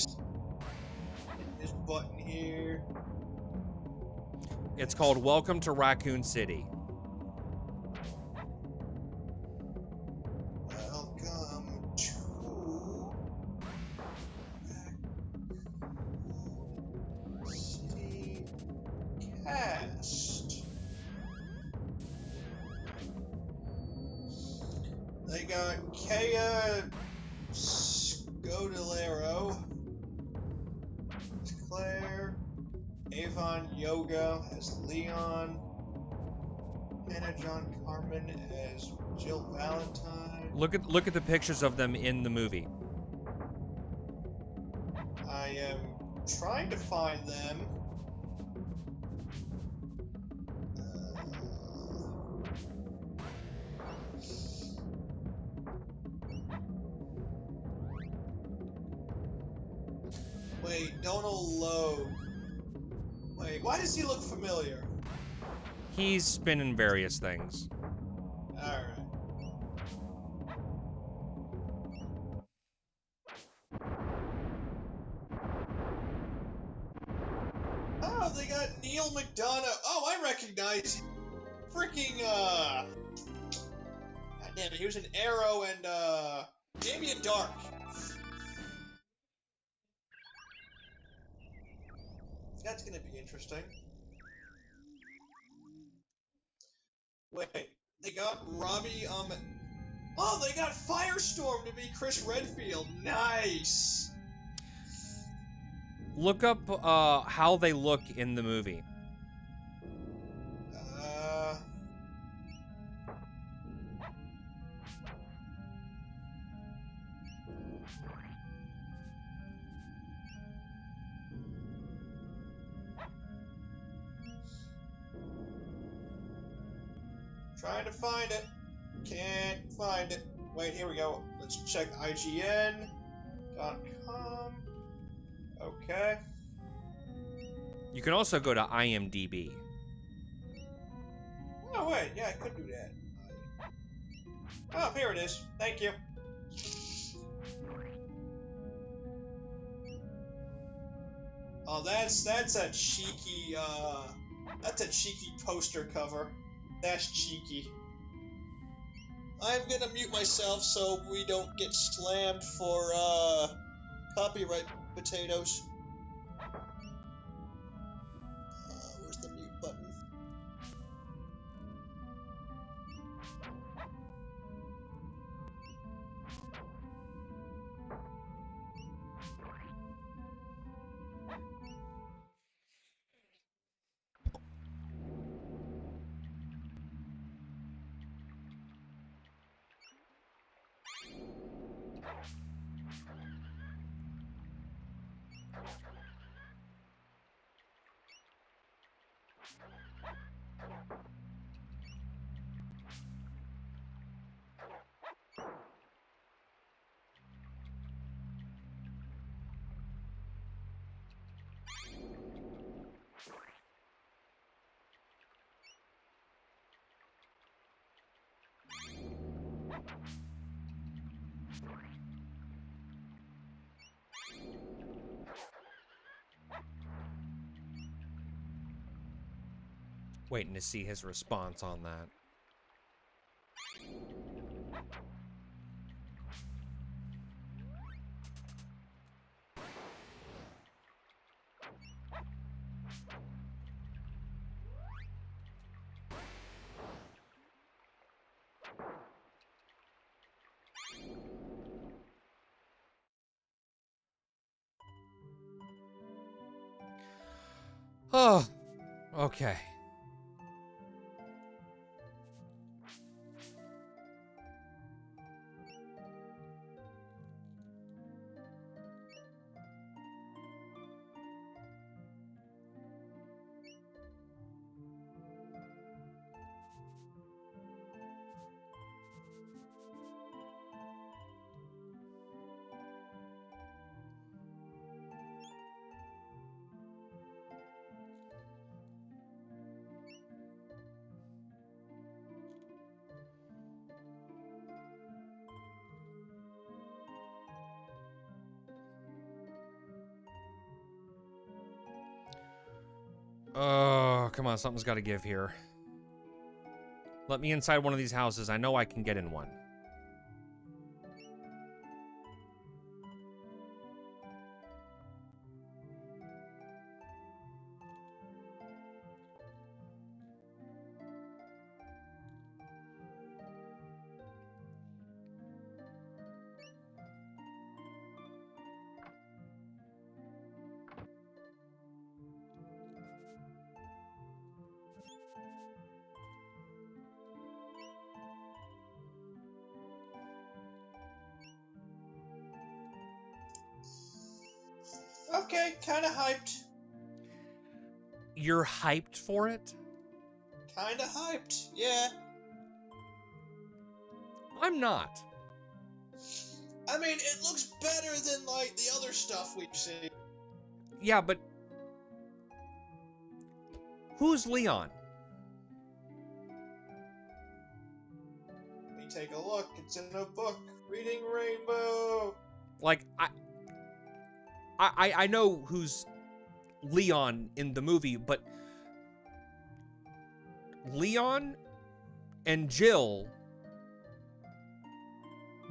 This button here. It's called Welcome to Raccoon City. Welcome to... City cast. They got Kea Scodelario, Claire, Avon Yoga as Leon, Hannah John Carmen as Jill Valentine. Look at the pictures of them in the movie. I am trying to find them. Wait, Donald Logue. Wait, why does he look familiar? He's been in various things. Alright. Oh, they got Neil McDonough. Oh, I recognize freaking God damn it, he was in Arrow and Damien Dark. That's gonna be interesting. Wait, they got Robbie oh, they got Firestorm to be Chris Redfield. Nice. Look up how they look in the movie. Uh Trying to find it. Can't find it. Wait, here we go. Let's check IGN.com. Okay. You can also go to IMDb. Oh, wait. Yeah, I could do that. Oh, here it is. Thank you. Oh, that's a cheeky, that's a cheeky poster cover. That's cheeky. I'm gonna mute myself so we don't get slammed for, copyright potatoes. Where's the mute button? Waiting to see his response on that. Oh, okay. Oh, come on, something's got to give here. Let me inside one of these houses. I know I can get in one. Okay, kinda hyped. You're hyped for it? Kinda hyped, yeah. I'm not. I mean, it looks better than, like, the other stuff we've seen. Yeah, but who's Leon? Let me take a look. It's in a book. Reading Rainbow. Like I know who's Leon in the movie, but Leon and Jill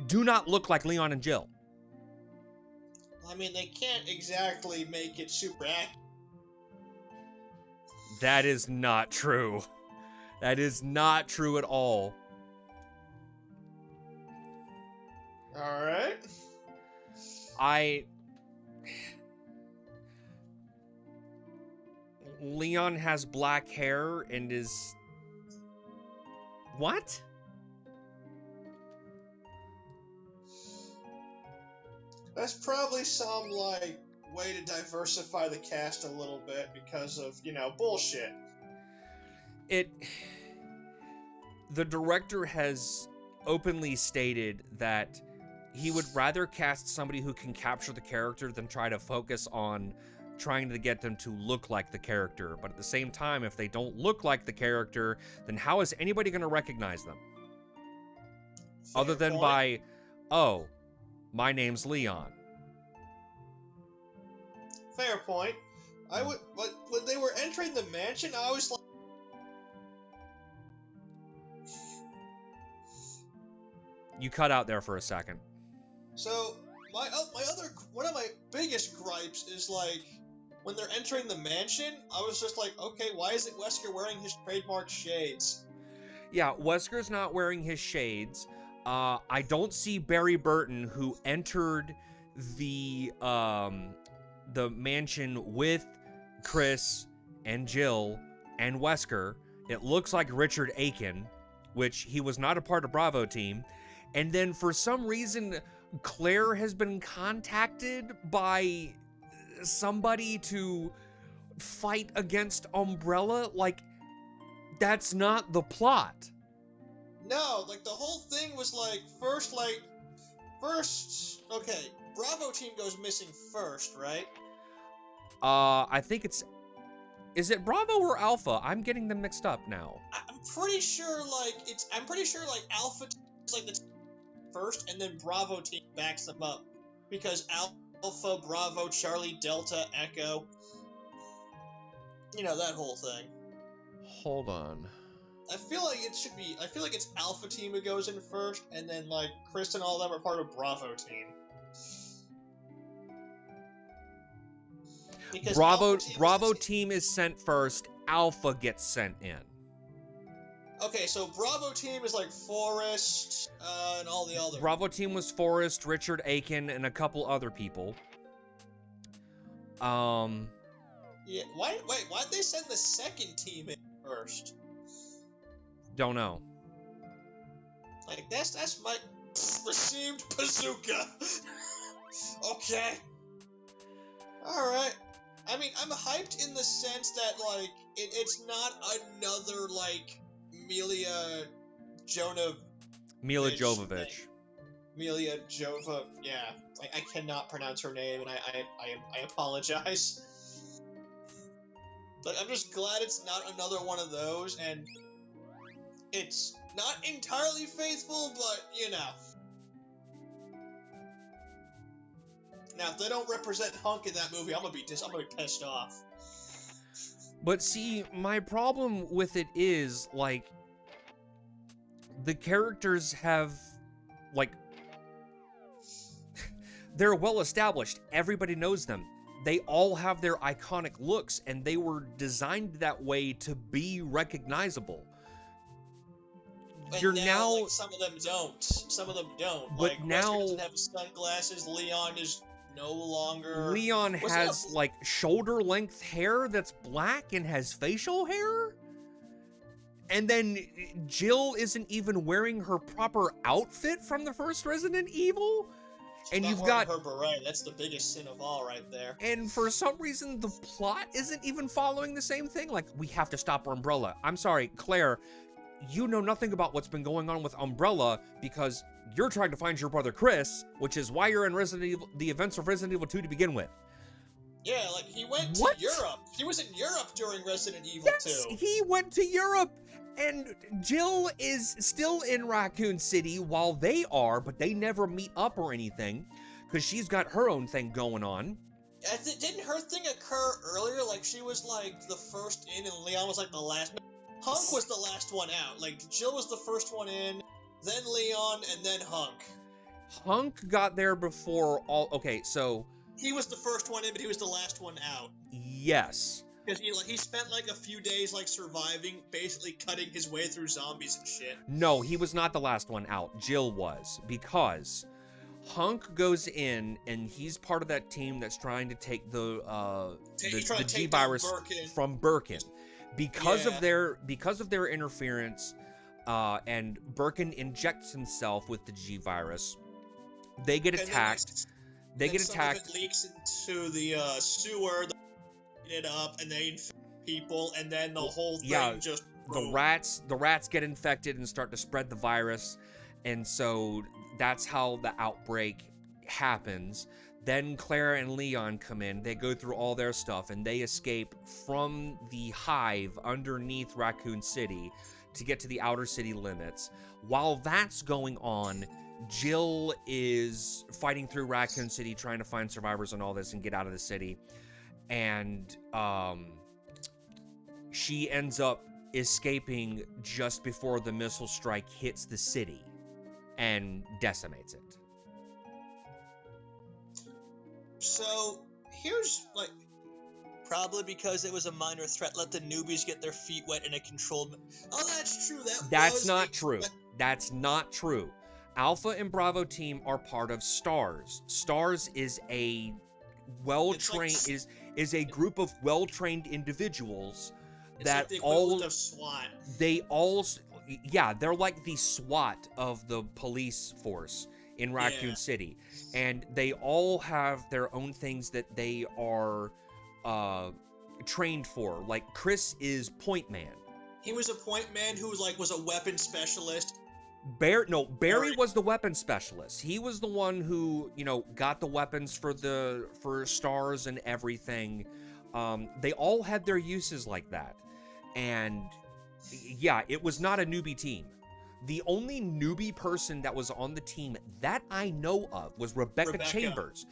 do not look like Leon and Jill. I mean, they can't exactly make it super accurate. That is not true. That is not true at all. All right. Leon has black hair and is... What? That's probably some, like, way to diversify the cast a little bit because of, bullshit. The director has openly stated that he would rather cast somebody who can capture the character than try to focus on trying to get them to look like the character. But at the same time, if they don't look like the character, then how is anybody going to recognize them? Other than point. by, oh, my name's Leon. Fair point. But when they were entering the mansion, I was like, You cut out there for a second. so one of my biggest gripes is like, when they're entering the mansion, I was just like, okay, why isn't Wesker wearing his trademark shades? Yeah, Wesker's not wearing his shades. I don't see Barry Burton, who entered the mansion with Chris and Jill and Wesker. It looks like Richard Aiken, which he was not a part of Bravo team. And then for some reason, Claire has been contacted by somebody to fight against Umbrella. Like, that's not the plot. No, like, the whole thing was like, okay, Bravo team goes missing first, right? I think is it Bravo or Alpha? I'm getting them mixed up now. I'm pretty sure Alpha team is like the team first, and then Bravo team backs them up, because Alpha, Bravo, Charlie, Delta, Echo, that whole thing. Hold on. I feel like it's Alpha team who goes in first, and then like Chris and all of them are part of Bravo team. Because Bravo team is sent first. Alpha gets sent in. Okay, so Bravo team is like Forrest, and all the other. Bravo team was Forrest, Richard Aiken, and a couple other people. Yeah. Why'd they send the second team in first? Don't know. Like that's my received bazooka. Okay. All right. I mean, I'm hyped in the sense that like it's not another like Mila Jovovich. Mila Jova, yeah. I cannot pronounce her name, and I apologize. But I'm just glad it's not another one of those, and it's not entirely faithful, but Now, if they don't represent Hunk in that movie, I'm gonna be pissed off. But see, my problem with it is, like, the characters have, like, they're well established. Everybody knows them. They all have their iconic looks, and they were designed that way to be recognizable. And You're now like, some of them don't. But like, now Wesker doesn't have sunglasses. Leon is no longer. Leon has like shoulder length hair that's black and has facial hair. And then Jill isn't even wearing her proper outfit from the first Resident Evil. And you've got her beret. That's the biggest sin of all right there. And for some reason, the plot isn't even following the same thing. Like, we have to stop Umbrella. I'm sorry, Claire, you know nothing about what's been going on with Umbrella because you're trying to find your brother Chris, which is why you're in the events of Resident Evil 2 to begin with. Yeah, like, he went to Europe. He was in Europe during Resident Evil 2. Yes, he went to Europe. And Jill is still in Raccoon City while they are, but they never meet up or anything because she's got her own thing going on. Didn't her thing occur earlier? Like, she was, like, the first in, and Leon was, like, the last. Hunk was the last one out. Like, Jill was the first one in, then Leon, and then Hunk. Hunk got there before all. Okay, so He was the first one in, but he was the last one out. yes. Because he spent, like, a few days, like, surviving, basically cutting his way through zombies and shit. No, he was not the last one out. Jill was, because Hunk goes in and he's part of that team that's trying to take the G virus from Birkin. Because of their interference, and Birkin injects himself with the G virus. They get attacked. They get attacked. Some of it leaks into the sewer. They it up and they infect people, and then the whole thing just. The rats get infected and start to spread the virus, and so that's how the outbreak happens. Then Clara and Leon come in. They go through all their stuff, and they escape from the hive underneath Raccoon City to get to the outer city limits. While that's going on, Jill is fighting through Raccoon City, trying to find survivors and all this and get out of the city. And she ends up escaping just before the missile strike hits the city and decimates it. So, here's, like, probably because it was a minor threat, let the newbies get their feet wet in a controlled... Oh, that's true, That's not true. That's not true. Alpha and Bravo team are part of STARS. STARS is a well-trained... is a group of well-trained individuals that like the equivalent of SWAT. They all... Yeah, they're like the SWAT of the police force in Raccoon City. And they all have their own things that they are trained for. Like, Chris is Point Man. He was a point man who was a weapon specialist. Barry was the weapon specialist. He was the one who, got the weapons for STARS and everything. They all had their uses like that. And yeah, it was not a newbie team. The only newbie person that was on the team that I know of was Rebecca. Chambers.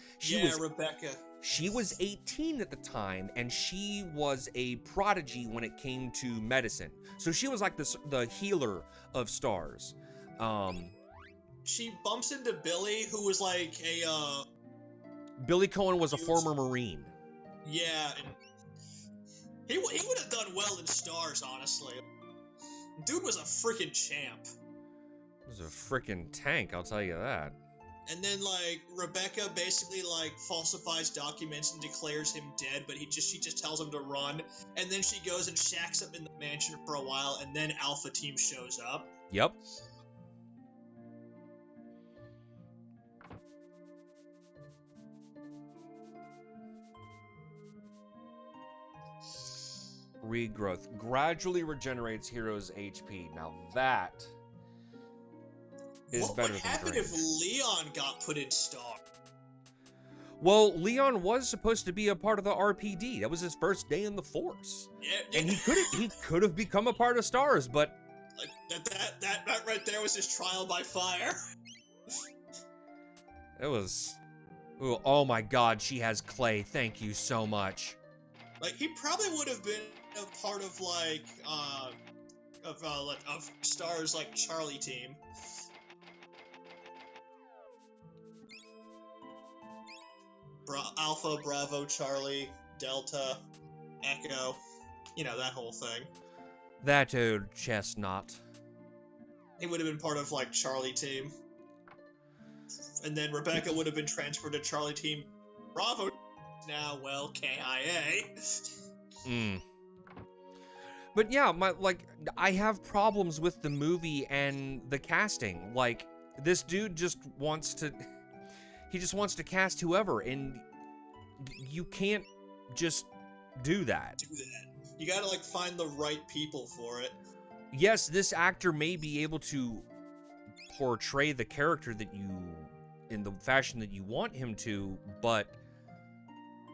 Rebecca. She was 18 at the time, and she was a prodigy when it came to medicine. So she was like the healer of STARS. She bumps into Billy, who was like a Billy Cohen was a former Marine. Yeah, and he would have done well in STARS, honestly. Dude was a freaking champ. He was a freaking tank, I'll tell you that. And then, like, Rebecca basically, like, falsifies documents and declares him dead, but she just tells him to run. And then she goes and shacks up in the mansion for a while, and then Alpha Team shows up. Yep. Regrowth gradually regenerates heroes' HP. Now that is better than What happened Drain. if Leon got put in STAR? Well, Leon was supposed to be a part of the RPD. That was his first day in the Force, and he could have become a part of STARS, but like that right there was his trial by fire. It was. Ooh, oh my God, she has clay. Thank you so much. Like, he probably would have been a part of of STARS, like, Charlie team. Alpha, Bravo, Charlie, Delta, Echo, that whole thing. That old chestnut. He would have been part of, like, Charlie team. And then Rebecca would have been transferred to Charlie team. Bravo now, well, KIA. But yeah, I have problems with the movie and the casting. Like, this dude just wants to cast whoever, and you can't just do that. You gotta, like, find the right people for it. Yes, this actor may be able to portray the character that you, in the fashion that you want him to, but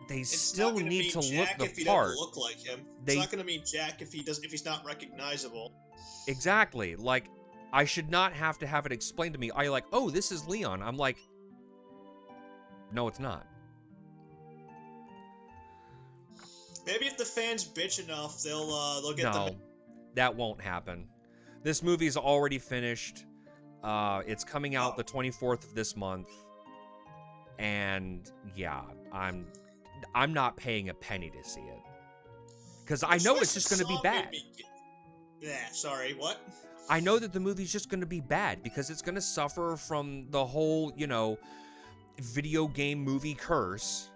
they still need to look the part. Look like him. It's not gonna mean Jack if he's not recognizable. Exactly. Like, I should not have to have it explained to me. Are you like, oh, this is Leon? I'm like, no, it's not. Maybe if the fans bitch enough, they'll get No, that won't happen. This movie's already finished. It's coming out the 24th of this month. And yeah, I'm not paying a penny to see it. Because I know it's just going to be bad. Yeah, sorry, what? I know that the movie's just going to be bad because it's going to suffer from the whole, video game movie curse.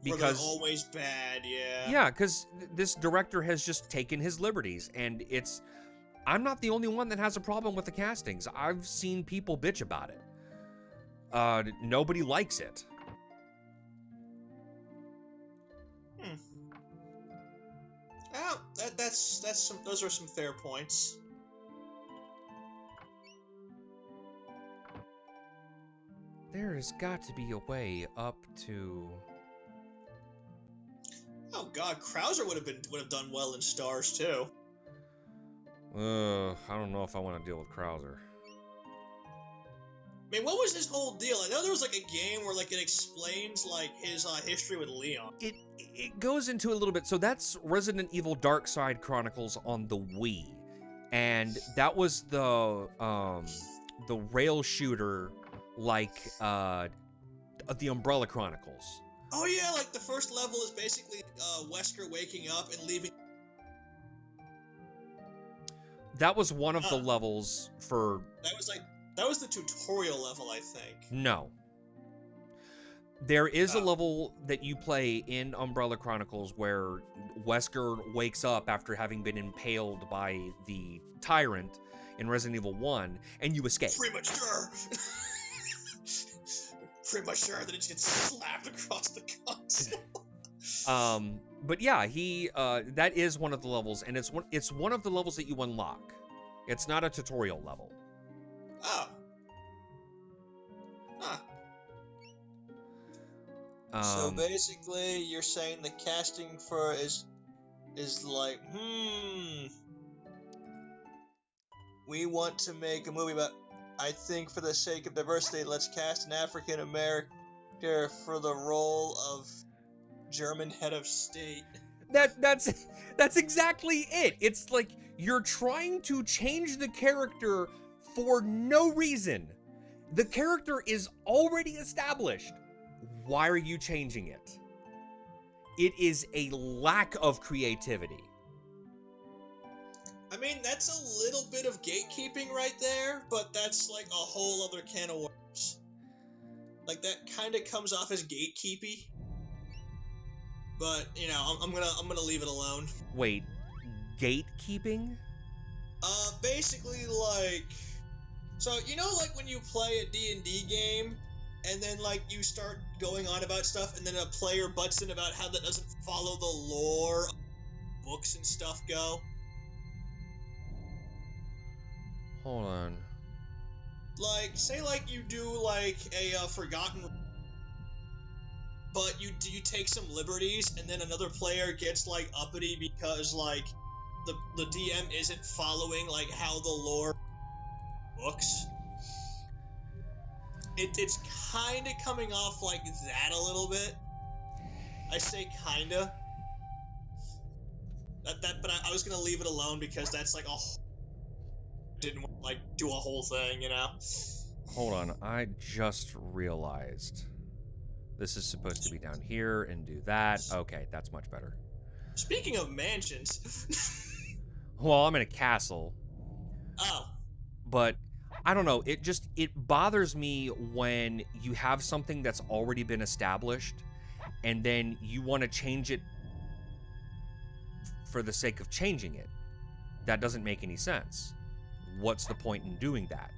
Because they're always bad, yeah. Yeah, because this director has just taken his liberties, and I'm not the only one that has a problem with the castings. I've seen people bitch about it. Nobody likes it. Oh, those are some fair points. There has got to be a way up to. Oh God, Krauser would have done well in Stars too. I don't know if I want to deal with Krauser. I mean, what was his whole deal? I know there was like a game where like it explains like his history with Leon. It goes into a little bit. So that's Resident Evil Dark Side Chronicles on the Wii, and that was the rail shooter like the Umbrella Chronicles. Oh yeah, like the first level is basically Wesker waking up and leaving. That was one of the levels for. That was the tutorial level, I think. No. There is a level that you play in Umbrella Chronicles where Wesker wakes up after having been impaled by the tyrant in Resident Evil 1, and you escape. Premature! Premature, then it just gets slapped across the console. But yeah, that is one of the levels, and it's one of the levels that you unlock. It's not a tutorial level. Oh. Huh. So basically, you're saying the casting for is like, we want to make a movie about, I think for the sake of diversity, let's cast an African American for the role of German head of state. That's exactly it. It's like you're trying to change the character for no reason. The character is already established. Why are you changing it? It is a lack of creativity. I mean, that's a little bit of gatekeeping right there, but that's like a whole other can of worms. Like that kind of comes off as gatekeepy. But I'm gonna leave it alone. Wait, gatekeeping? Basically like, so like when you play a D&D game, and then like you start going on about stuff, and then a player butts in about how that doesn't follow the lore of books and stuff go. Hold on. Like, say like you do like a Forgotten, but you take some liberties, and then another player gets like uppity because like the DM isn't following like how the lore books. It's kind of coming off like that a little bit. I say kinda. But I was gonna leave it alone because that's like didn't like do a whole thing, Hold on, I just realized this is supposed to be down here and do that. Okay, that's much better. Speaking of mansions. Well, I'm in a castle. Oh. But I don't know, it bothers me when you have something that's already been established and then you want to change it for the sake of changing it. That doesn't make any sense. What's the point in doing that?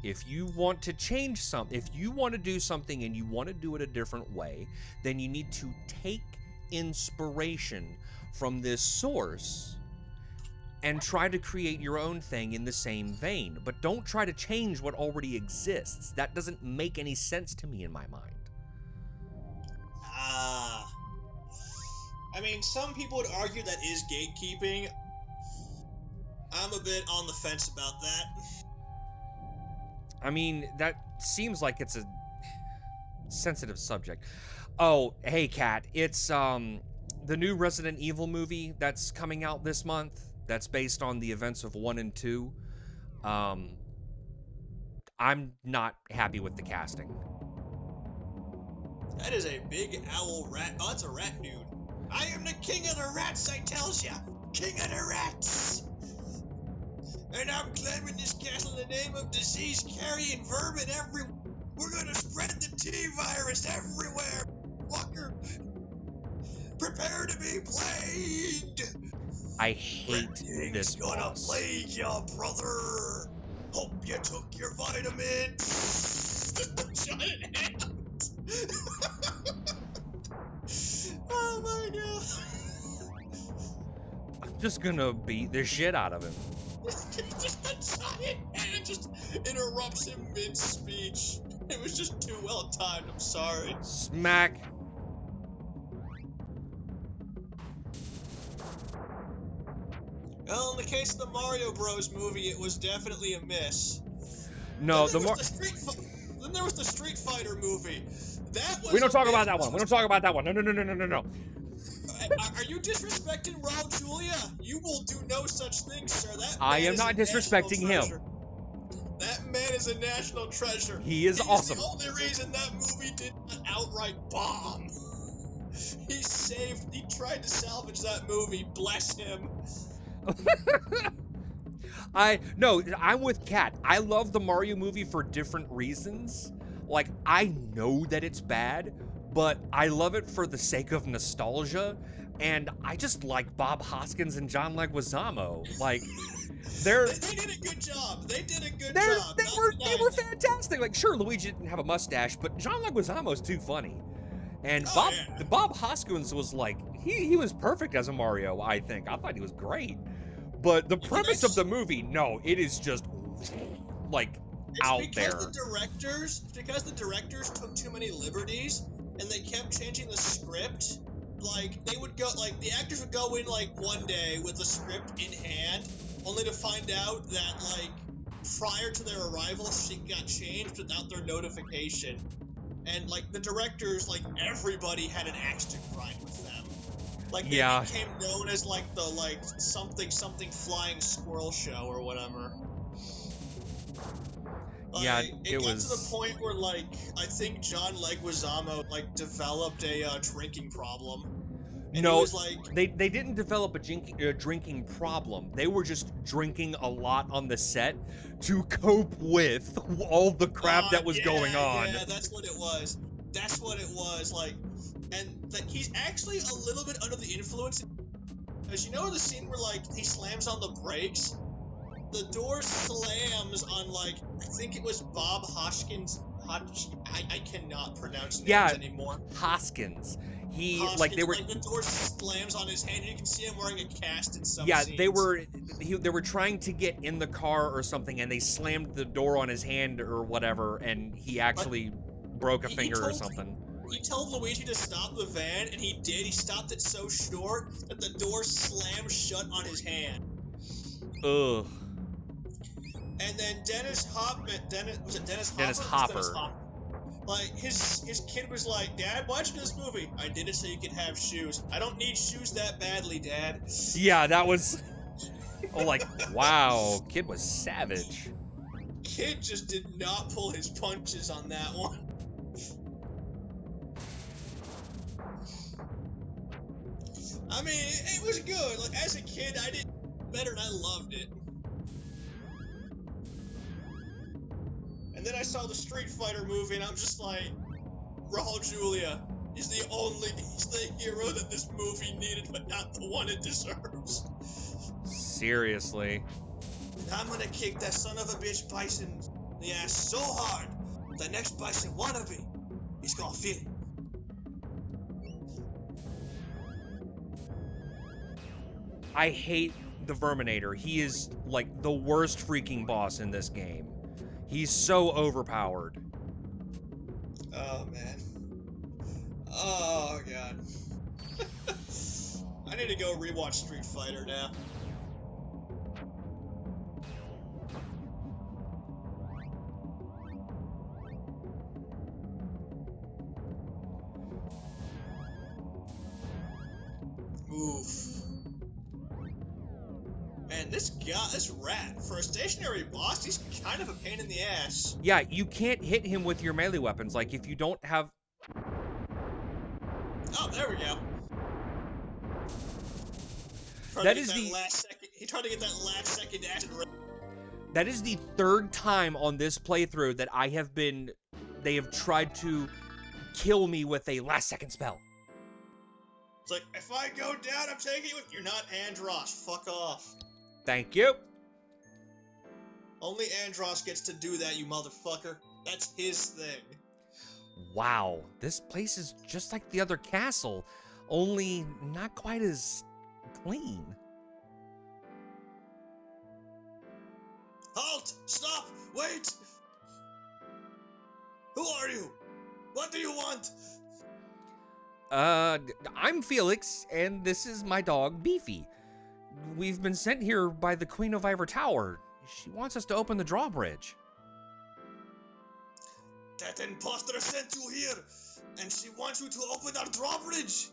If you want to change something, if you want to do something and you want to do it a different way, then you need to take inspiration from this source and try to create your own thing in the same vein. But don't try to change what already exists. That doesn't make any sense to me in my mind. I mean, some people would argue that is gatekeeping. I'm a bit on the fence about that. I mean, that seems like it's a sensitive subject. Oh, hey, Kat. It's the new Resident Evil movie that's coming out this month. That's based on the events of 1 and 2. Um, I'm not happy with the casting. That is a big owl rat. Oh, that's a rat dude. I am the king of the rats, I tells ya. King of the rats. And I'm claiming this castle in the name of disease-carrying vermin everywhere. We're gonna spread the T-virus everywhere. Fucker. Prepare to be plagued. I hate Everything's this gonna boss. plague ya, brother. Hope you took your vitamins. Shut it out. Oh my god. I'm just gonna beat the shit out of him. Just a giant hand just interrupts him mid-speech. It was just too well timed, I'm sorry. Smack. Well, in the case of the Mario Bros. Movie, it was definitely a miss. No, Then there was the Street Fighter movie. That was we don't a talk miss. about that one. We don't talk about that one. No, no, no, no, no, no, no. Are you disrespecting Raul Julia? You will do no such thing, sir. That I man am is not a national disrespecting him. treasure. That man is a national treasure. He is awesome. He's the only reason that movie did not outright bomb. He tried to salvage that movie, bless him. I'm with Kat. I love the Mario movie for different reasons. Like, I know that it's bad, but I love it for the sake of nostalgia. And I just like Bob Hoskins and John Leguizamo. Like, they're They did a good job. They did a good they're job. they Not were denying they were that. fantastic. Like, sure, Luigi didn't have a mustache, but John Leguizamo's too funny. And Oh, yeah. Bob Hoskins was like he was perfect as a Mario. I think I thought he was great. But the premise of the movie, no, it is just like out there. It's because the directors took too many liberties and they kept changing the script. Like they would go like the actors would go in like one day with the script in hand, only to find out that like prior to their arrival shit got changed without their notification. And like the directors, like everybody had an axe to grind with them. Like they Yeah. became known as like the like something flying squirrel show or whatever. Yeah, It got to the point where like I think John Leguizamo like developed a drinking problem. And no, he was like, they didn't develop a drinking problem. They were just drinking a lot on the set to cope with all the crap that was going on. Yeah, that's what it was. That's what it was. Like, and like he's actually a little bit under the influence. Because you know the scene where like he slams on the brakes, the door slams on like I think it was Bob Hoskins. I cannot pronounce names anymore. Hoskins. Hoskins, Like they were like the door slams on his hand. You can see him wearing a cast in some yeah, scenes. they were trying to get in the car or something, and they slammed the door on his hand or whatever, and he actually broke a finger or something. He told Luigi to stop the van, and he did. He stopped it so short that the door slammed shut on his hand. Ugh. And then Dennis Hopper? Dennis Hopper. Like his kid was like, "Dad, watch this movie. I did it so you could have shoes. I don't need shoes that badly, Dad." Yeah, that was. Oh, like, wow, kid was savage. Kid just did not pull his punches on that one. I mean, it was good. Like as a kid, I did better and I loved it. And then I saw the Street Fighter movie, and I'm just like, Raul Julia is he's the hero that this movie needed, but not the one it deserves. Seriously. And I'm gonna kick that son of a bitch Bison in the ass so hard, the next Bison wannabe, he's gonna feel it. I hate the Verminator. He is like the worst freaking boss in this game. He's so overpowered. Oh man. Oh god. I need to go rewatch Street Fighter now. Oof. Man, this rat, for a stationary boss, he's kind of a pain in the ass. Yeah, you can't hit him with your melee weapons. Like, if you don't have... Oh, there we go. He tried to get that last second acid rain. That is the third time on this playthrough that they have tried to kill me with a last second spell. It's like, if I go down, I'm taking it with... You're not Andros, fuck off. Thank you. Only Andros gets to do that, you motherfucker. That's his thing. Wow, this place is just like the other castle, only not quite as clean. Halt! Stop! Wait! Who are you? What do you want? I'm Felix, and this is my dog, Beefy. We've been sent here by the Queen of Ivor Tower. She wants us to open the drawbridge. That imposter sent you here, and she wants you to open our drawbridge.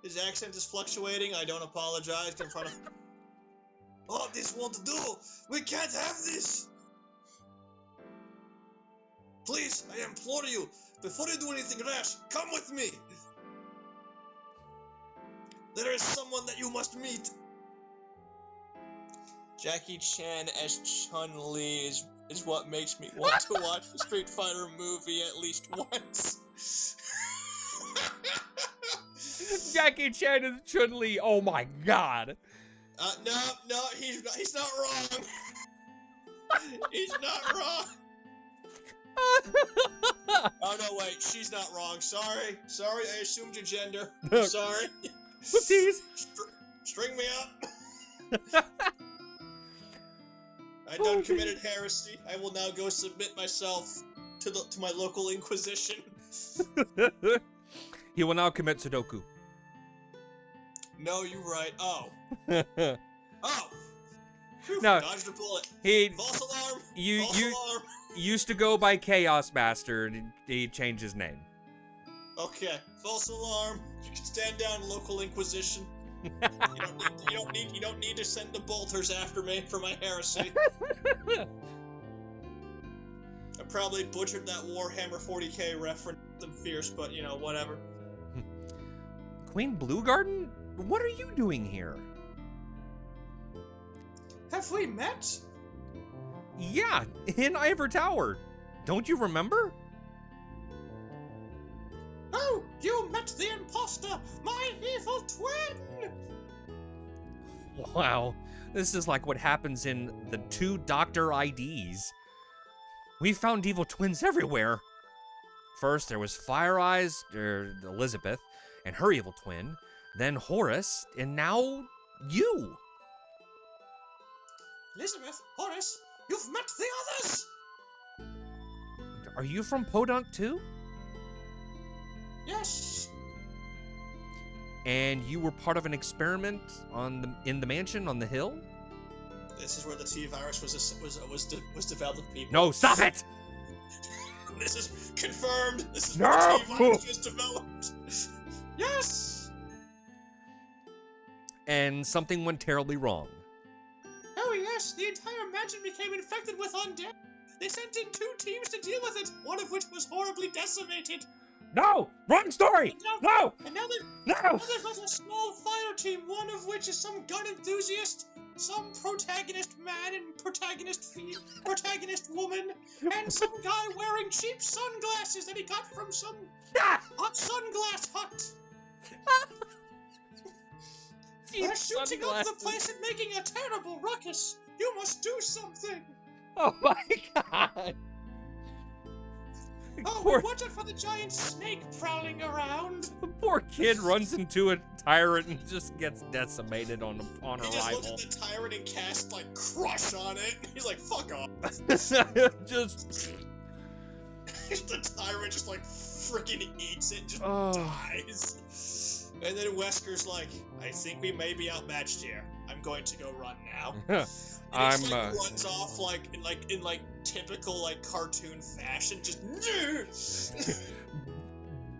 His accent is fluctuating. I don't apologize. In front of... Oh, this won't do. We can't have this. Please, I implore you, before you do anything rash, come with me. There is someone that you must meet. Jackie Chan as Chun-Li is what makes me want to watch the Street Fighter movie at least once. Jackie Chan is Chun-Li. Oh my god. No, he's not wrong. He's not wrong. Oh no, wait, she's not wrong. Sorry, I assumed your gender. Sorry. Whoopsies. String me up. I done committed heresy. I will now go submit myself to my local inquisition. He will now commit Sudoku. No, you're right. Oh. Oh. Whew, No, dodged a bullet. he False alarm. you False alarm. used to go by Chaos Master, and he changed his name. Okay. False alarm. You can stand down, local inquisition. You don't need to send the bolters after me for my heresy. I probably butchered that Warhammer 40k reference and fierce, but you know, whatever. Queen Bluegarden? What are you doing here? Have we met? Yeah, in Ivor Tower. Don't you remember? Oh, you met the imposter, my evil twin! Wow, this is like what happens in the 2 Doctor IDs. We found evil twins everywhere. First, there was Fire Eyes, Elizabeth, and her evil twin. Then Horace, and now you. Elizabeth, Horace, you've met the others! Are you from Podunk too? Yes. And you were part of an experiment in the mansion on the hill? This is where the T-virus was developed, people. No, stop it! This is confirmed. This is No! where the T-virus was developed. Yes. And something went terribly wrong. Oh yes, the entire mansion became infected with undead. They sent in 2 teams to deal with it, one of which was horribly decimated. No! Wrong story! No! And now No! there's also a small fire team, one of which is some gun enthusiast, some protagonist man and protagonist woman, and some guy wearing cheap sunglasses that he got from some hot sunglass hut. They're shooting up the place and making a terrible ruckus. You must do something. Oh my god! Oh, Poor- watch out for the giant snake prowling around. The poor kid runs into a tyrant and just gets decimated on He arrival. just looks at the tyrant and casts, like, crush on it. He's like, fuck off. Just... The tyrant just, like, freaking eats it and just Oh. dies. And then Wesker's like, I think we may be outmatched here. I'm going to go run now. And he just, runs off in typical, like, cartoon fashion, just...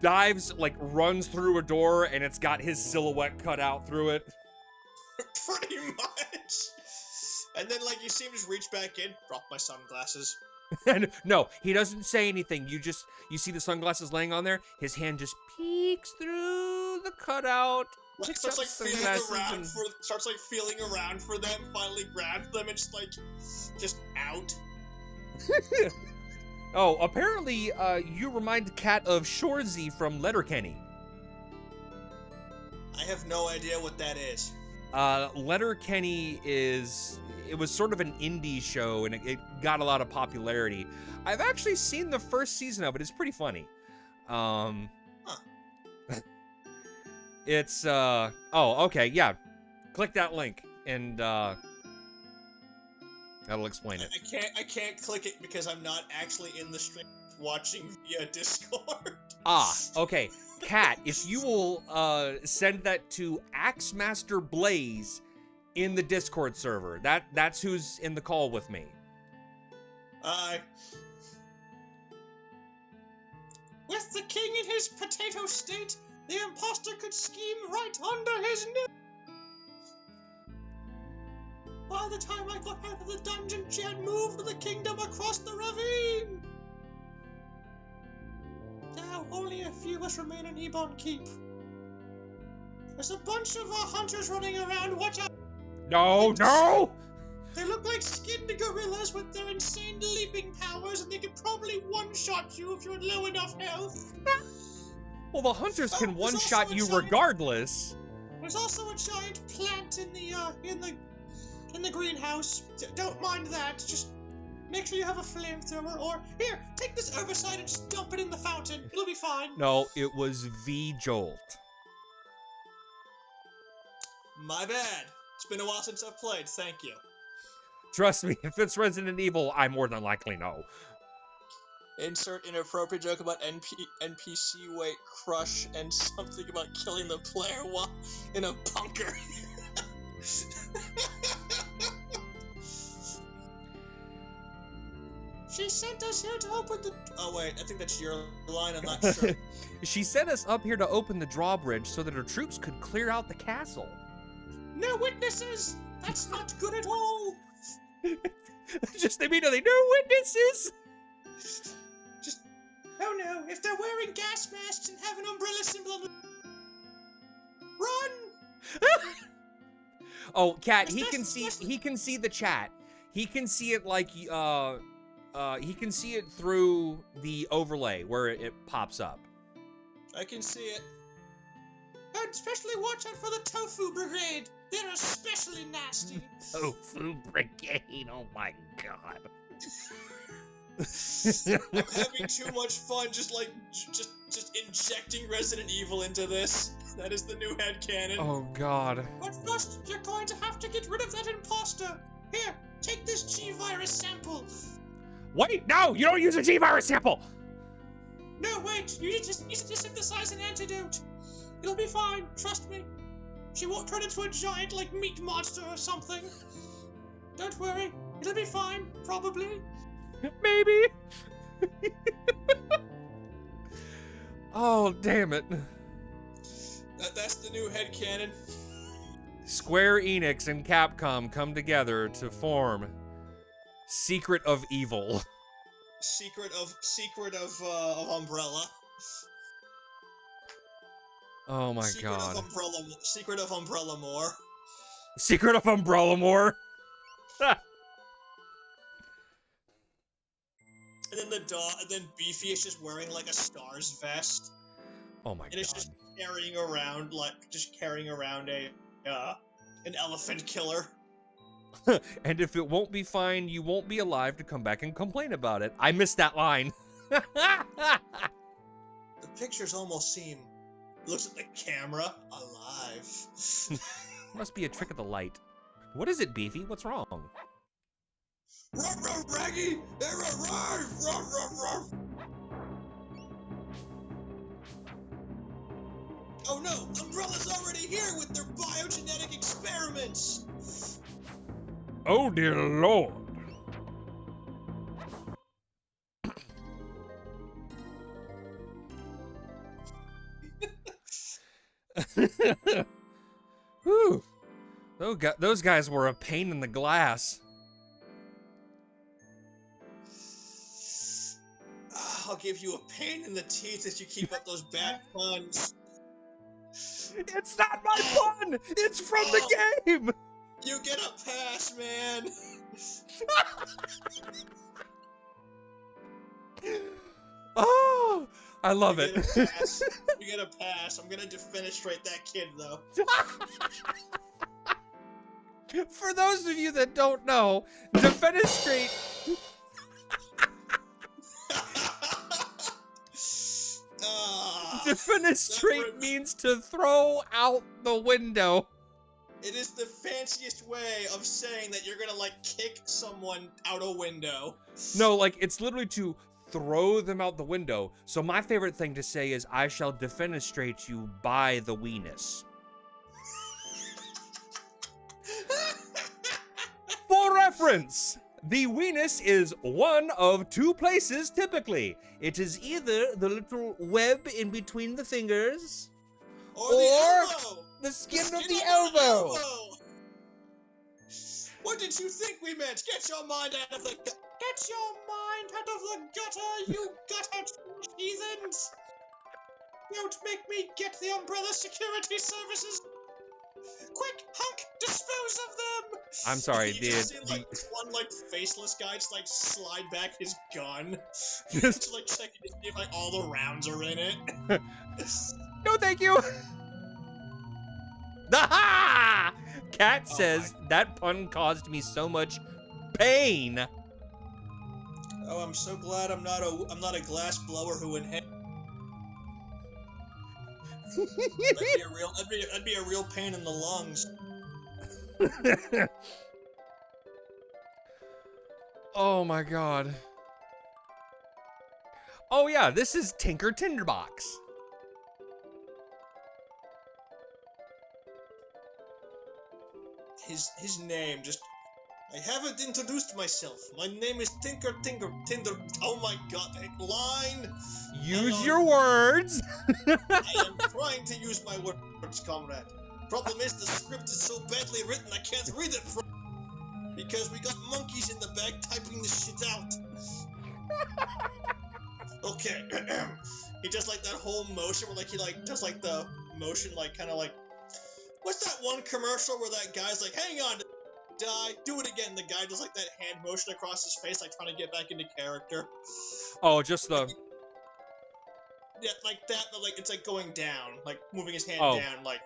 dives, like runs through a door, and it's got his silhouette cut out through it. Pretty much. And then, like, you see him just reach back in, drop my sunglasses. And no, he doesn't say anything. You see the sunglasses laying on there. His hand just peeks through the cutout. Like, Picks up starts like sunglasses feeling around for them, finally grabs them, and just out. Oh, apparently, you remind Kat of Shorzy from Letterkenny. I have no idea what that is. Letterkenny it was sort of an indie show, and it got a lot of popularity. I've actually seen the first season of it. It's pretty funny. It's, oh, okay, yeah. Click that link, and, that'll explain it. I can't click it because I'm not actually in the stream watching via Discord. Ah, okay. Kat, if you will, send that to Axemaster Blaze in the Discord server. That's who's in the call with me. With the king in his potato state, the imposter could scheme right under his nose. By the time I got out of the dungeon, she had moved the kingdom across the ravine. Now only a few of us remain in Ebon Keep. There's a bunch of hunters running around. Watch out! No! They look like skinned gorillas with their insane leaping powers, and they could probably one-shot you if you're low enough health. Well, the hunters can there's one-shot also a you giant- regardless. There's also a giant plant in the greenhouse. Don't mind that. Just make sure you have a flamethrower, or here, take this herbicide and just dump it in the fountain. It'll be fine. No, it was V-Jolt. My bad. It's been a while since I've played. Thank you. Trust me, if it's Resident Evil, I more than likely know. Insert inappropriate joke about NPC weight crush and something about killing the player while in a bunker. She sent us here to open the... Oh wait, I think that's your line, I'm not sure. She sent us up here to open the drawbridge so that her troops could clear out the castle. No witnesses! That's not good at all! Just immediately, no witnesses! Just... Oh no, if they're wearing gas masks and have an umbrella symbol on the... Run! Oh, Kat, he can see the chat. He can see it like, he can see it through the overlay where it pops up. I can see it. I'd especially watch out for the Tofu Brigade. They're especially nasty. Tofu Brigade, oh my god. I'm having too much fun just injecting Resident Evil into this. That is the new headcanon. Oh, God. But first, you're going to have to get rid of that imposter. Here, take this G-Virus sample. Wait, no, you don't use a G-Virus sample! No, wait, you need to synthesize an antidote. It'll be fine, trust me. She won't turn into a giant, like, meat monster or something. Don't worry, it'll be fine, probably. Maybe. Oh, damn it. That's the new headcanon. Square Enix and Capcom come together to form Secret of Evil. Secret of Umbrella. Oh my god. Secret of Umbrella More. Secret of Umbrella More. And then and then Beefy is just wearing like a Stars vest. Oh my and it's god. just carrying around an elephant killer. And if it won't be fine, you won't be alive to come back and complain about it. I missed that line. The pictures almost seem, looks at the camera, alive. Must be a trick of the light. What is it, Beefy? What's wrong? Ruff, ruff, Raggy! They're alive! Ruff, ruff, ruff! Oh no! Umbrella's already here with their biogenetic experiments! Oh dear lord. Whew. Those guys were a pain in the glass. I'll give you a pain in the teeth if you keep up those bad puns. It's not my Oh. pun! It's from Oh. the game! You get a pass, man. Oh, I love You it. get a pass. You get a pass. I'm gonna defenestrate that kid, though. For those of you that don't know, defenestrate defenestrate that means to throw out the window. It is the fanciest way of saying that you're gonna, like, kick someone out a window. No, like, it's literally to throw them out the window. So my favorite thing to say is, I shall defenestrate you by the weenus. For reference, the weenus is one of two places typically. It is either the little web in between the fingers, Or the elbow! the skin of Skin the on elbow. What did you think we meant? Get your mind out of the Get your mind out of the gutter, you gutter heathens! Don't make me get the Umbrella Security Services! Quick, Hunk, dispose of them! I'm sorry, you just see, like, one, like, faceless guy just, like, slide back his gun. Just, like, checking to see if, like, all the rounds are in it. No, thank you. Ha! Cat says that pun caused me so much pain. Oh, I'm so glad I'm not a glass blower who inhales. That'd be a real pain in the lungs. Oh my god. Oh yeah, this is Tinker Tinderbox. His name just. I haven't introduced myself. My name is Tinker Tinder. Oh my god, line. Use your words. I am trying to use my words, comrade. Problem is the script is so badly written I can't read it because we got monkeys in the back typing this shit out. Okay, he does like that whole motion where like he like does like the motion like kind of like. What's that one commercial where that guy's like, hang on, die, do it again. The guy does like that hand motion across his face, like trying to get back into character. Oh, just the. Yeah, like that, but like it's like going down, like moving his hand down, like.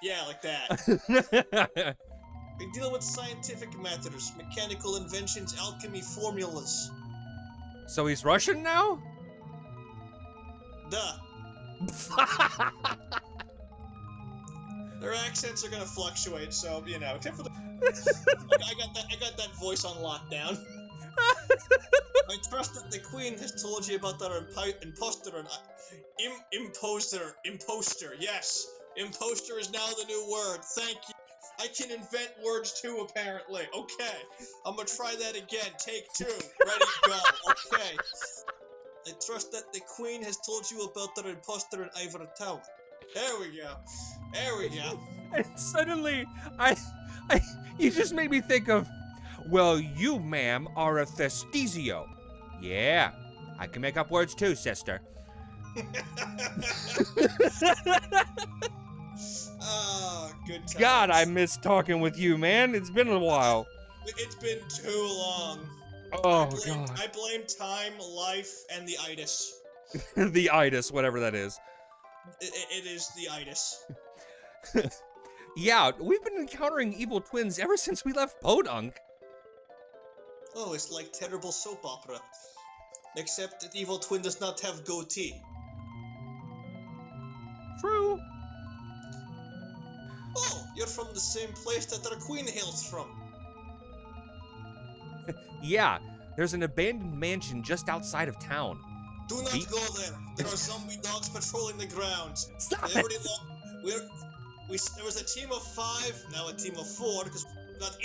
Yeah, like that. We deal with scientific matters, mechanical inventions, alchemy formulas. So he's Russian now? Duh. Their accents are gonna fluctuate, so you know, except for the. I got that voice on lockdown. I trust that the Queen has told you about that imposter and imposter. Yes, imposter is now the new word. Thank you. I can invent words too, apparently. Okay, I'm gonna try that again. Take 2. Ready, go. Okay. I trust that the Queen has told you about the imposter in Ivory Tower. There we go. There we go. And suddenly, you just made me think of, well, you, ma'am, are a Thestisio. Yeah, I can make up words too, sister. Oh, good times. God, I miss talking with you, man. It's been a while. It's been too long. Oh, God. I blame time, life, and the itis. The itis, whatever that is. It is the itis. Yeah, we've been encountering evil twins ever since we left Podunk. Oh, it's like terrible soap opera. Except that evil twin does not have goatee. True. Oh, you're from the same place that our queen hails from. Yeah, there's an abandoned mansion just outside of town. Do not go there. There are zombie dogs patrolling the grounds. Stop it. There was a team of 5, now a team of 4, because we got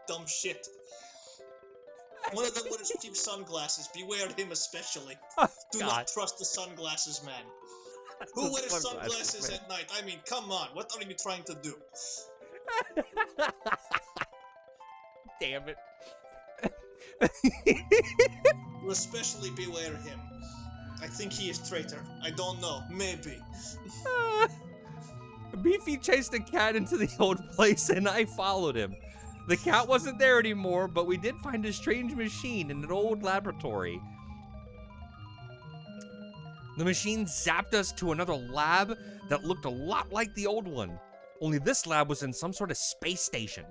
dumb shit. One of them wears cheap sunglasses. Beware him especially. Oh, Do God. not trust the sunglasses man. Who wears sunglasses, sunglasses man. at night? I mean, come on. What are you trying to do? Damn it. You especially beware him. I think he is traitor. I don't know. Maybe. Beefy chased a cat into the old place and I followed him. The cat wasn't there anymore, but we did find a strange machine in an old laboratory. The machine zapped us to another lab that looked a lot like the old one, only this lab was in some sort of space station.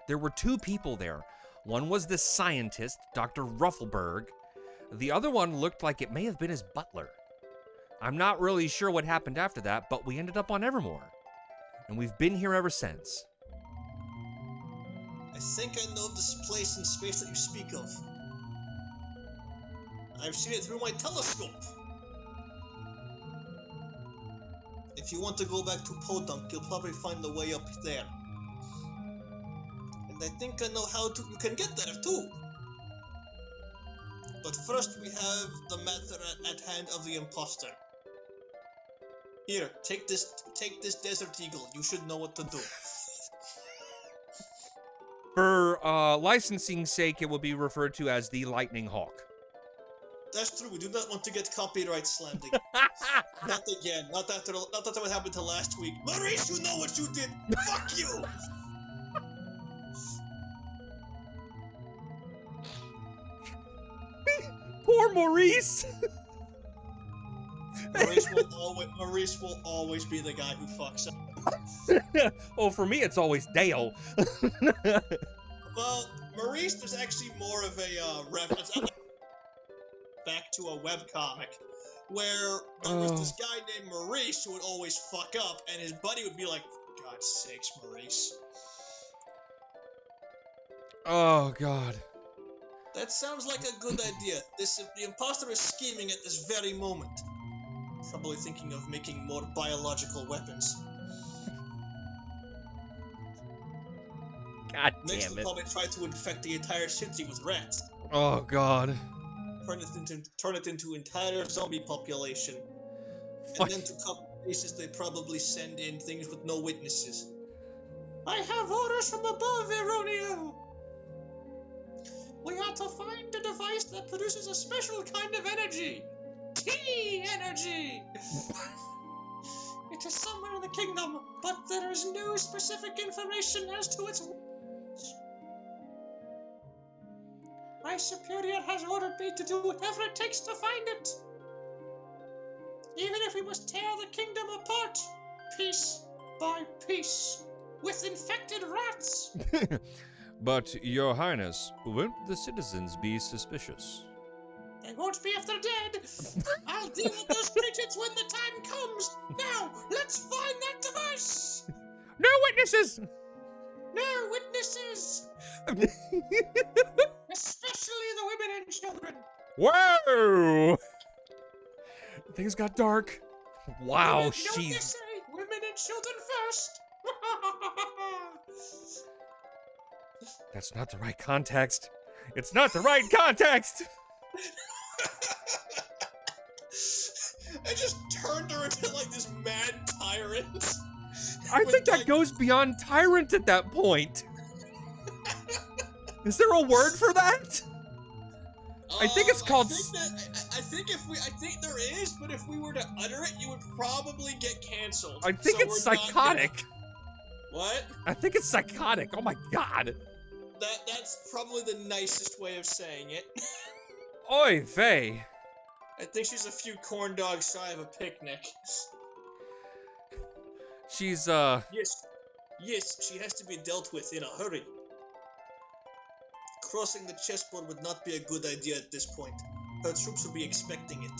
There were two people there. One was the scientist, Dr. Ruffleberg. The other one looked like it may have been his butler. I'm not really sure what happened after that, but we ended up on Evermore. And we've been here ever since. I think I know this place in space that you speak of. I've seen it through my telescope. If you want to go back to Podunk, you'll probably find the way up there. And I think I know how you can get there too. But first we have the matter at hand of the imposter. Here, take this Desert Eagle. You should know what to do. For licensing sake, it will be referred to as the Lightning Hawk. That's true. We do not want to get copyright slammed. Not again. Not after what happened to last week. Maurice, you know what you did. Fuck you. Poor Maurice. Maurice will always be the guy who fucks up. Oh, for me, it's always Dale. Well, Maurice, there's actually more of a reference back to a webcomic where there was this guy named Maurice who would always fuck up, and his buddy would be like, "For God's sakes, Maurice." Oh, God. That sounds like a good idea. The imposter is scheming at this very moment. Probably thinking of making more biological weapons. God Next, damn he'll it. probably try to infect the entire city with rats. Oh, God. Turn it into entire zombie population. Fuck. And then to cover cases, they probably send in things with no witnesses. I have orders from above, Veronio! We are to find a device that produces a special kind of energy. T-energy! It is somewhere in the kingdom, but there is no specific information as to its origins. My superior has ordered me to do whatever it takes to find it. Even if we must tear the kingdom apart, piece by piece, with infected rats. But, Your Highness, won't the citizens be suspicious? They won't be if they're dead. I'll deal with those creatures when the time comes. Now, let's find that device. No witnesses! No witnesses. Especially the women and children. Whoa! Things got dark. Wow, Don't they she's... say women and children first? That's not the right context. It's not the right context! I just turned her into like this mad tyrant. I think that like- goes beyond tyrant at that point. Is there a word for that? I think it's called... I think there is, but if we were to utter it, you would probably get canceled. I think So it's we're not psychotic. What? I think it's psychotic. Oh my god. That's probably the nicest way of saying it. Oy vey. I think she's a few corn dogs shy of a picnic. She's, Yes, she has to be dealt with in a hurry. Crossing the chessboard would not be a good idea at this point. Her troops will be expecting it.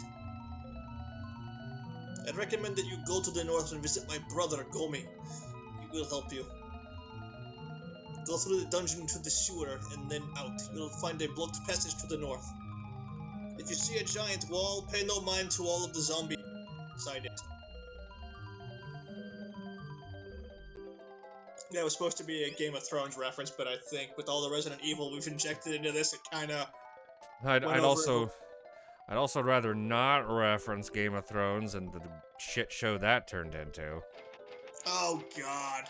I'd recommend that you go to the north and visit my brother, Gomi. He will help you. Go through the dungeon to the sewer and then out. You'll find a blocked passage to the north. If you see a giant wall, pay no mind to all of the zombies inside it. Yeah, it was supposed to be a Game of Thrones reference, but I think with all the Resident Evil we've injected into this, it kind of... I'd I'd also rather not reference Game of Thrones and the shit show that turned into. Oh God.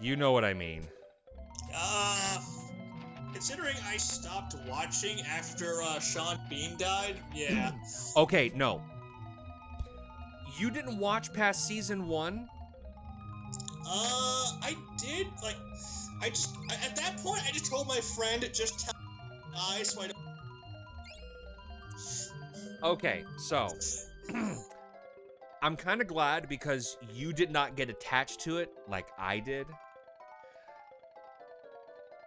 You know what I mean. Considering I stopped watching after Sean Bean died, yeah. Okay, no. You didn't watch past season 1? I did. Like, at that point, I just told my friend, just tell me so I don't. Okay, so I'm kind of glad because you did not get attached to it like I did.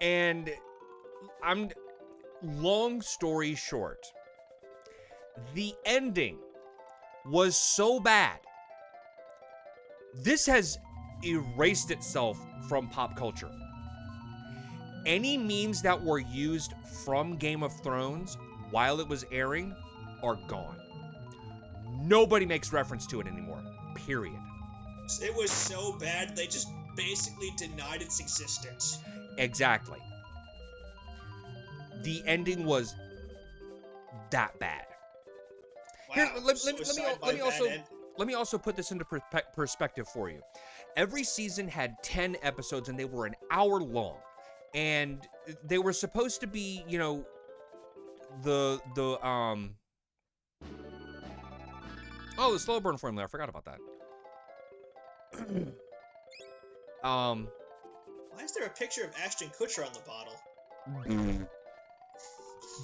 And long story short, the ending was so bad. This has erased itself from pop culture. Any memes that were used from Game of Thrones while it was airing are gone. Nobody makes reference to it anymore, period. It was so bad, they just basically denied its existence. Exactly. The ending was that bad. Wow. Here, let me also put this into perspective for you. Every season had 10 episodes and they were an hour long. And they were supposed to be, you know, the slow burn formula. I forgot about that. Why is there a picture of Ashton Kutcher on the bottle?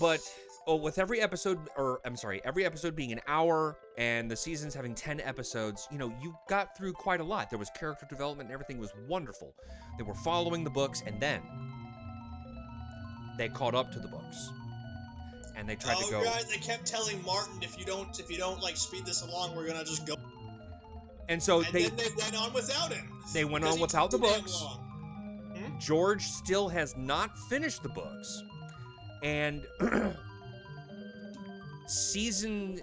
But with every episode being an hour and the seasons having 10 episodes, you know, you got through quite a lot. There was character development and everything was wonderful. They were following the books, and then they caught up to the books. And they tried to go. Right, they kept telling Martin, if you don't like speed this along, we're gonna just go. And so then they went on without him. They went on without the books. Hmm? George still has not finished the books. And season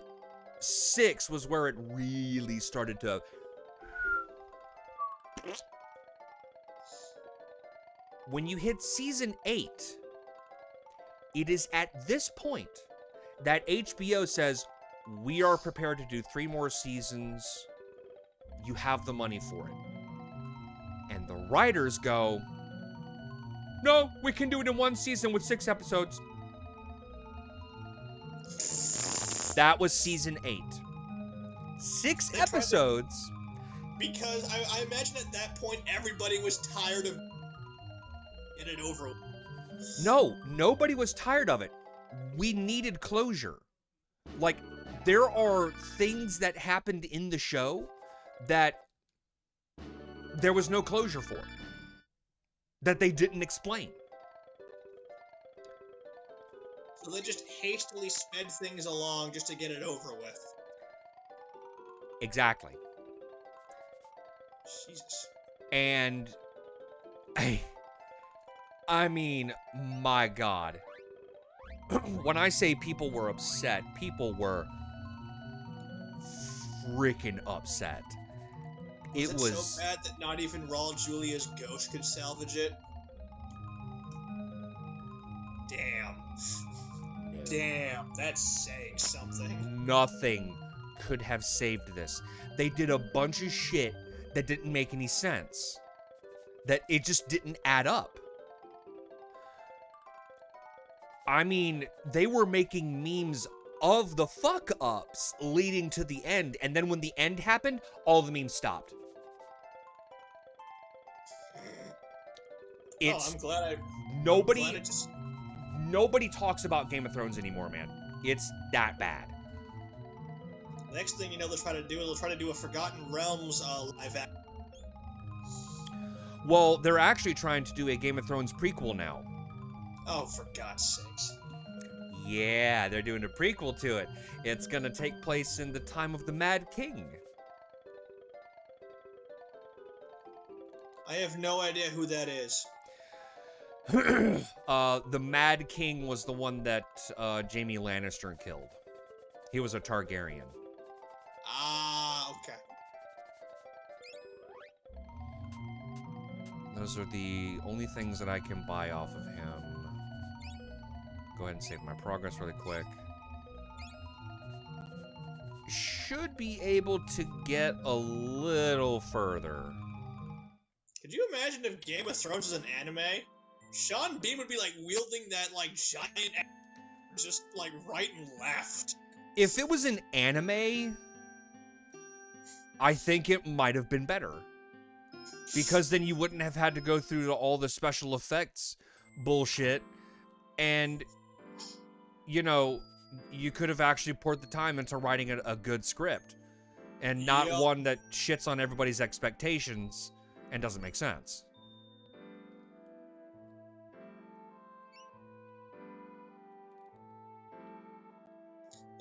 6 was where it really started to. When you hit season 8, it is at this point that HBO says, we are prepared to do 3 more seasons. You have the money for it. And the writers go, no, we can do it in 1 season with 6 episodes. That was season 8. 6 episodes. Because I imagine at that point everybody was tired of getting it over. No, nobody was tired of it. We needed closure. Like, there are things that happened in the show that there was no closure for, that they didn't explain. So they just hastily sped things along just to get it over with. Exactly. Jesus. And I mean, my God. When I say people were upset, people were freaking upset. It was so bad that not even Raul Julia's ghost could salvage it. Damn. No. Damn, that's saying something. Nothing could have saved this. They did a bunch of shit that didn't make any sense. That it just didn't add up. I mean, they were making memes of the fuck-ups leading to the end, and then when the end happened, all the memes stopped. I'm glad Nobody talks about Game of Thrones anymore, man. It's that bad. Next thing you know, they'll try to do a Forgotten Realms live action. Well, they're actually trying to do a Game of Thrones prequel now. Oh, for God's sakes. Yeah, they're doing a prequel to it. It's gonna take place in the time of the Mad King. I have no idea who that is. The Mad King was the one that Jaime Lannister killed. He was a Targaryen. Ah, okay. Those are the only things that I can buy off of him. go ahead and save my progress really quick. Should be able to get a little further. Could you imagine if Game of Thrones was an anime? Sean Bean would be like wielding that like giant just like right and left. If it was an anime, I think it might have been better. Because then you wouldn't have had to go through all the special effects bullshit. And, you know, you could have actually poured the time into writing a good script. And not Yep. one that shits on everybody's expectations and doesn't make sense.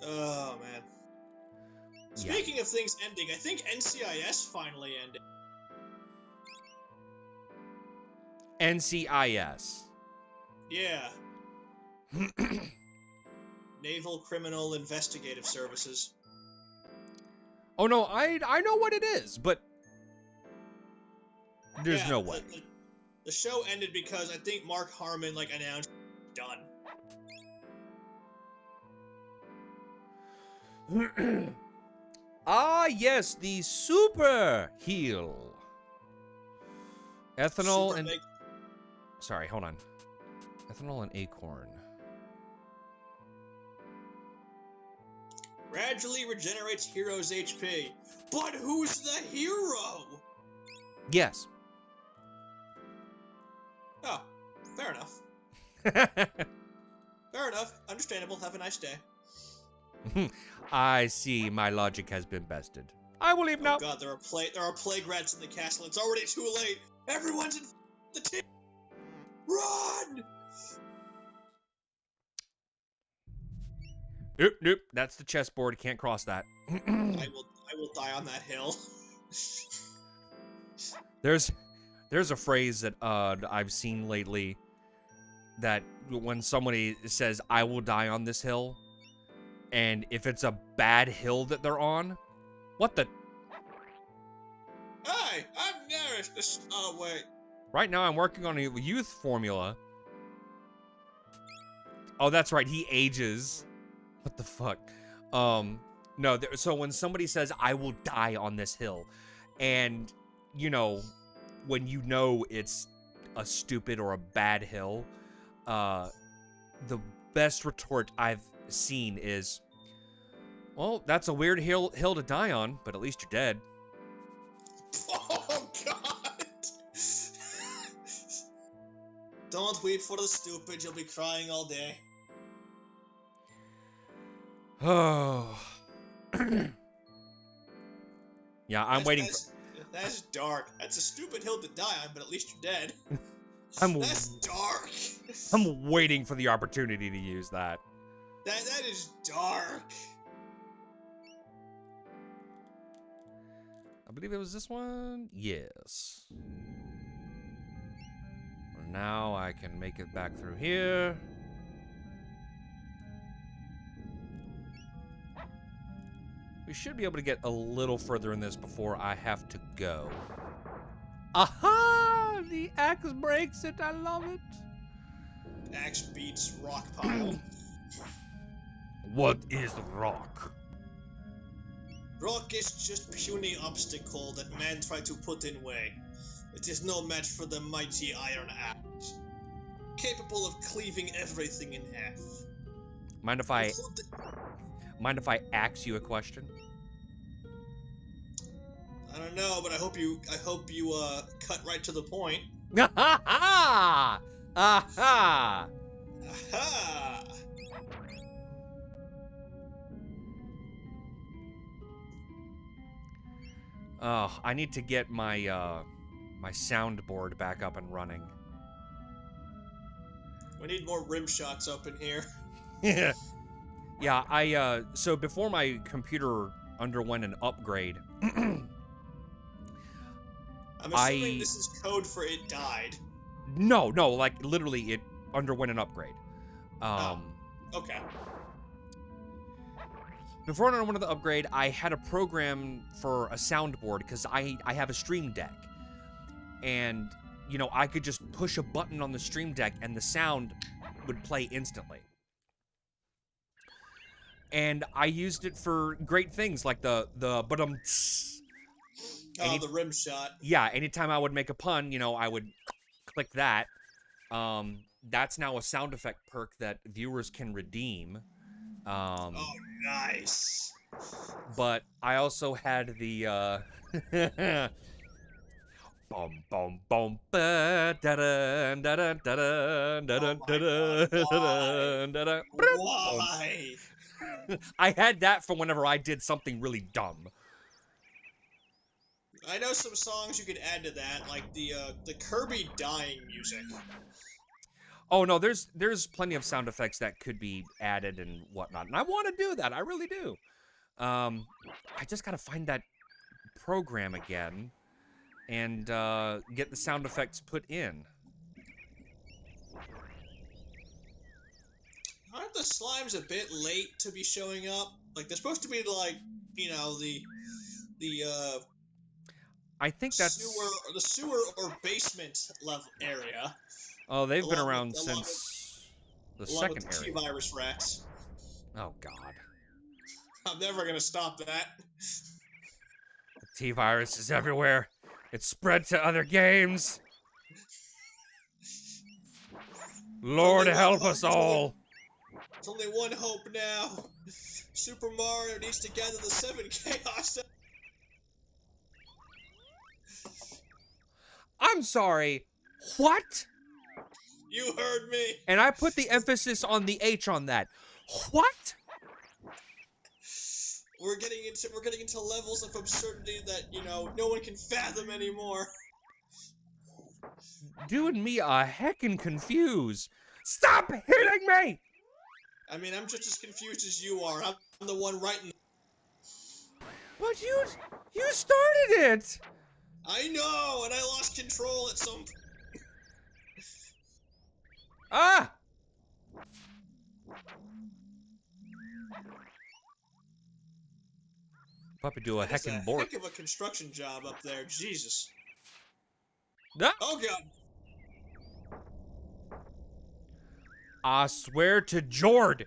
Oh man. Yeah. Speaking of things ending, I think NCIS finally ended. NCIS. Yeah. Naval Criminal Investigative Services. Oh no, I know what it is, but there's Yeah, no way. The show ended because I think Mark Harmon like announced done. Ah, yes, the super heal. Ethanol Super and make- sorry, hold on. Ethanol and acorn. gradually regenerates heroes' HP. But who's the hero? Yes. Oh, fair enough. Fair enough. Understandable. Have a nice day. I see my logic has been bested. I will leave Oh now. god, there are plague rats in the castle. It's already too late. Everyone's in the team. Run! Nope, that's the chessboard. Can't cross that. I will die on that hill. There's a phrase that I've seen lately that when somebody says I will die on this hill, and if it's a bad hill that they're on, what the? Hey, I'm nearest this. Oh wait. Right now I'm working on a youth formula. Oh, that's right. He ages. What the fuck? No. So when somebody says I will die on this hill, and you know, when you know it's a stupid or a bad hill, the best retort I've seen is, well, that's a weird hill to die on, but at least you're dead. Oh god. Don't weep for the stupid. You'll be crying all day. Oh. Yeah, I'm waiting. That's dark. That's a stupid hill to die on, but at least you're dead. I'm That's dark. I'm waiting for the opportunity to use that. That is dark. I believe it was this one. Yes. Now I can make it back through here. We should be able to get a little further in this before I have to go. Aha! The axe breaks it. I love it. Axe beats rock pile. What is rock? Rock is just puny obstacle that man try to put in way. It is no match for the mighty iron axe, capable of cleaving everything in half. Mind if I ask you a question? I don't know, but I hope you cut right to the point. Aha! Aha! Aha! Oh, I need to get my my soundboard back up and running. We need more rim shots up in here. Yeah, so before my computer underwent an upgrade, I'm assuming this is code for it died. no, like literally it underwent an upgrade. Okay. Before I underwent the upgrade, I had a program for a soundboard because I have a Stream Deck. And, you know, I could just push a button on the Stream Deck and the sound would play instantly. and I used it for great things like the Oh, the rim shot. yeah, anytime I would make a pun, I would click that. That's now a sound effect perk that viewers can redeem. Oh, nice. But I also had the boom boom boom da da da da da da da Oh my god, why? da Why? I had that for whenever I did something really dumb. I know some songs you could add to that, like the Kirby dying music. Oh no, there's plenty of sound effects that could be added and whatnot, and I want to do that. I really do. I just gotta find that program again and get the sound effects put in. Aren't the slimes a bit late to be showing up? Like they're supposed to be like, the I think that's sewer or basement level area, oh, they've been along with around along with since the along with second the area. T-virus rats. Oh god. I'm never gonna stop that. The T-virus is everywhere. It's spread to other games. Lord help us all. There's only one hope now. Super Mario needs to gather the 7 Chaos. I'm sorry. What? You heard me. And I put the emphasis on the H on that. What? We're getting into levels of absurdity that, no one can fathom anymore. Doing me a heckin' confuse. Stop hitting me! I mean, I'm just as confused as you are. I'm the one writing. But you started it! I know, and I lost control at some. Ah! Puppy do a That's a heckin' bork. heck of a construction job up there. Jesus. Ah! Oh god. I swear to Jord,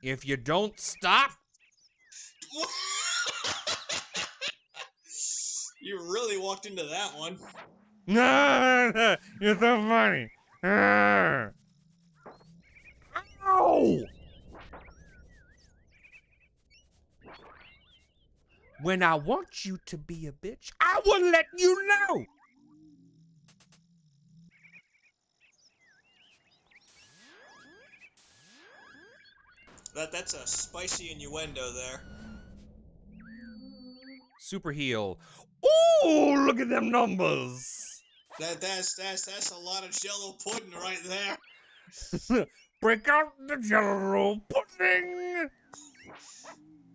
if you don't stop. You really walked into that one. No, you're so funny. Ah. Ow! When I want you to be a bitch, I will let you know. That's a spicy innuendo there. Super heal. Ooh, look at them numbers. That's a lot of Jello pudding right there. Break out the Jello pudding.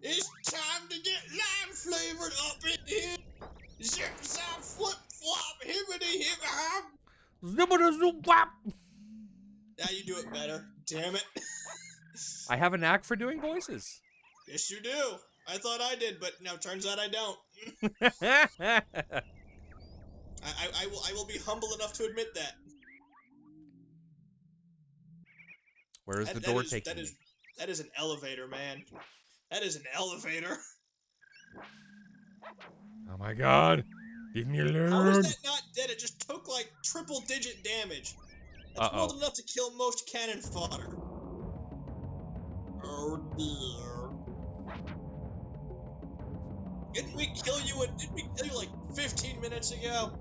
It's time to get lime flavored up in here. Zip zap flip flop hibbity hip hop. Zibbida zoop wap. Now you do it better. Damn it. I have a knack for doing voices. Yes, you do. I thought I did, but no, turns out I don't. I will be humble enough to admit that. Where is the door taking me? That is an elevator, man. That is an elevator. Oh my god. Leave me alone. How is that not dead? It just took like triple-digit damage. That's more than enough to kill most cannon fodder. Oh dear. Didn't we kill you like 15 minutes ago?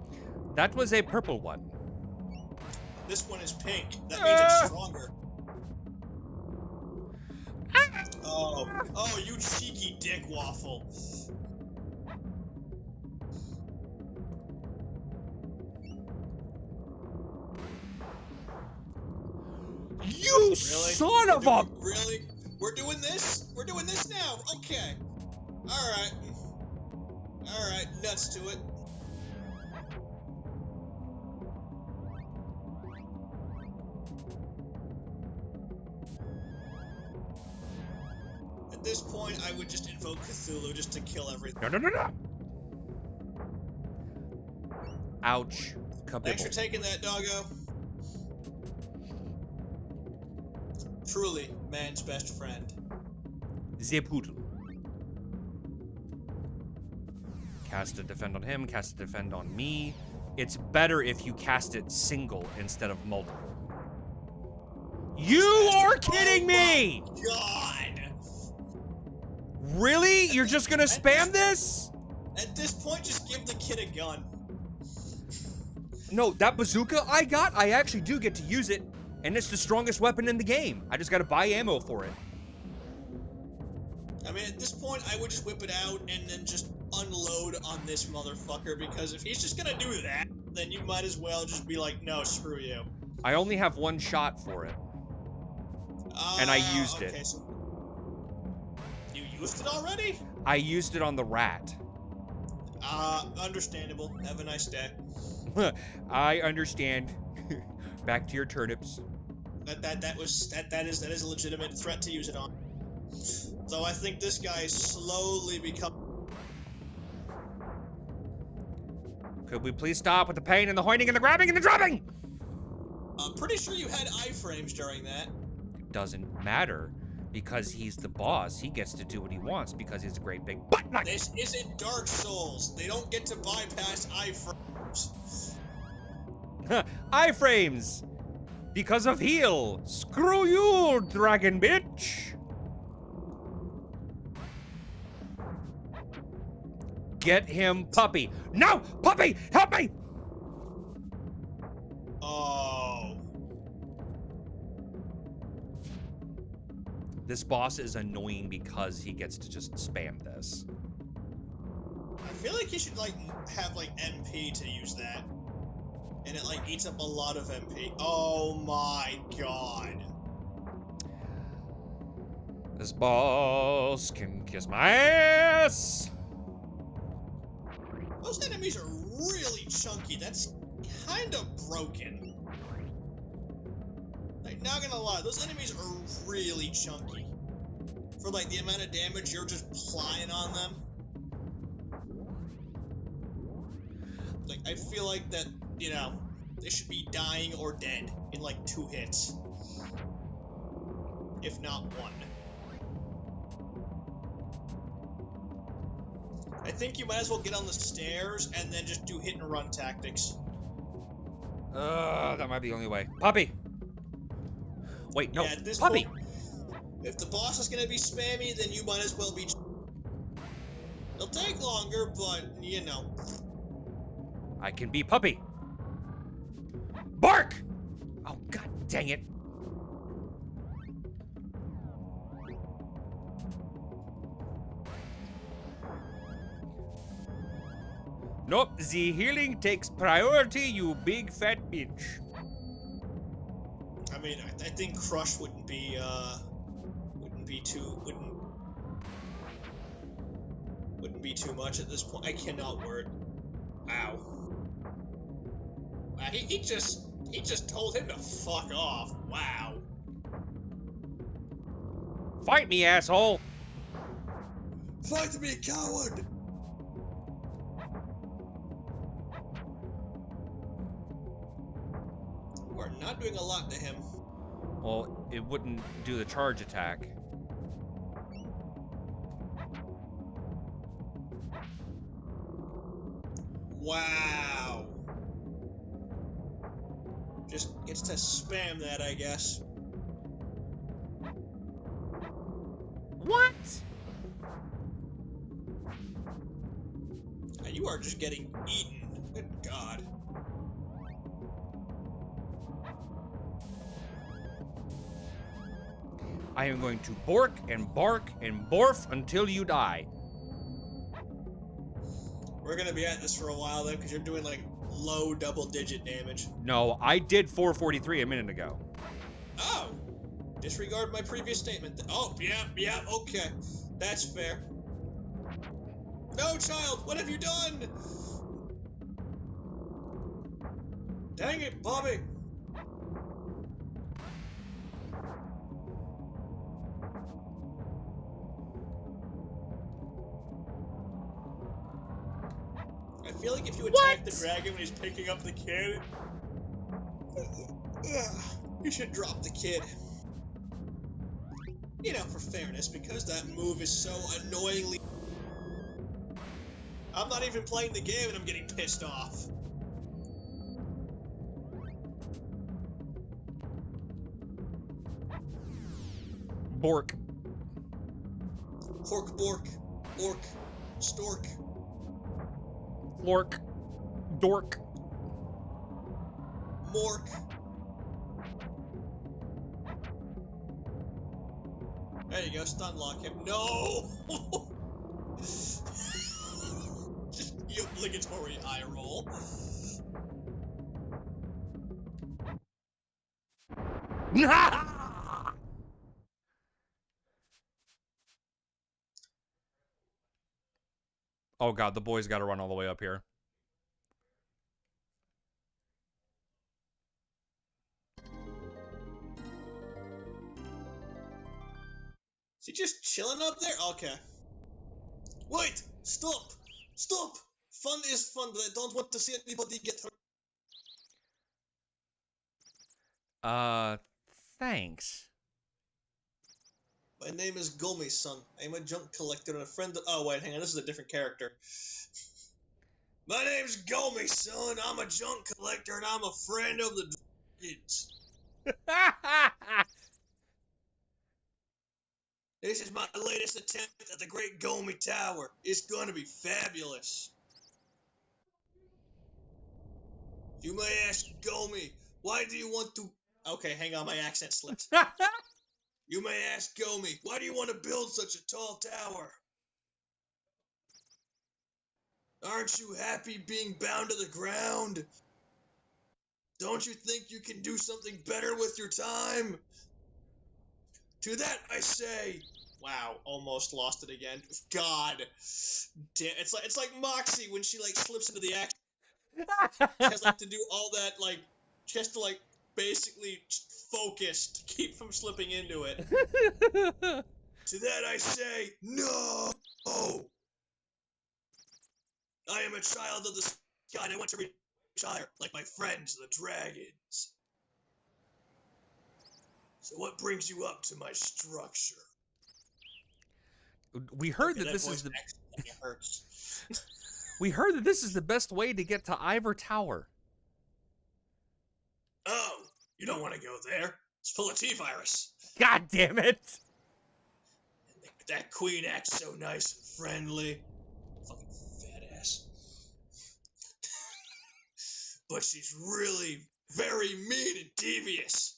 That was a purple one. This one is pink. That means it's stronger. Oh, you cheeky dick waffle. You Really? son of a... Really? We're doing this? We're doing this now? Okay. Alright. Alright, nuts to it. At this point, I would just invoke Cthulhu just to kill everything. No. Ouch. Thanks for Kabibble. taking that, doggo. Truly, man's best friend. the poodle. Cast a defend on him, cast a defend on me. It's better if you cast it single instead of multiple. You are kidding me! God! Really? You're just gonna spam this? At this point, just give the kid a gun. No, that bazooka I actually do get to use it, and it's the strongest weapon in the game. I just gotta buy ammo for it. I mean, at this point, I would just whip it out and then just unload on this motherfucker, because if he's just gonna do that, then you might as well just be like, no, screw you. I only have one shot for it. And I used it. Okay, so you used it already? I used it on the rat. Understandable. Have a nice day. I understand. Back to your turnips. That is a legitimate threat to use it on. So I think this guy is slowly becoming. Could we please stop with the pain and the hoining and the grabbing and the dropping? I'm pretty sure you had iframes during that. It doesn't matter. Because he's the boss, he gets to do what he wants because he's a great big butt nut. This isn't Dark Souls. They don't get to bypass iframes. Iframes! Because of heal! Screw you, dragon bitch! Get him, puppy. No! Puppy! Help me! Oh. This boss is annoying because he gets to just spam this. I feel like you should, like, have, like, MP to use that. And it, like, eats up a lot of MP. Oh my god. This boss can kiss my ass! Those enemies are really chunky. That's kind of broken. Like, not gonna lie, those enemies are really chunky. For, like, the amount of damage you're just applying on them. Like, I feel like that, you know, they should be dying or dead in, like, 2 hits. If not 1. I think you might as well get on the stairs and then just do hit and run tactics. That might be the only way. Puppy! Wait, no, Yeah, at this puppy! point, if the boss is gonna be spammy, then you might as well be. It'll take longer, but you know. I can be puppy. Bark! Oh, god dang it. Nope, the healing takes priority, you big fat bitch. I mean, I think Crush wouldn't be too much at this point. I cannot word. Ow. Wow, he just told him to fuck off. Wow. Fight me, asshole! Fight me, coward! We're not doing a lot to him. Well, it wouldn't do the charge attack. Wow. Just gets to spam that, I guess. What? And you are just getting eaten. Good God. I am going to bork and bark and borf until you die. We're gonna be at this for a while then, because you're doing like low double-digit damage. No, I did 443 a minute ago. Oh! Disregard my previous statement. Oh, yeah, okay. That's fair. No, child, what have you done? Dang it, Bobby! I feel like if you attack the dragon when he's picking up the kid, you should drop the kid. You know, for fairness, because that move is so annoyingly... I'm not even playing the game and I'm getting pissed off. Bork. Hork, bork, orc, stork. Flork. Dork. Mork. There you go, stun lock him. No! Just the obligatory eye roll. Oh god, the boy's got to run all the way up here. Is he just chilling up there? Okay. Wait! Stop! Stop! Fun is fun, but I don't want to see anybody get hurt. Thanks. My name is Gomi-san. I'm a junk collector and a friend of... Oh, wait, hang on. This is a different character. My name's Gomi-san. I'm a junk collector and I'm a friend of the dragons. This is my latest attempt at the Great Gomi Tower. It's gonna be fabulous. You may ask Gomi, why do you want to... Okay, hang on, my accent slipped. You may ask Gomi, why do you want to build such a tall tower? Aren't you happy being bound to the ground? Don't you think you can do something better with your time? To that I say... Wow, almost lost it again. God. Damn, it's like Moxie when she, like, slips into the action. She has, like, to do all that, like... She has to, like, basically focus to keep from slipping into it. To that I say, no! I am a child of the sky and I want to reach higher, like my friends, the dragons. So what brings you up to my structure? We heard Okay, that this is voice the actually hurts. we heard that this is the best way to get to Ivor Tower. Oh, you don't want to go there. It's full of T-virus. God damn it! That queen acts so nice and friendly. Fucking fat ass. But she's really very mean and devious.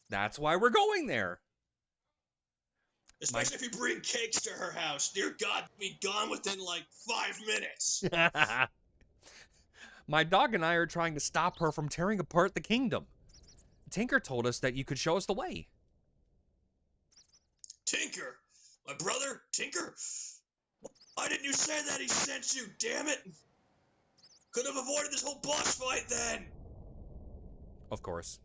That's why we're going there. Especially if you bring cakes to her house. Dear God, be gone within like 5 minutes. My dog and I are trying to stop her from tearing apart the kingdom. Tinker told us that you could show us the way. Tinker? My brother? Tinker? Why didn't you say that he sent you, damn it? Could have avoided this whole boss fight then. Of course.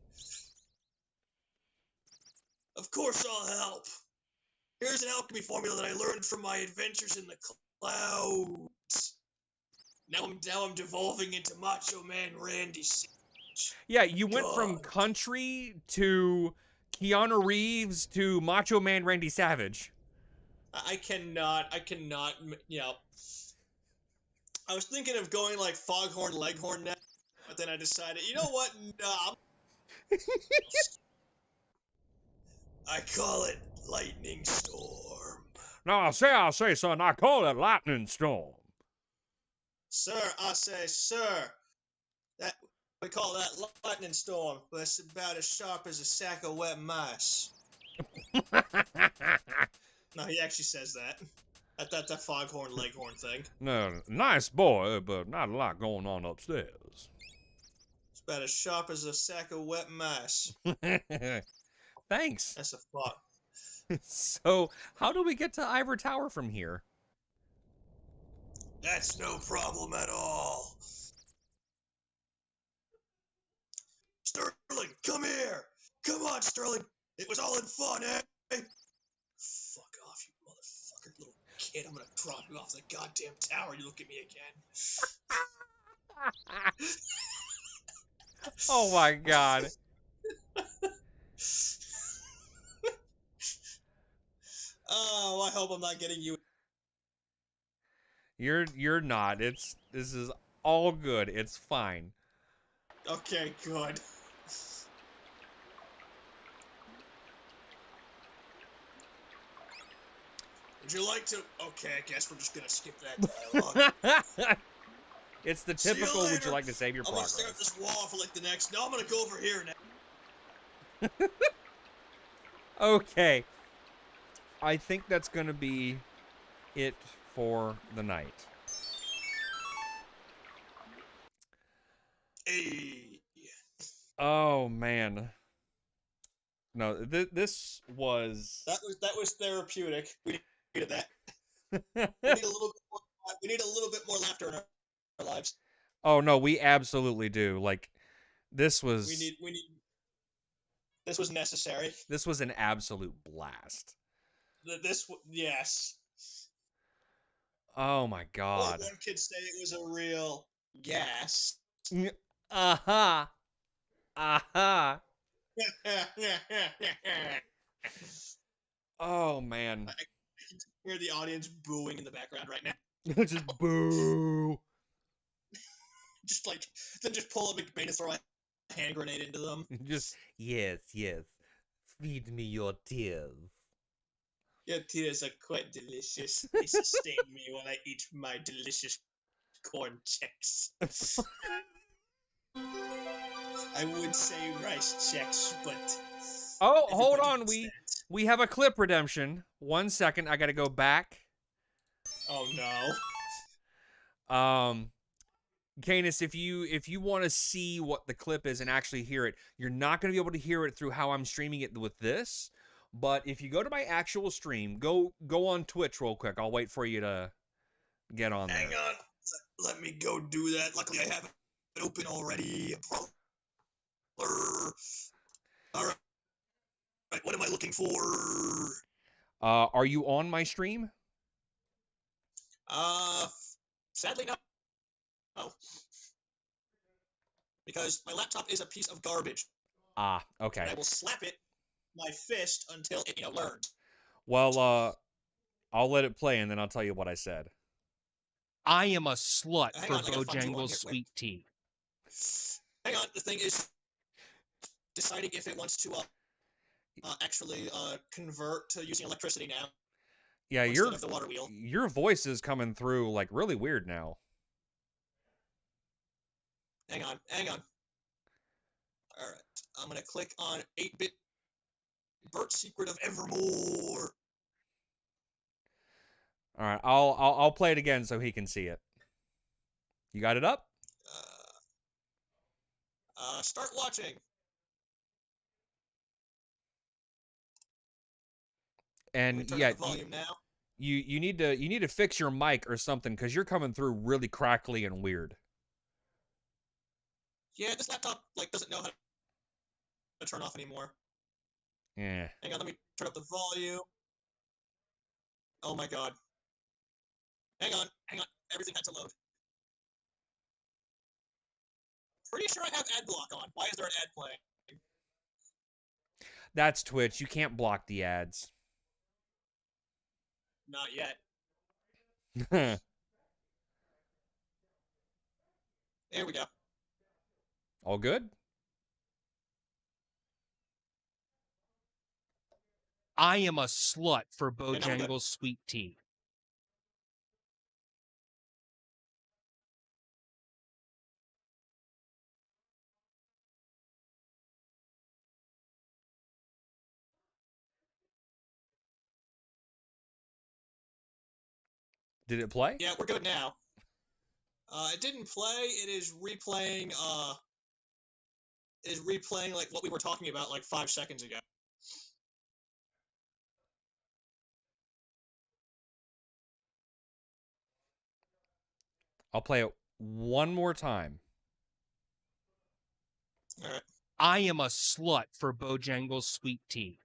Of course I'll help. Here's an alchemy formula that I learned from my adventures in the clouds. Now I'm devolving into Macho Man Randy Savage. Yeah, you went God. from country to Keanu Reeves to Macho Man Randy Savage. I cannot, you know. I was thinking of going like Foghorn Leghorn now, but then I decided, you know what? Nah. I call it Lightning Storm. No, I say, son, I call it lightning storm. Sir, I say, sir. That we call that lightning storm, but it's about as sharp as a sack of wet mice. No, he actually says that. That's a Foghorn Leghorn thing. No, nice boy, but not a lot going on upstairs. It's about as sharp as a sack of wet mice. Thanks. That's a fuck. So, how do we get to Ivor Tower from here? That's no problem at all. Sterling, come here! Come on, Sterling! It was all in fun, eh? Fuck off, you motherfucker, little kid. I'm gonna drop you off the goddamn tower. You look at me again. Oh my god. Oh, I hope I'm not getting you. You're not. This is all good. It's fine. Okay, good. Would you like to? Okay, I guess we're just gonna skip that dialogue. It's the See you typical would you later. like to save your I'm gonna stare at progress. this wall for like the next. No, I'm gonna go over here now. Okay. I think that's going to be it for the night. Hey, Oh man. No, this was that was therapeutic. We needed that. We need a little bit more. We need a little bit more laughter in our lives. Oh no, we absolutely do. Like this We was need. We need. This was necessary. this was an absolute blast. Yes. Oh my Or god. one could say it was a real gas. Aha. Aha. Oh man. I can hear the audience booing in the background right now. Just boo. Just like, then just pull a McBain and throw a hand grenade into them. Just yes, yes. Feed me your tears. Your tears are quite delicious. They sustain me while I eat my delicious corn checks. I would say rice checks, but Oh, hold everybody on. gets We have a clip redemption. 1 second. I got to go back. that. Oh no. Canis, if you want to see what the clip is and actually hear it, you're not going to be able to hear it through how I'm streaming it with this. But if you go to my actual stream, go on Twitch real quick. I'll wait for you to get on there. Hang on. Let me go do that. Luckily, I have it open already. Alright, what am I looking for? Are you on my stream? Sadly no. Oh. Because my laptop is a piece of garbage. Ah, okay. And I will slap it my fist until it, learns. Well, I'll let it play and then I'll tell you what I said. I am a slut Hang for on, I gotta find you on Bojangles here. sweet tea. Hang on, the thing is deciding if it wants to actually convert to using electricity now. Yeah, instead of the water wheel. your voice is coming through like really weird now. Hang on. Alright, I'm gonna click on 8-bit Bert's Secret of Evermore. All right, I'll play it again so he can see it. You got it up? Start watching. And Turn yeah, up the volume now. you need to fix your mic or something because you're coming through really crackly and weird. Yeah, this laptop doesn't know how to turn off anymore. Yeah. Hang on, let me turn up the volume. Oh my god. Hang on. Everything had to load. Pretty sure I have ad block on. Why is there an ad playing? That's Twitch. You can't block the ads. Not yet. There we go. All good? I am a slut for now we're good. Bojangles sweet tea. Did it play? Yeah, we're good now. It didn't play. It is replaying. Like what we were talking about like 5 seconds ago. I'll play it one more time. All right. I am a slut for Bojangles sweet tea.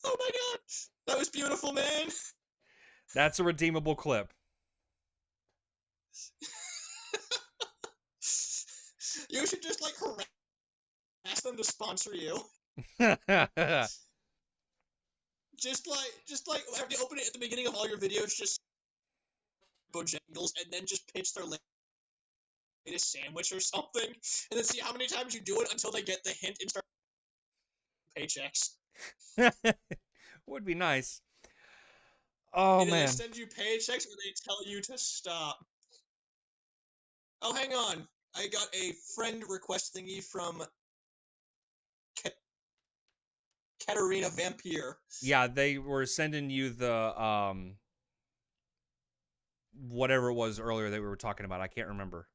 Oh my god, that was beautiful, man. That's a redeemable clip. You should just like harass them to sponsor you. Just like have you open it at the beginning of all your videos, just Bojangles, and then just pitch their latest sandwich or something, and then see how many times you do it until they get the hint and start paychecks. Would be nice. Oh Either they man. send you paychecks or they tell you to stop. Oh, hang on. I got a friend request thingy from Katarina Vampire. Yeah, they were sending you the whatever it was earlier that we were talking about. I can't remember.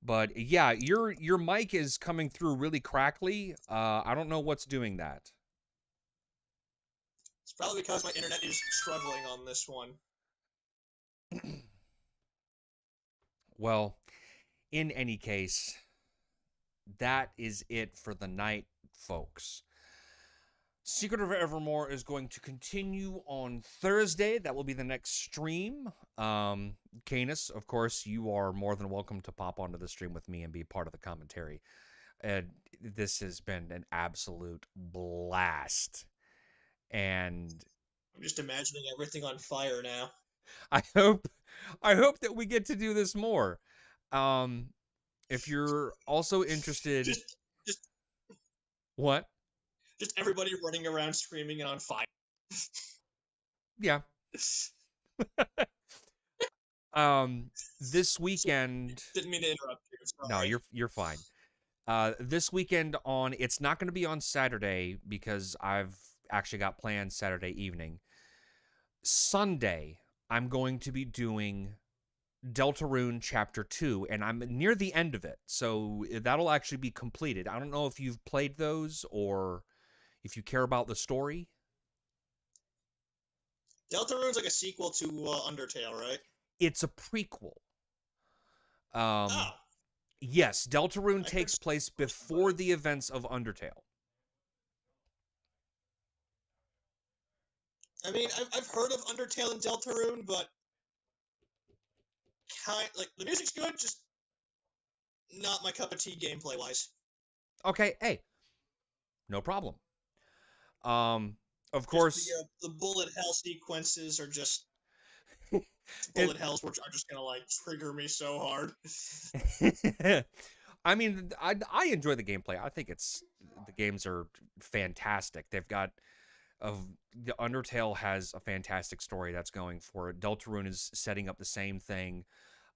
But yeah, your mic is coming through really crackly. I don't know what's doing that. It's probably because my internet is struggling on this one. Well, in any case, that is it for the night, folks. Secret of Evermore is going to continue on Thursday. That will be the next stream. Canis, of course, you are more than welcome to pop onto the stream with me and be part of the commentary. And this has been an absolute blast. And I'm just imagining everything on fire now. I hope that we get to do this more. If you're also interested, Just what? just everybody running around screaming and on fire. Yeah. This weekend. Didn't mean to interrupt you. Sorry. No, you're fine. This weekend it's not going to be on Saturday because I've actually got plans Saturday evening. Sunday, I'm going to be doing Deltarune Chapter 2, and I'm near the end of it, so that'll actually be completed. I don't know if you've played those or if you care about the story. Deltarune's like a sequel to Undertale, right? It's a prequel. Oh. Yes, Deltarune takes place before the events of Undertale. I mean, I've heard of Undertale and Deltarune, but the music's good, just not my cup of tea gameplay wise. Okay, hey, no problem. Of course, the bullet hell sequences are just bullet hells, which are just gonna like trigger me so hard. I mean, I enjoy the gameplay. I think the games are fantastic. They've got the Undertale has a fantastic story that's going for it. Deltarune is setting up the same thing.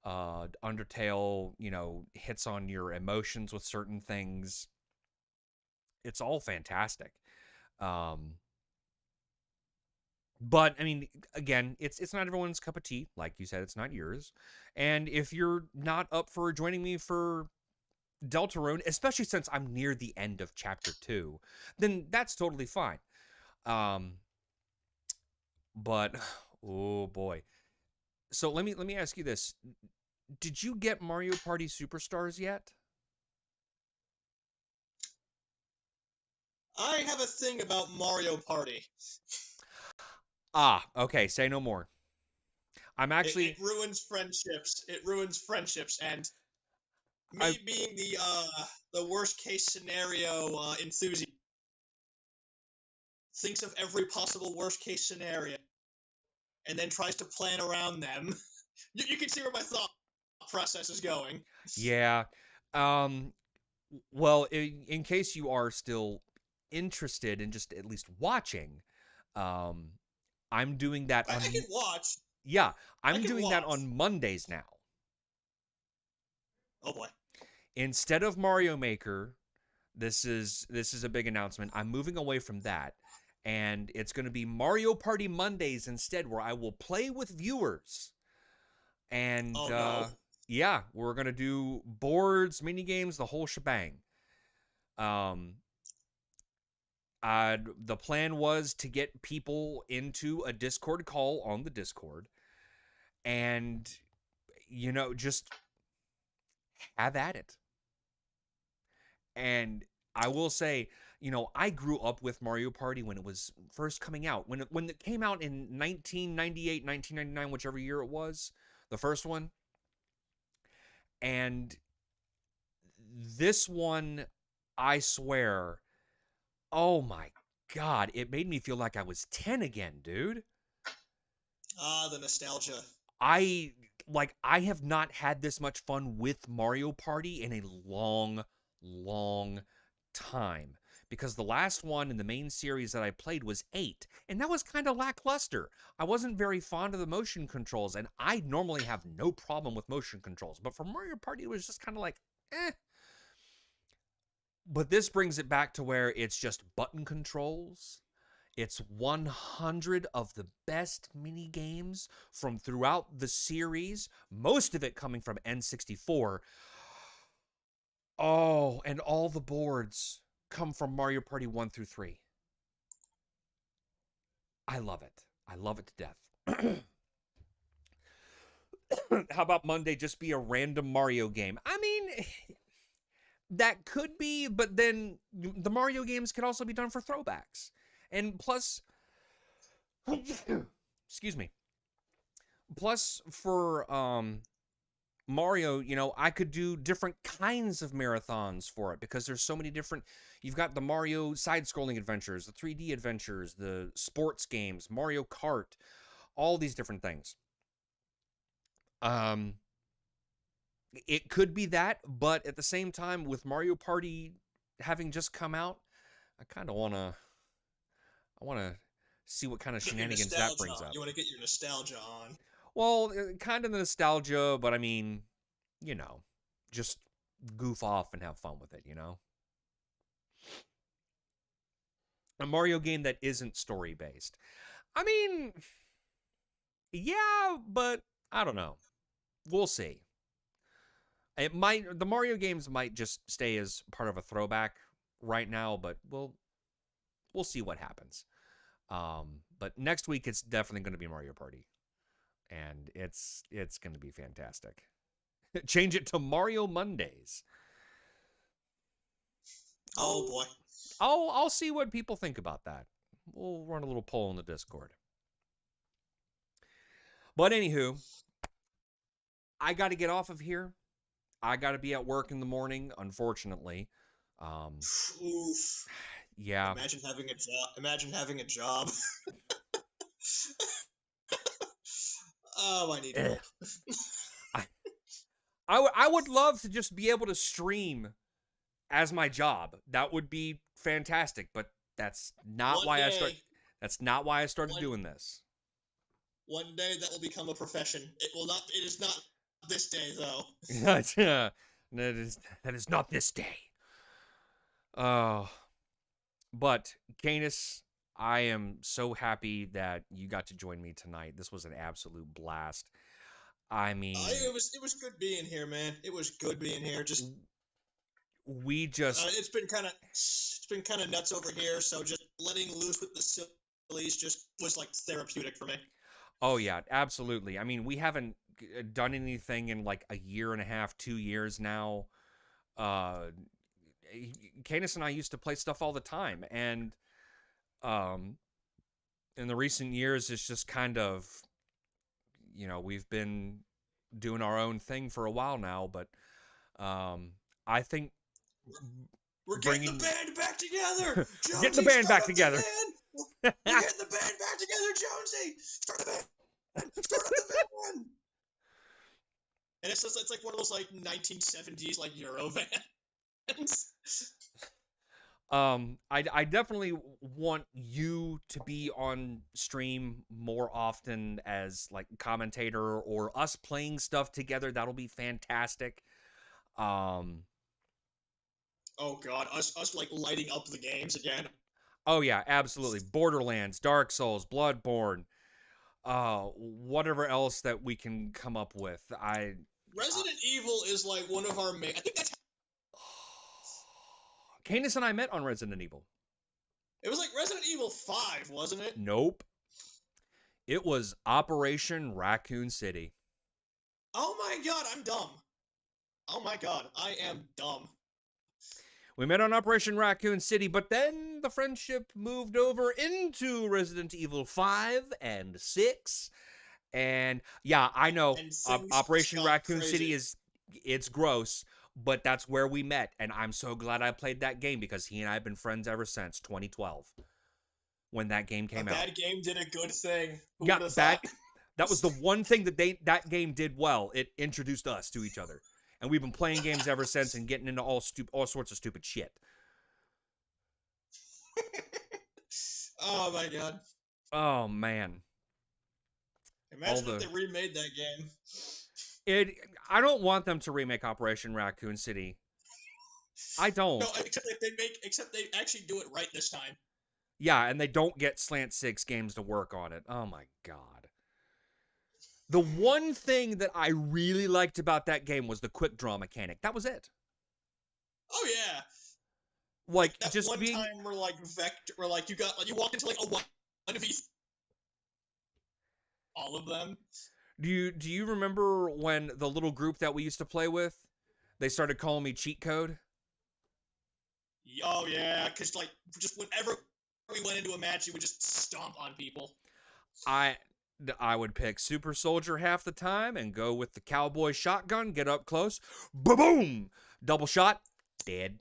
Undertale, hits on your emotions with certain things. It's all fantastic. But I mean, again, it's not everyone's cup of tea. Like you said, it's not yours. And if you're not up for joining me for Deltarune, especially since I'm near the end of Chapter 2, then that's totally fine. But oh boy. So let me ask you this. Did you get Mario Party Superstars yet? I have a thing about Mario Party. Ah, okay, say no more. I'm actually it ruins friendships. It ruins friendships, and me being the worst case scenario enthusiast thinks of every possible worst case scenario and then tries to plan around them. You can see where my thought process is going. Yeah. Well, in case you are still interested in just at least watching, I'm doing that on... I can watch. Yeah, I'm doing that on Mondays now. Oh boy. Instead of Mario Maker, this is a big announcement. I'm moving away from that, and it's going to be Mario Party Mondays instead, where I will play with viewers. And yeah, we're going to do boards, mini games, the whole shebang. The plan was to get people into a Discord call on the Discord and, just have at it. And I will say, I grew up with Mario Party when it was first coming out. When it came out in 1998, 1999, whichever year it was, the first one. And this one, I swear, oh my God, it made me feel like I was 10 again, dude. Ah, the nostalgia. I have not had this much fun with Mario Party in a long, long time. Because the last one in the main series that I played was 8, and that was kind of lackluster. I wasn't very fond of the motion controls, and I normally have no problem with motion controls. But for Mario Party, it was just kind of like, eh. But this brings it back to where it's just button controls. It's 100 of the best mini games from throughout the series, most of it coming from N64. Oh, and all the boards come from Mario Party 1 through 3. I love it. I love it to death. How about Monday just be a random Mario game? I mean, that could be, but then the Mario games could also be done for throwbacks. And plus, excuse me. Plus, for Mario, I could do different kinds of marathons for it because there's so many different. You've got the Mario side-scrolling adventures, the 3D adventures, the sports games, Mario Kart, all these different things. It could be that, but at the same time, with Mario Party having just come out, I want to see what kind of Get your shenanigans that nostalgia brings on. up. You want to get your nostalgia on. Well, kind of the nostalgia, but I mean, just goof off and have fun with it, A Mario game that isn't story-based. I mean, yeah, but I don't know. We'll see. The Mario games might just stay as part of a throwback right now, but we'll see what happens. But next week it's definitely going to be Mario Party, and it's going to be fantastic. Change it to Mario Mondays. Oh boy. I'll see what people think about that. We'll run a little poll in the Discord. But anywho, I got to get off of here. I got to be at work in the morning, unfortunately. Oof. Yeah. Imagine having a job. Imagine having a job. Oh, I need help. I would love to just be able to stream as my job. That would be fantastic, but that's not why that's not why I started doing this. One day that will become a profession. It is not this day though. that is not this day. But Canis, I am so happy that you got to join me tonight. This was an absolute blast. I mean, it was good being here, man. It was good being here. It's been kind of nuts over here. So just letting loose with the sillies just was like therapeutic for me. Oh yeah, absolutely. I mean, we haven't done anything in like a year and a half, 2 years now. Canis and I used to play stuff all the time, and in the recent years, it's just kind of, we've been doing our own thing for a while now, but I think we're getting the band back together. Jonesy, getting the band back together. We're getting the band back together, Jonesy. Start the band. Start up the band. And it's like one of those like 1970s like Euro bands. I definitely want you to be on stream more often as like commentator or us playing stuff together. That'll be fantastic. Oh god, us like lighting up the games again. Oh yeah, absolutely. Borderlands, Dark Souls, Bloodborne, whatever else that we can come up with. Resident Evil is like one of our main. I think that's. Canis and I met on Resident Evil. It was like Resident Evil 5, wasn't it? Nope. It was Operation Raccoon City. Oh my god, I'm dumb. Oh my god, I am dumb. We met on Operation Raccoon City, but then the friendship moved over into Resident Evil 5 and 6. And yeah, I know And things just Operation got Raccoon crazy. City it's gross, but that's where we met. And I'm so glad I played that game because he and I have been friends ever since 2012 when that game A came out. bad game did a good thing. Who Yeah, would have thought? that was the one thing that game did well. It introduced us to each other. And we've been playing games ever since and getting into all sorts of stupid shit. Oh my god. Oh man. Imagine if they remade that game. I don't want them to remake Operation Raccoon City. I don't. No, except they actually do it right this time. Yeah, and they don't get Slant 6 games to work on it. Oh my god. The one thing that I really liked about that game was the quick draw mechanic. That was it. Oh yeah. Like that just one being time where you walked into like a 1v all of them. Do you remember when the little group that we used to play with, they started calling me cheat code? Oh yeah, because like just whenever we went into a match, you would just stomp on people. I would pick Super Soldier half the time and go with the cowboy shotgun, get up close, boom, double shot, dead.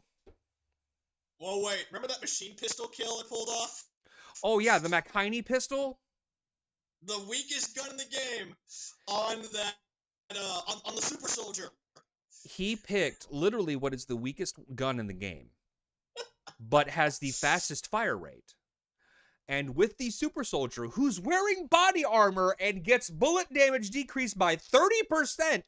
Whoa, wait, remember that machine pistol kill I pulled off? Oh yeah, the McHiney pistol? The weakest gun in the game on that on the Super Soldier. He picked literally what is the weakest gun in the game, but has the fastest fire rate. And with the Super Soldier, who's wearing body armor and gets bullet damage decreased by 30%,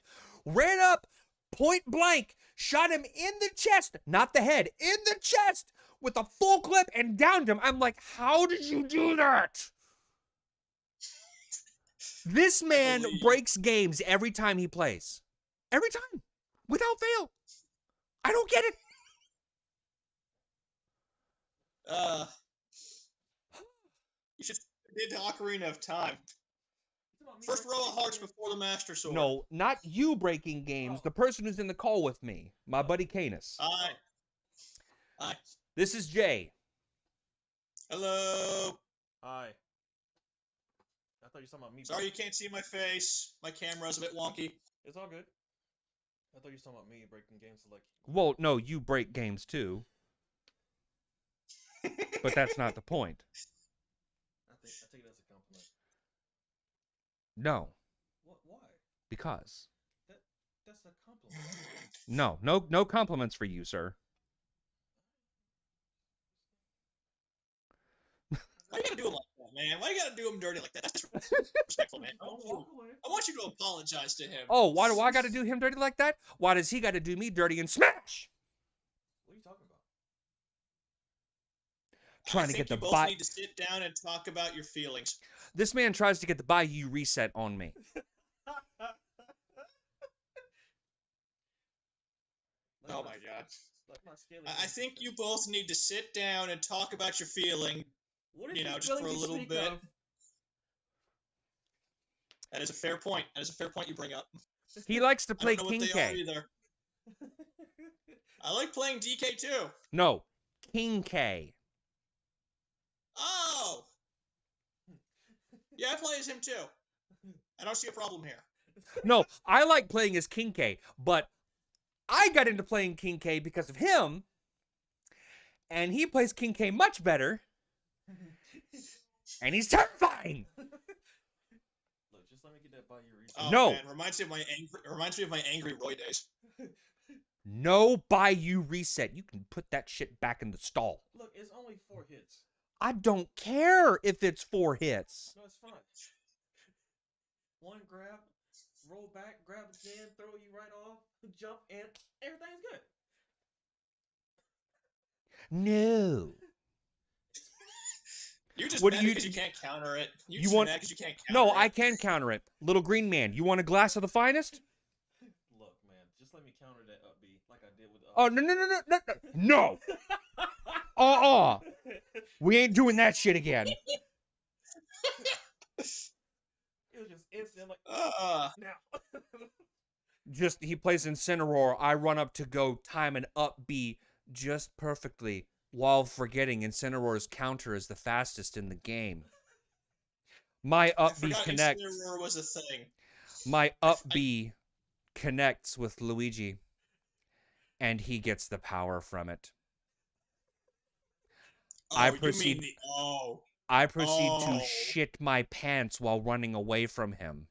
ran up point blank, shot him in the chest, not the head, in the chest, with a full clip and downed him. I'm like, how did you do that? This man breaks games every time he plays. Every time. Without fail. I don't get it. You should did Ocarina of Time. First row of hearts before the Master Sword. No, not you breaking games. The person who's in the call with me. My buddy Canis. Hi. This is Jay. Hello. Hi. I thought you were talking about me. Sorry you can't see my face. My camera's a bit wonky. It's all good. I thought you were talking about me breaking games like. Well, no, you break games too. But that's not the point. I take it as a compliment. No. What? Why? Because. That's a compliment. No compliments for you, sir. Why you gotta do him like that, man? Why you gotta do him dirty like that? That's disrespectful, man. I want you to apologize to him. Oh, why do I got to do him dirty like that? Why does he got to do me dirty and smash? What are you talking about? Trying to get the you both need to sit down and talk about your feelings. This man tries to get the Bayou reset on me. Oh my god. I think you both need to sit down and talk about your feeling. Just for a little bit. That is a fair point. That is a fair point you bring up. He likes to play I don't know King what they are K. either. I like playing DK too. No, King K. Oh! Yeah, I play as him too. I don't see a problem here. No, I like playing as King K, but I got into playing King K because of him, and he plays King K much better, and he's terrifying. Look, just let me get that by your reason. Oh, No. Man, reminds me of my angry Roy days. No Bayou reset. You can put that shit back in the stall. Look, it's only 4 hits. I don't care if it's 4 hits. No, it's fine. One grab, roll back, grab again, throw you right off, jump, and everything's good. No. You're just What mad do you- because you can't counter it. You're You just want- mad because you can't counter No, it. I can counter it. Little green man, you want a glass of the finest? Look, man, just let me counter that up B like I did with the Oh, no. No. We ain't doing that shit again. It was just instant, like, now. Just, he plays Incineroar. I run up to go time an up B, just perfectly while forgetting Incineroar's counter is the fastest in the game. My I up B forgot connects. Incineroar was a thing. My up B connects with Luigi, and he gets the power from it. I Oh, you mean proceed. the oh. I proceed to Oh. shit my pants while running away from him.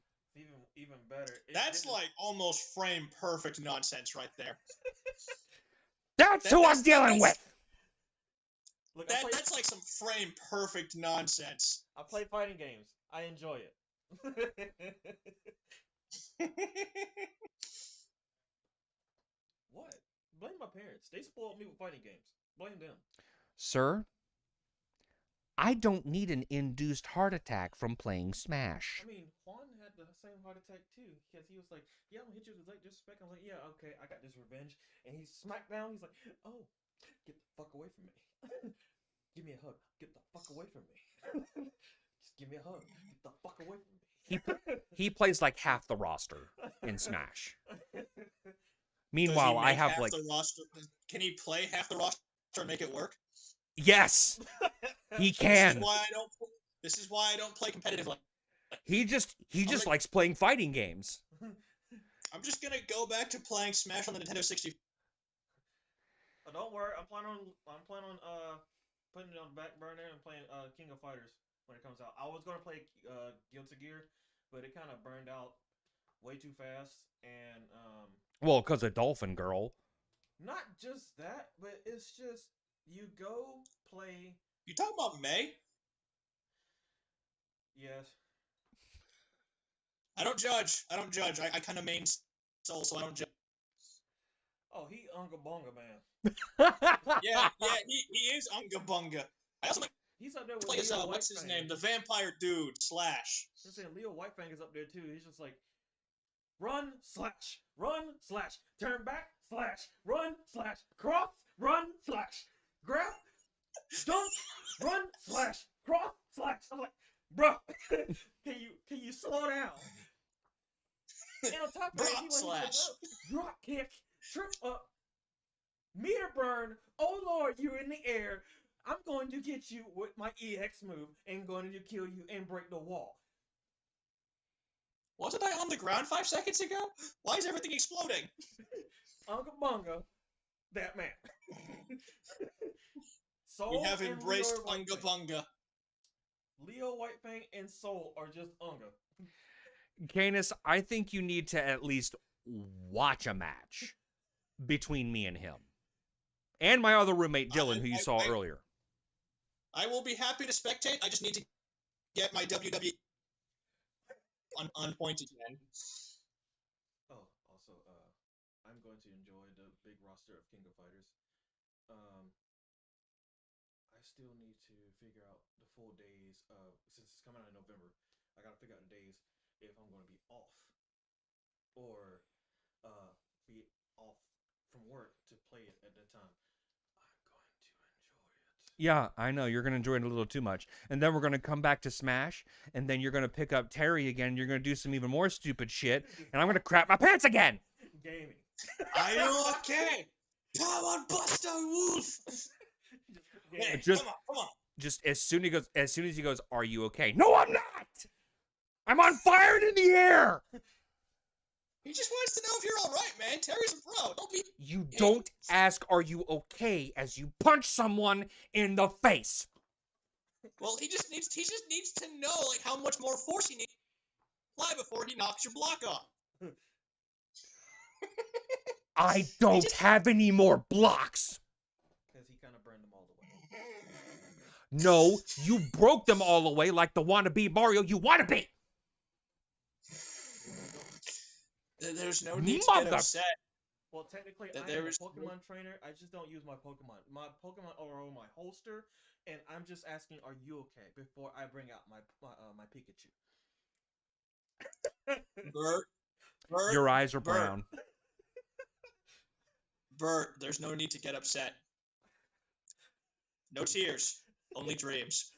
Even better. That's like almost frame perfect nonsense right there. That's who I'm dealing with. Look, That's like some frame perfect nonsense. I play fighting games. I enjoy it. What? Blame my parents. They spoiled me with fighting games. Blame them. Sir, I don't need an induced heart attack from playing Smash. I mean, Juan had the same heart attack too, because he was like, "Yeah, I'm gonna hit you with like disrespect." I was like, "Yeah, okay, I got this revenge." And he smacked down. He's like, "Oh, get the fuck away from me! Give me a hug. Get the fuck away from me! Just give me a hug. Get the fuck away from me." He plays like half the roster in Smash. Does Meanwhile, he I make have half like the roster. Can he play half the roster and make it work? yes, he This is can. why I don't. This is why I don't play competitively. He just like- likes playing fighting games. I'm just gonna go back to playing Smash on the Nintendo 64. Oh, don't worry, I'm planning on putting it on the back burner and playing King of Fighters when it comes out. I was gonna play Guilty Gear, but it kind of burned out way too fast, and Well, because of Dolphin Girl. not just that, but it's just you go play. You talking about May? Yes. I don't judge. I don't judge. I kind of main Soul, so I don't judge. Oh, he Unga Bunga man. Yeah, he is Unga Bunga. I also like He's up there to with play as Leo what's his Whitefang. name, the vampire dude Slash. I'm saying Leo Whitefang is up there too. He's just like, run slash, turn back slash, run slash, cross, run slash, grab, dunk, run slash, cross slash. I'm like, bro, can you slow down? And on top of that, Drop slash. Drop kick, trip up, meter burn. Oh Lord, you're in the air. I'm going to get you with my EX move and going to kill you and break the wall. Wasn't I on the ground 5 seconds ago? Why is everything exploding? Unga Bunga, that man. Soul We have and embraced Leo Unga Whitefang. Bunga. Leo Whitefang and Soul are just Unga. Canis, I think you need to at least watch a match between me and him. And my other roommate, Dylan, who you saw earlier. I will be happy to spectate. I just need to get my WWE on point again. Oh, also, I'm going to enjoy the big roster of King of Fighters. I still need to figure out the full days of, since it's coming out in November, I gotta figure out the days if I'm going to be off or be off from work to play it at that time. I'm going to enjoy it. Yeah, I know. You're going to enjoy it a little too much. And then we're going to come back to Smash, and then you're going to pick up Terry again. You're going to do some even more stupid shit, and I'm going to crap my pants again. Gaming. Are you okay? Come on, Buster Wolf! Hey, Just- come on. Just as soon as he goes, are you okay? No, I'm not. I'm on fire and in the air. He just wants to know if you're all right, man. Terry's a pro. Don't be. You don't ask, are you okay, as you punch someone in the face. Well, he just needs to know like how much more force he needs to apply before he knocks your block off. I don't have any more blocks. Because he kind of burned them all away. No, you broke them all away like the wannabe Mario you wanna be. There's no need to get upset. Well, technically, That I there am a is- Pokemon trainer. I just don't use my Pokemon. My Pokemon are on my holster, and I'm just asking, are you okay? Before I bring out my Pikachu. Bert, Your eyes are Bert. brown. Bert, there's no need to get upset. No tears, only dreams.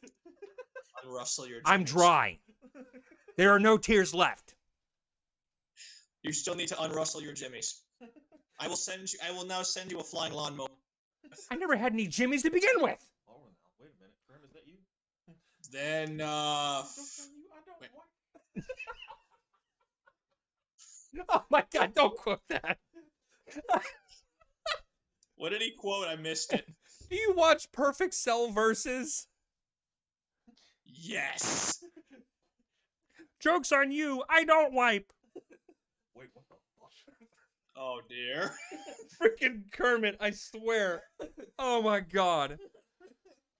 Unrustle your dreams. I'm dry. There are no tears left. You still need to unrustle your jimmies. I will now send you a flying lawnmower I never had any Jimmys to begin with. Oh, now, wait a minute. Kerm, is that you? Then, Joke's on you. I don't Wait. want. Oh my god, don't quote that. what did he quote? I missed it. Do you watch Perfect Cell Versus? Yes. Joke's on you, I don't wipe. Wait, what the fuck? Oh dear. Freaking Kermit, I swear. Oh my god.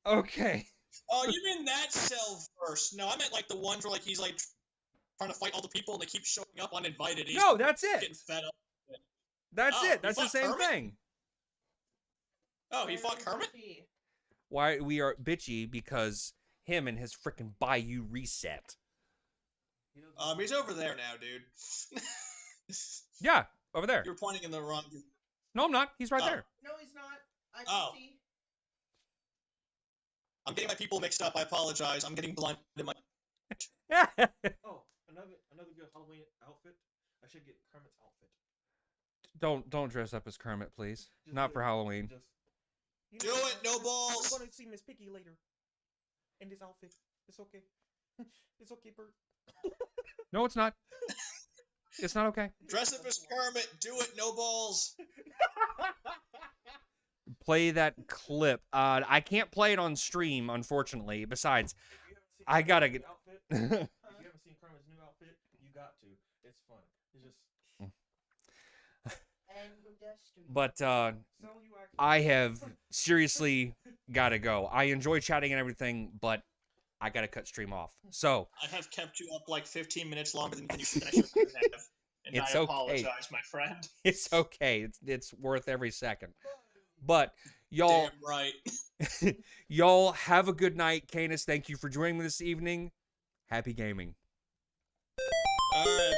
Okay. Oh, you mean that cell first? No, I meant like the ones where like he's like trying to fight all the people and they keep showing up uninvited. He's No, that's getting it. fed up. That's Oh, it. you That's the fought same Kermit? thing. Oh, he fought Kermit? Why we are bitchy because him and his freaking Bayou reset. He's over there now, dude. Yeah, over there. You were pointing in the wrong. No, I'm not. He's right Oh. there. No, he's not. I can Oh. see. I'm getting my people mixed up. I apologize. I'm getting blind in my. Oh, another good Halloween outfit. I should get Kermit's outfit. Don't dress up as Kermit, please. Just Not do for it. Halloween. Just, Do it, no balls. We're gonna see Miss Piggy later. In this outfit. It's okay. It's okay, Bert. No, it's not. It's not okay. Dress up as Kermit. Do it, no balls. Play that clip. I can't play it on stream, unfortunately. Besides, If you haven't seen I gotta Kermit's get. new outfit, if you haven't seen Kermit's new outfit, you got to. It's fun. It's just. And pedestrian. But So you actually. I have seriously gotta go. I enjoy chatting and everything, but I gotta cut stream off. So I have kept you up like 15 minutes longer than you should have. And It's I okay. apologize, my friend. it's okay. It's worth every second. But y'all, Damn right. y'all have a good night. Canis, thank you for joining me this evening. Happy gaming. All right, man.